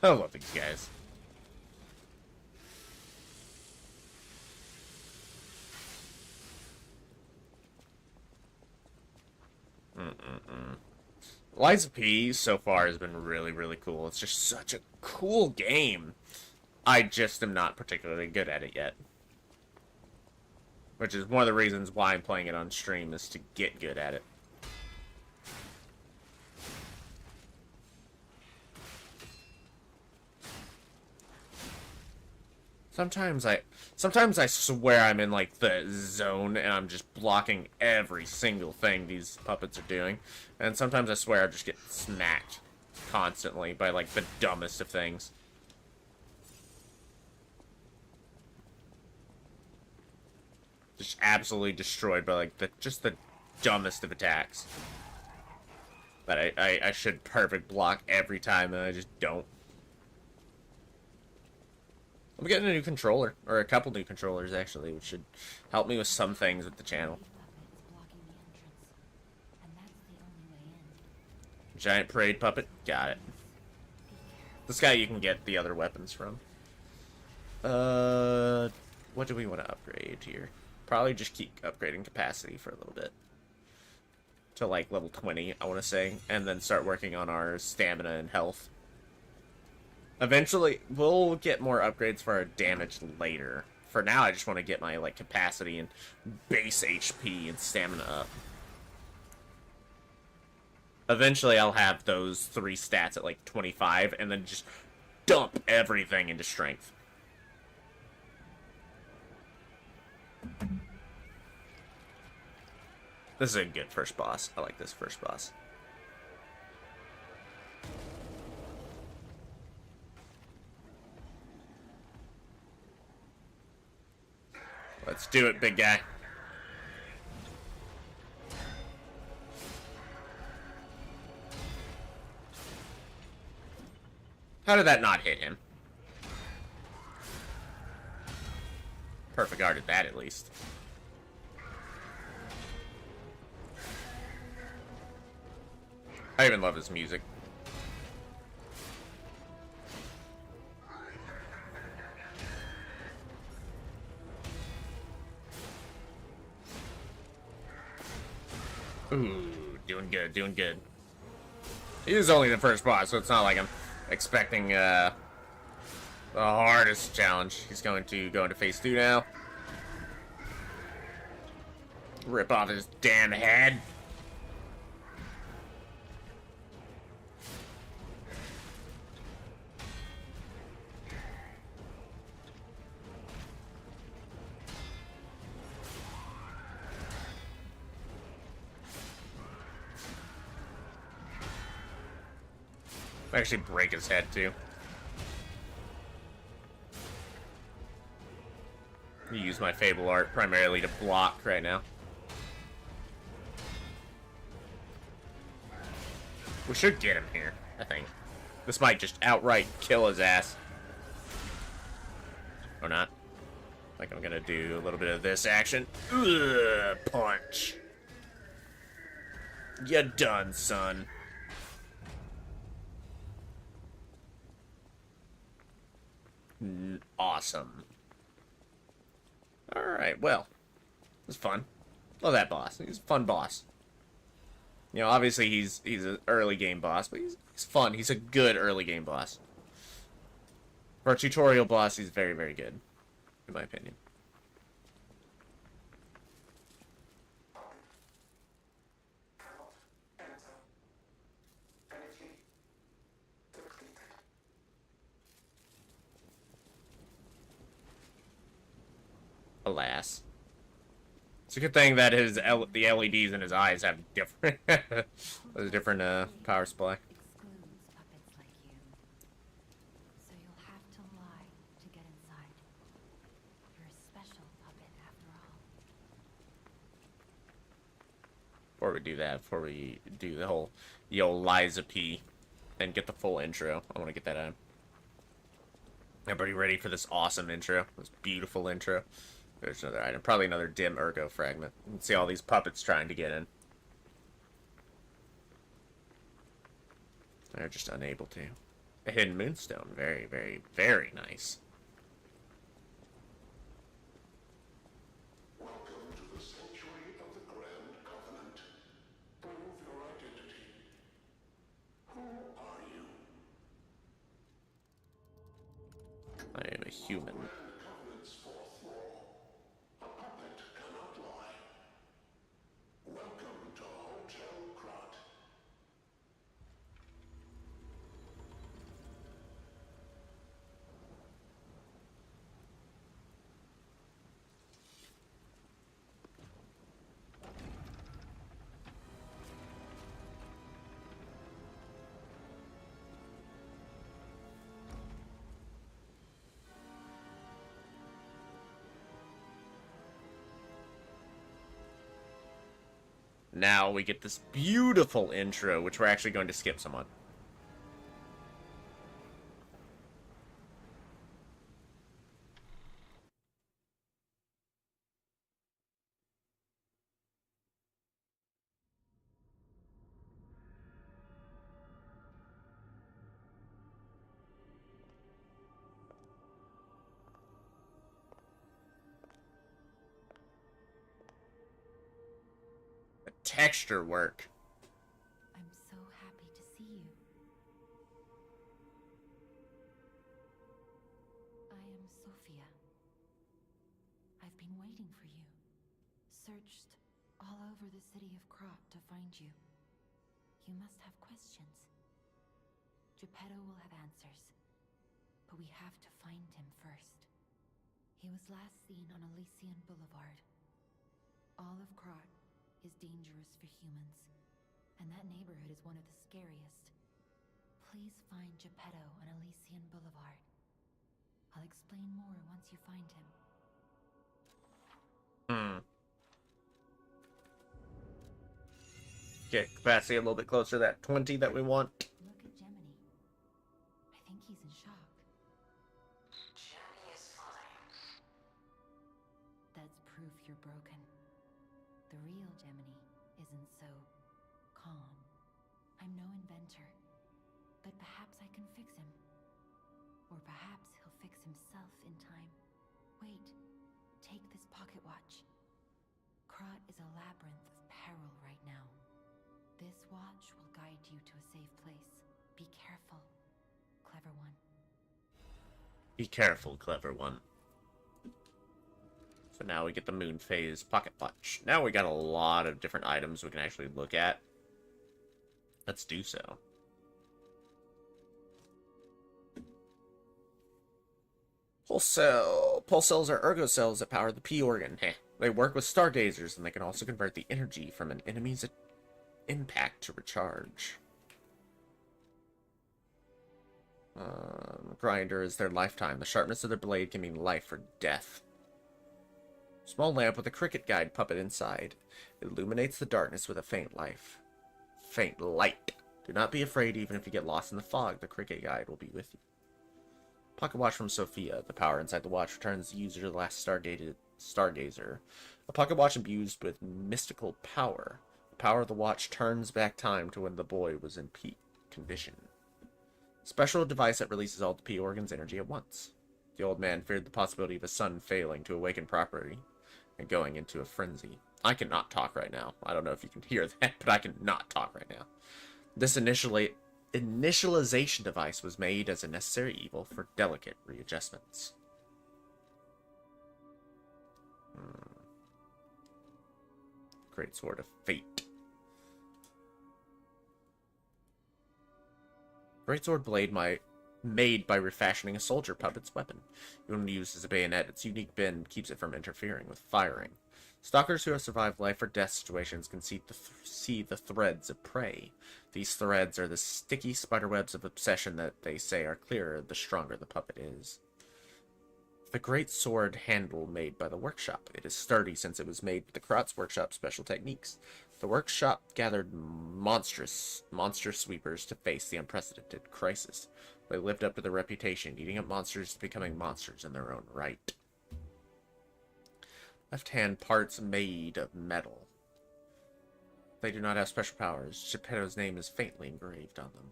I love these guys. Liza P so far has been really, really cool. It's just such a cool game. I just am not particularly good at it yet. Which is one of the reasons why I'm playing it on stream, is to get good at it. Sometimes I swear I'm in like the zone and I'm just blocking every single thing these puppets are doing. And sometimes I swear I just get smacked constantly by like the dumbest of things. Just absolutely destroyed by like just the dumbest of attacks. That I should perfect block every time and I just don't. I'm getting a new controller, or a couple new controllers actually, which should help me with some things with the channel. Puppets blocking the entrance, and that's the only way in. Giant parade puppet, got it. This guy you can get the other weapons from. What do we want to upgrade here? Probably just keep upgrading capacity for a little bit. To like level 20, I want to say, and then start working on our stamina and health. Eventually, we'll get more upgrades for our damage later. For now, I just want to get my like capacity and base HP and stamina up. Eventually, I'll have those 3 stats at like 25, and then just dump everything into strength. This is a good first boss. I like this first boss. Let's do it, big guy. How did that not hit him? Perfect guarded that, at least. I even love his music. Ooh, doing good, doing good. He is only the first boss, so it's not like I'm expecting the hardest challenge. He's going to go into phase 2 now. Rip off his damn head. Actually break his head too. Use my Fable art primarily to block right now. We should get him here, I think. This might just outright kill his ass. Or not. Like I'm gonna do a little bit of this action. Ugh, punch. You're done, son. Awesome. Alright, well. It was fun. Love that boss. He's a fun boss. You know, obviously he's an early game boss, but he's fun. He's a good early game boss. For a tutorial boss, he's very, very good. In my opinion. Alas. It's a good thing that the LEDs in his eyes have different a different power supply. Excludes puppets like you. So you'll have to lie to get inside. You're a special puppet after all. Before we do that, before we do the whole yo Liza P and get the full intro, I want to get that out. Everybody ready for this awesome intro? This beautiful intro. There's another item. Probably another dim ergo fragment. You can see all these puppets trying to get in. They're just unable to. A hidden moonstone. Very, very, very nice. Welcome to the sanctuary of the Grand Covenant. Prove your identity. Who are you? I am a human. Grand Covenant's fourth law. A puppet cannot lie. Welcome to Hotel Krat. Now we get this beautiful intro, which we're actually going to skip somewhat. The texture work. I'm so happy to see you. I am Sophia. I've been waiting for you. Searched all over the city of Krot to find you. You must have questions. Geppetto will have answers, but we have to find him first. He was last seen on Elysian Boulevard. All of Krot is dangerous for humans, and that neighborhood is one of the scariest. Please find Geppetto on Elysian Boulevard. I'll explain more once you find him. Get capacity a little bit closer to that 20 that we want. Look at Gemini. I think he's in shock. Jenny is fine. That's proof you're broken. The real Gemini isn't so calm. I'm no inventor, but perhaps I can fix him. Or perhaps he'll fix himself in time. Wait, take this pocket watch. Krot is a labyrinth of peril right now. This watch will guide you to a safe place. Be careful, clever one. Be careful, clever one. So now we get the moon phase pocket watch. Now we got a lot of different items we can actually look at. Let's do so. Pulse cells are ergo cells that power the P organ. Heh. They work with stargazers, and they can also convert the energy from an enemy's impact to recharge. Grinder is their lifetime. The sharpness of their blade can mean life or death. Small lamp with a cricket guide puppet inside. It illuminates the darkness with a faint light. Do not be afraid, even if you get lost in the fog, the cricket guide will be with you. Pocket watch from Sophia. The power inside the watch returns the user to the last stargazer. A pocket watch imbued with mystical power. The power of the watch turns back time to when the boy was in peak condition. Special device that releases all the P organ's energy at once. The old man feared the possibility of his son failing to awaken properly and going into a frenzy. I cannot talk right now. I don't know if you can hear that, but I cannot talk right now. This initialization device was made as a necessary evil for delicate readjustments. Great Sword of Fate. Greatsword blade made by refashioning a soldier puppet's weapon. When used as a bayonet, its unique bend keeps it from interfering with firing. Stalkers who have survived life or death situations can see the threads of prey. These threads are the sticky spiderwebs of obsession that they say are clearer the stronger the puppet is. The great sword handle made by the workshop. It is sturdy since it was made with the Krot's workshop special techniques. The workshop gathered monster sweepers to face the unprecedented crisis. They lived up to their reputation, eating up monsters to becoming monsters in their own right. Left-hand parts made of metal. They do not have special powers. Geppetto's name is faintly engraved on them.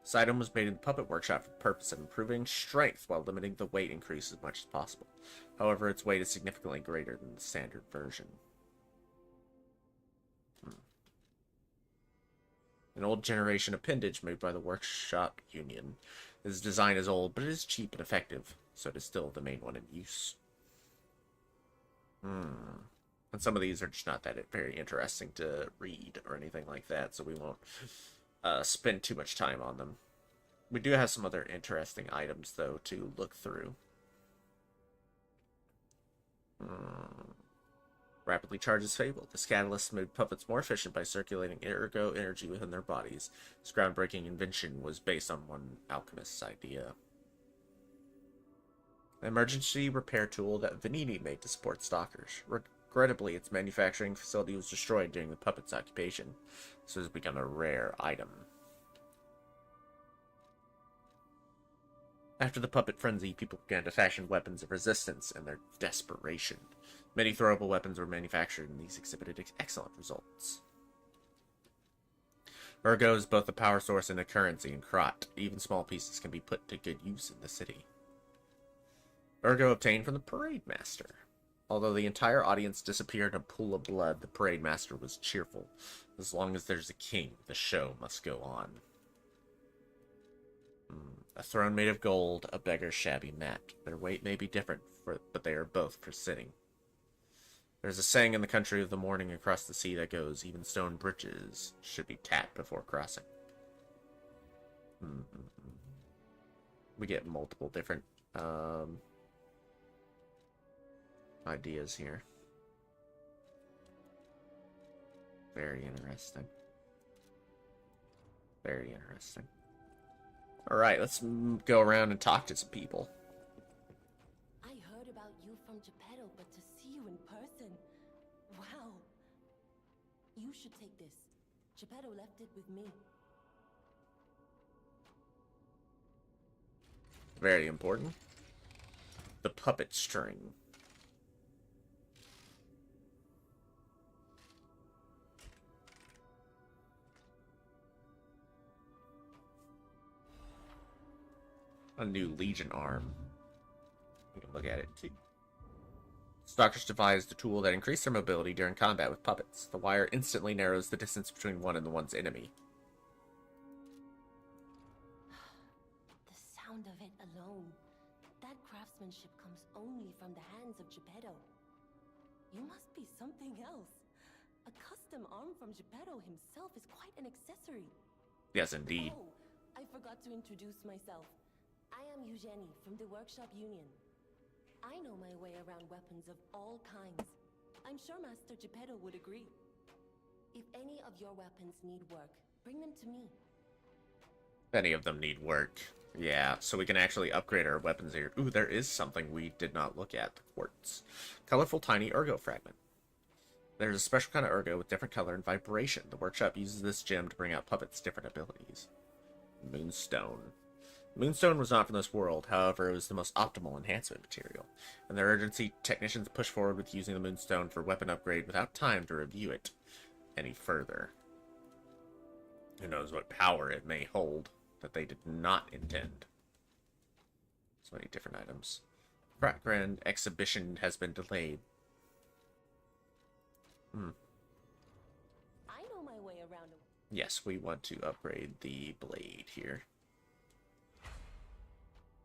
This item was made in the puppet workshop for the purpose of improving strength while limiting the weight increase as much as possible. However, its weight is significantly greater than the standard version. An old generation appendage made by the Workshop Union. Its design is old, but it is cheap and effective, so it is still the main one in use. And some of these are just not that very interesting to read or anything like that, so we won't spend too much time on them. We do have some other interesting items, though, to look through. Rapidly charges Fable. This catalyst made puppets more efficient by circulating ergo energy within their bodies. This groundbreaking invention was based on one alchemist's idea. The emergency repair tool that Vanini made to support stalkers. Regrettably, its manufacturing facility was destroyed during the puppet's occupation, so it has become a rare item. After the puppet frenzy, people began to fashion weapons of resistance in their desperation. Many throwable weapons were manufactured, and these exhibited excellent results. Ergo is both a power source and a currency in Krot. Even small pieces can be put to good use in the city. Ergo obtained from the Parade Master. Although the entire audience disappeared in a pool of blood, the Parade Master was cheerful. As long as there's a king, the show must go on. A throne made of gold, a beggar's shabby mat. Their weight may be different, but they are both for sitting. There's a saying in the country of the morning across the sea that goes, even stone bridges should be tapped before crossing. We get multiple different ideas here. Very interesting. Very interesting. Alright, let's go around and talk to some people. I heard about you from Geppetto, but to see you in person... Wow. You should take this. Geppetto left it with me. Very important. The puppet string. A new Legion arm. We can look at it too. Stalkers devised a tool that increased their mobility during combat with puppets. The wire instantly narrows the distance between one and one's enemy. The sound of it alone. That craftsmanship comes only from the hands of Geppetto. You must be something else. A custom arm from Geppetto himself is quite an accessory. Yes, indeed. Oh, I forgot to introduce myself. I am Eugenie from the Workshop Union. I know my way around weapons of all kinds. I'm sure Master Geppetto would agree. If any of your weapons need work, bring them to me. Any of them need work. Yeah, so we can actually upgrade our weapons here. Ooh, there is something we did not look at. The quartz. Colorful tiny ergo fragment. There's a special kind of ergo with different color and vibration. The workshop uses this gem to bring out puppets' different abilities. Moonstone. Moonstone was not from this world, however, it was the most optimal enhancement material. In their urgency, technicians pushed forward with using the Moonstone for weapon upgrade without time to review it any further. Who knows what power it may hold that they did not intend. So many different items. Krat Grand exhibition has been delayed. I know my way around. Yes, we want to upgrade the blade here.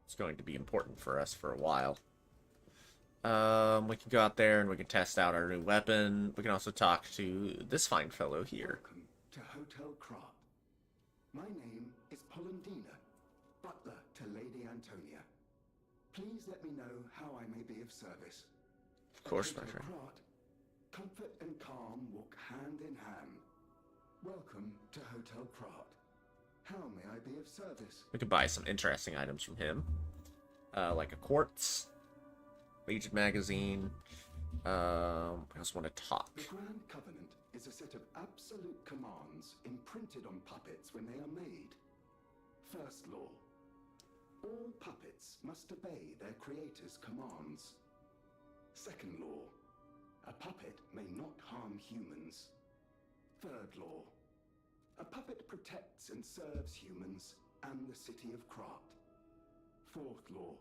It's going to be important for us for a while. We can go out there and we can test out our new weapon. We can also talk to this fine fellow here. Welcome to Hotel Krat. My name is Polendina, butler to Lady Antonia. Please let me know how I may be of service. Of course, At my Hotel friend. Krat, comfort and calm walk hand in hand. Welcome to Hotel Krat. How may I be of service? We could buy some interesting items from him. Like a quartz, Legion magazine. I just want to talk. The Grand Covenant is a set of absolute commands imprinted on puppets when they are made. First law. All puppets must obey their creator's commands. Second law. A puppet may not harm humans. Third law. A puppet protects and serves humans and the city of Krat. Fourth law.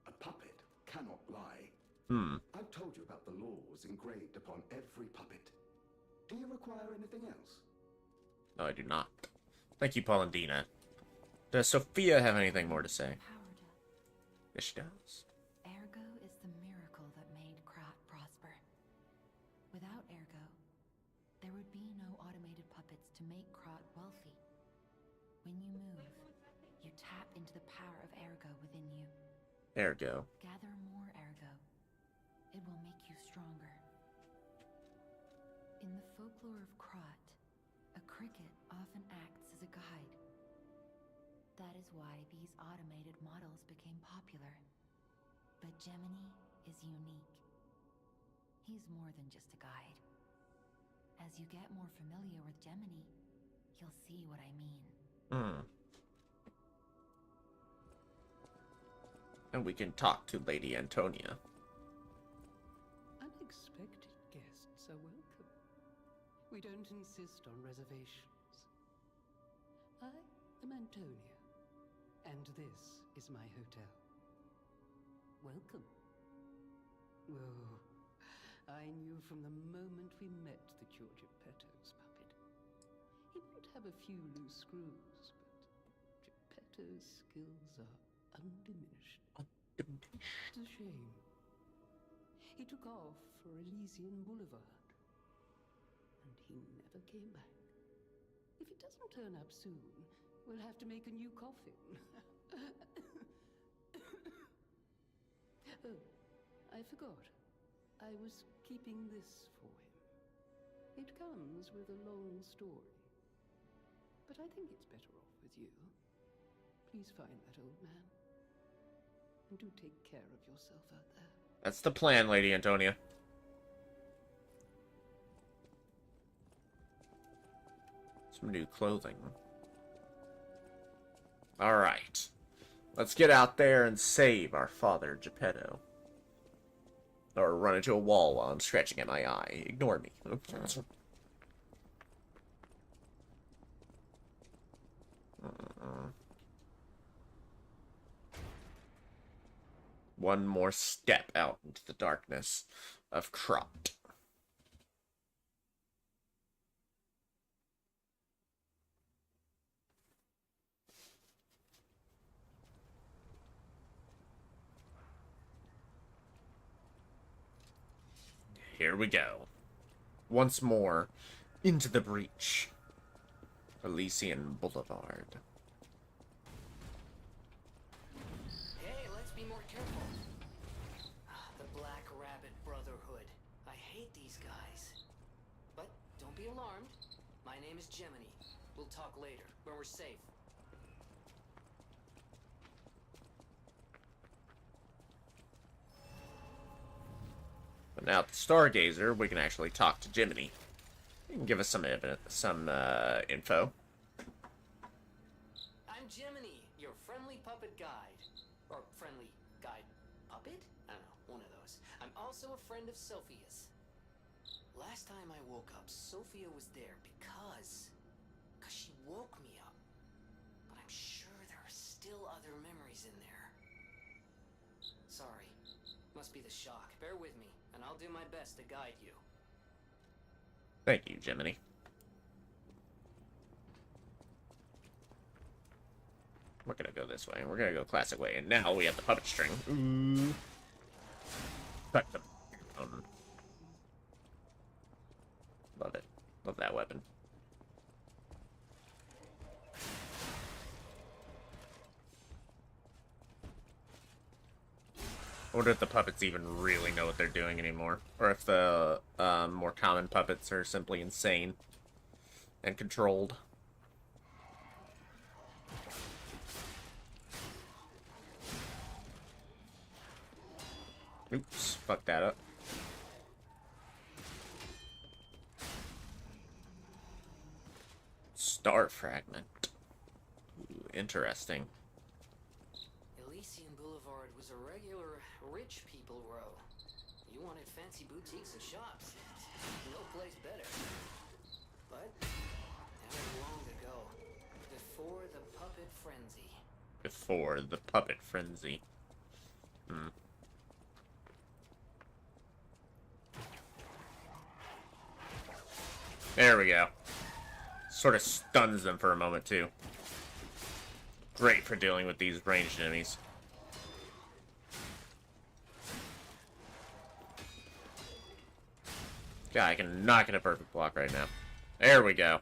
A puppet cannot lie. I've told you about the laws engraved upon every puppet. Do you require anything else? No, I do not. Thank you, Polendina. Does Sophia have anything more to say? Powered up. Yes, she does. Ergo is the miracle that made Krat prosper. Without Ergo, there would be no automated puppets to make Krat wealthy. When you move, you tap into the power of Ergo within you. Ergo. Gather more Ergo. It will make you stronger. In the folklore of Krat, a cricket often acts as a guide. That is why these automated models became popular. But Gemini is unique. He's more than just a guide. As you get more familiar with Gemini, you'll see what I mean. And we can talk to Lady Antonia. Unexpected guests are welcome. We don't insist on reservations. I am Antonia, and this is my hotel. Welcome. Oh, I knew from the moment we met that you're Geppetto's puppet. He might have a few loose screws, but Geppetto's skills are undiminished. It's a shame. He took off for Elysian Boulevard, and he never came back. If it doesn't turn up soon, we'll have to make a new coffin. Oh, I forgot. I was keeping this for him. It comes with a long story. But I think it's better off with you. Please find that old man. And do take care of yourself out there. That's the plan, Lady Antonia. Some new clothing. Alright. Let's get out there and save our father, Geppetto. Or run into a wall while I'm scratching at my eye. Ignore me. One more step out into the darkness of Krot. Here we go. Once more, into the breach. Elysian Boulevard. Hey, let's be more careful. The Black Rabbit Brotherhood. I hate these guys. But don't be alarmed. My name is Gemini. We'll talk later, when we're safe. But now at the Stargazer, we can actually talk to Gemini. He can give us some info. I'm Gemini, your friendly puppet guide. Or friendly guide puppet? I don't know, one of those. I'm also a friend of Sophia's. Last time I woke up, Sophia was there because she woke me up. But I'm sure there are still other memories in there. Sorry. Must be the shock. Bear with me, and I'll do my best to guide you. Thank you, Gemini. We're gonna go this way. We're gonna go classic way. And now we have the puppet string. Ooh. Cut the... Love it. Love that weapon. I wonder if the puppets even really know what they're doing anymore. Or if the more common puppets are simply insane and controlled. Oops, fucked that up. Star fragment. Ooh, interesting. Elysian Boulevard was a regular rich people row. You wanted fancy boutiques and shops. No place better. But that was long ago. Before the puppet frenzy. Before the puppet frenzy. Hmm. There we go. Sort of stuns them for a moment, too. Great for dealing with these ranged enemies. God, I can not get a perfect block right now. There we go.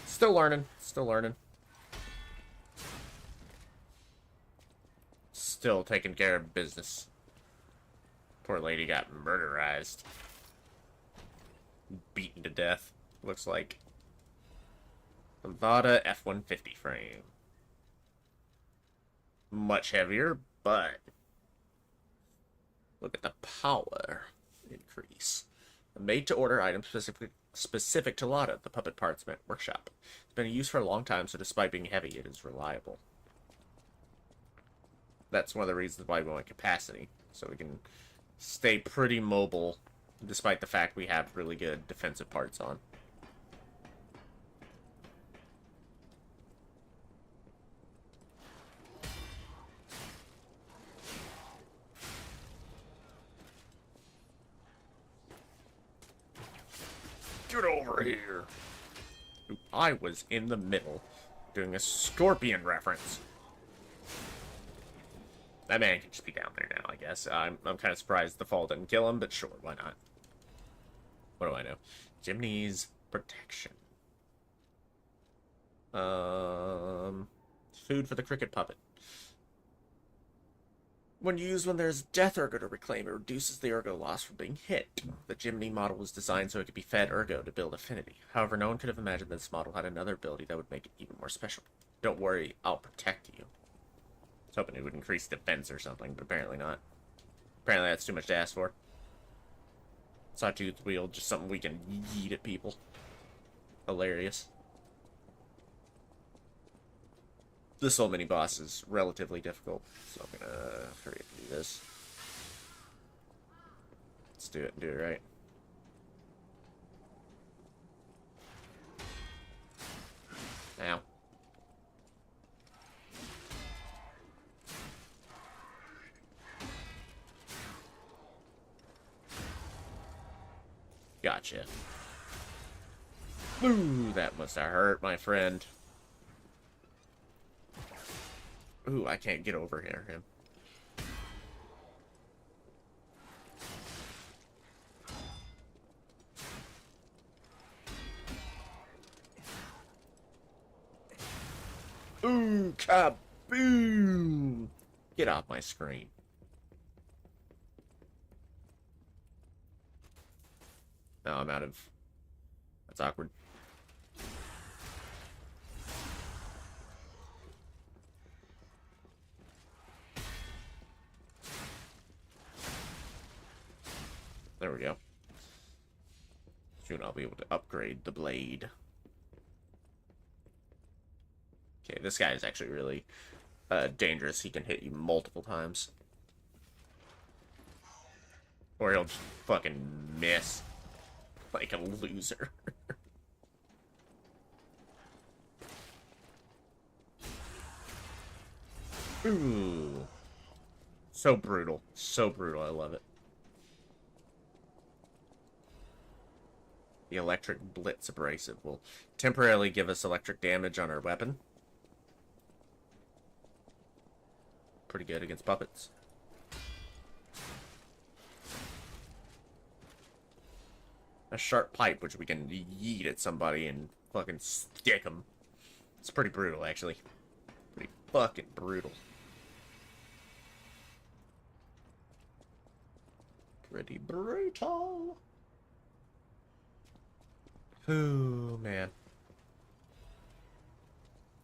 Still learning. Still learning. Still taking care of business. Poor lady got murderized. Beaten to death, looks like. Nevada F-150 frame. Much heavier, but look at the power. increase. A made-to-order item specific to Lada, the puppet parts workshop. It's been in use for a long time, so despite being heavy, it is reliable. That's one of the reasons why we want capacity, so we can stay pretty mobile, despite the fact we have really good defensive parts on. Get over here! I was in the middle, doing a Scorpion reference. That man can just be down there now, I guess. I'm kind of surprised the fall didn't kill him, but sure, why not? What do I know? Jimny's protection. Food for the cricket puppet. When used when there's death ergo to reclaim, it reduces the ergo loss from being hit. The Jimny model was designed so it could be fed ergo to build affinity. However, no one could have imagined that this model had another ability that would make it even more special. Don't worry, I'll protect you. I was hoping it would increase defense or something, but apparently not. Apparently that's too much to ask for. Sawtooth wheel, just something we can yeet at people. Hilarious. This whole mini-boss is relatively difficult, so I'm gonna hurry up and do this. Let's do it and do it right. Ow. Gotcha. Ooh, that must have hurt, my friend. Ooh, I can't get over here, him. Ooh, kaboom! Get off my screen. No, I'm out of... That's awkward. There we go. Soon I'll be able to upgrade the blade. Okay, this guy is actually really dangerous. He can hit you multiple times. Or he'll just fucking miss. Like a loser. Ooh. So brutal. So brutal. I love it. The electric blitz abrasive will temporarily give us electric damage on our weapon. Pretty good against puppets. A sharp pipe, which we can yeet at somebody and fucking stick them. It's pretty brutal, actually. Pretty fucking brutal. Pretty brutal. Ooh, man.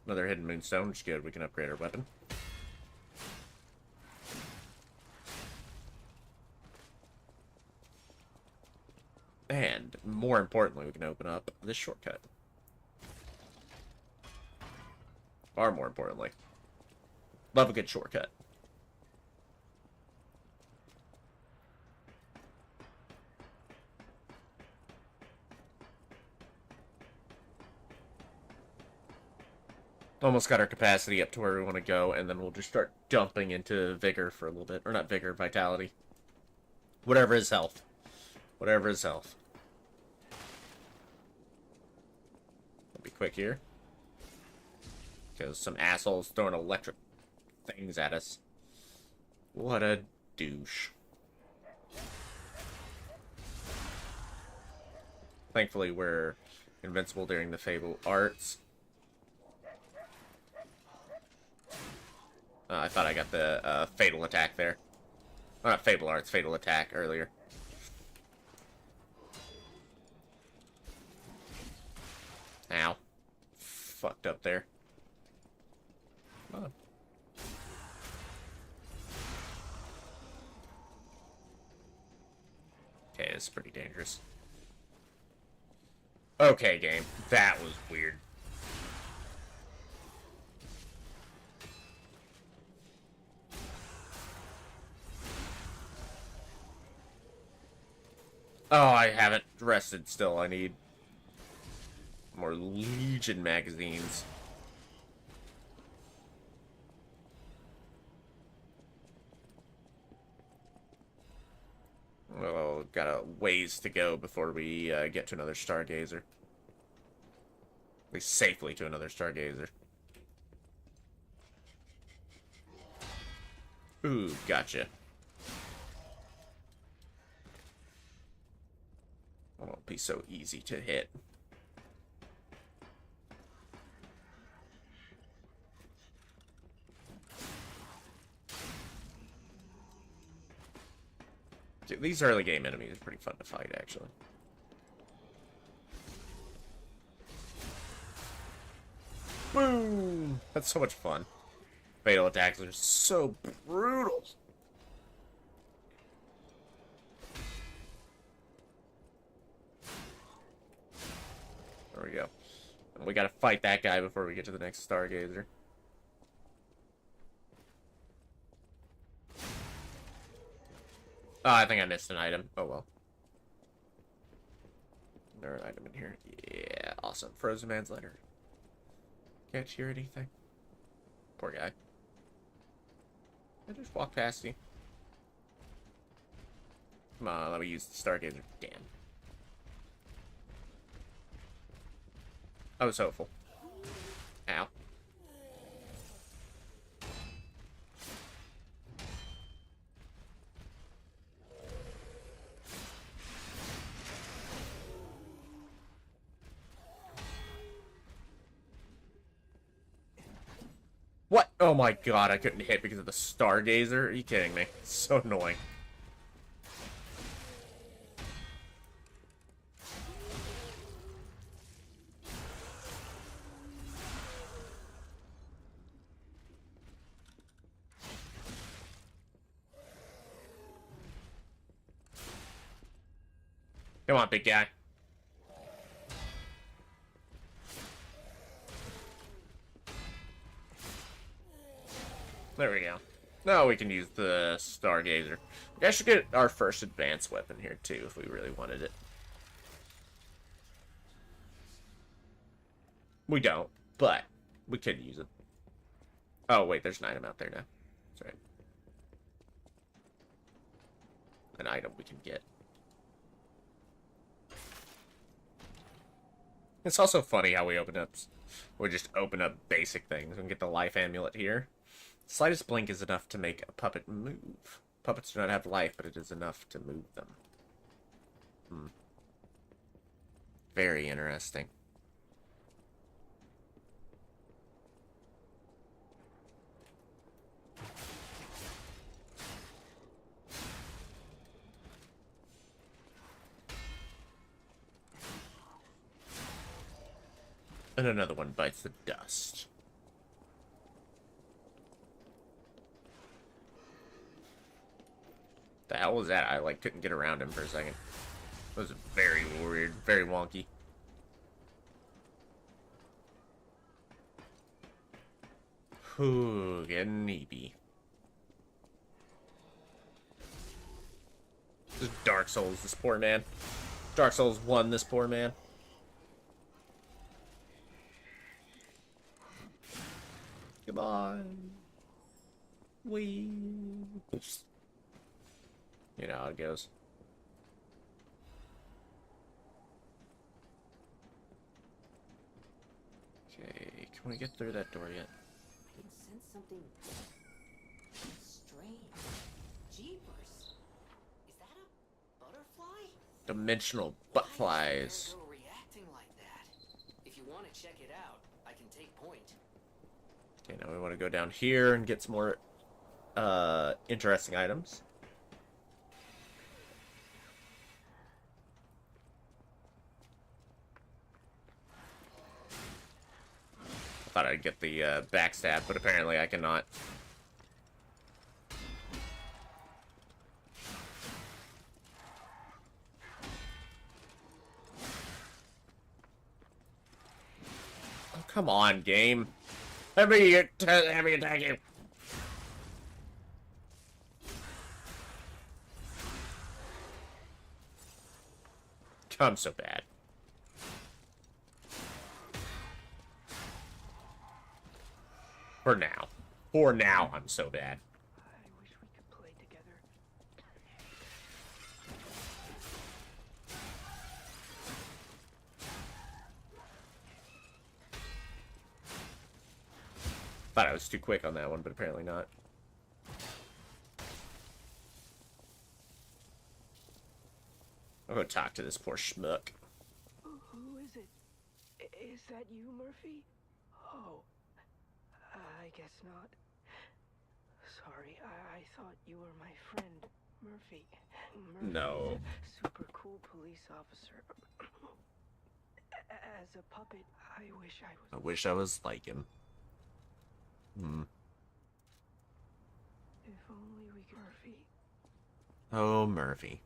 Another hidden moonstone, which is good. We can upgrade our weapon. And, more importantly, we can open up this shortcut. Far more importantly. Love a good shortcut. Almost got our capacity up to where we want to go, and then we'll just start dumping into vigor for a little bit. Or not vigor, vitality. Whatever is health. Whatever is health. I'll be quick here. Because some assholes throwing electric things at us. What a douche. Thankfully, we're invincible during the Fable Arts. I thought I got the Fatal Attack there. Oh, not Fable Arts, Fatal Attack earlier. Ow. Fucked up there. Come on. Okay, it's pretty dangerous. Okay, game. That was weird. Oh, I haven't rested still. I need more Legion magazines. Well, got a ways to go before we get to another Stargazer. At least safely to another Stargazer. Ooh, gotcha. Won't be so easy to hit. Dude, these early game enemies are pretty fun to fight, actually. Boom! That's so much fun. Fatal attacks are so brutal. There we go. And we gotta fight that guy before we get to the next Stargazer. Oh, I think I missed an item. Oh well. Is there an item in here? Yeah, awesome. Frozen Man's Letter. Can't hear anything. Poor guy. I just walked past you. Come on, let me use the Stargazer. Damn. I was hopeful. Ow. What? Oh my god, I couldn't hit because of the Stargazer? Are you kidding me? It's so annoying. Come on, big guy. There we go. Now we can use the Stargazer. We actually get our first advanced weapon here, too, if we really wanted it. We don't, but we could use it. Oh, wait, there's an item out there now. That's right. An item we can get. It's also funny how we just open up basic things and get the life amulet here. Slightest blink is enough to make a puppet move. Puppets do not have life, but it is enough to move them. Very interesting. And another one bites the dust. The hell was that? I, like, couldn't get around him for a second. It was very weird, very wonky. Ooh, getting neepy. This is Dark Souls, this poor man. Dark Souls 1, this poor man. Come on. Oops. You know how it goes. Okay, can we get through that door yet? I can sense something strange. Jeepers. Is that a butterfly? Dimensional butt flies. Why is reacting like that? If you want to check it out, I can take point. Okay, now we want to go down here and get some more interesting items. I thought I'd get the backstab, but apparently I cannot. Come on, game. Let me attack you. I'm so bad. For now. For now, I'm so bad. I wish we could play together. Thought I was too quick on that one, but apparently not. I'll go talk to this poor schmuck. Who is it? Is that you, Murphy? Oh, I guess not. Sorry, I thought you were my friend, Murphy. Murphy's No. a super cool police officer. As a puppet, I wish I was like him. Hmm. If only we could, Murphy. Oh, Murphy.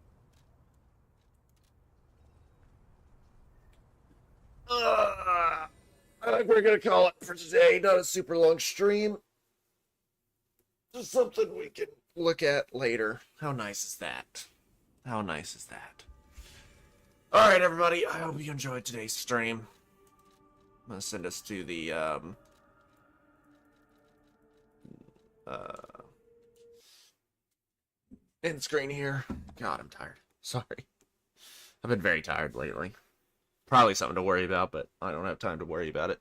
I think we're gonna call it for today. Not a super long stream. Just something we can look at later. How nice is that? How nice is that? Alright, everybody. I hope you enjoyed today's stream. I'm gonna send us to the, end screen here. God, I'm tired. Sorry. I've been very tired lately. Probably something to worry about, but I don't have time to worry about it.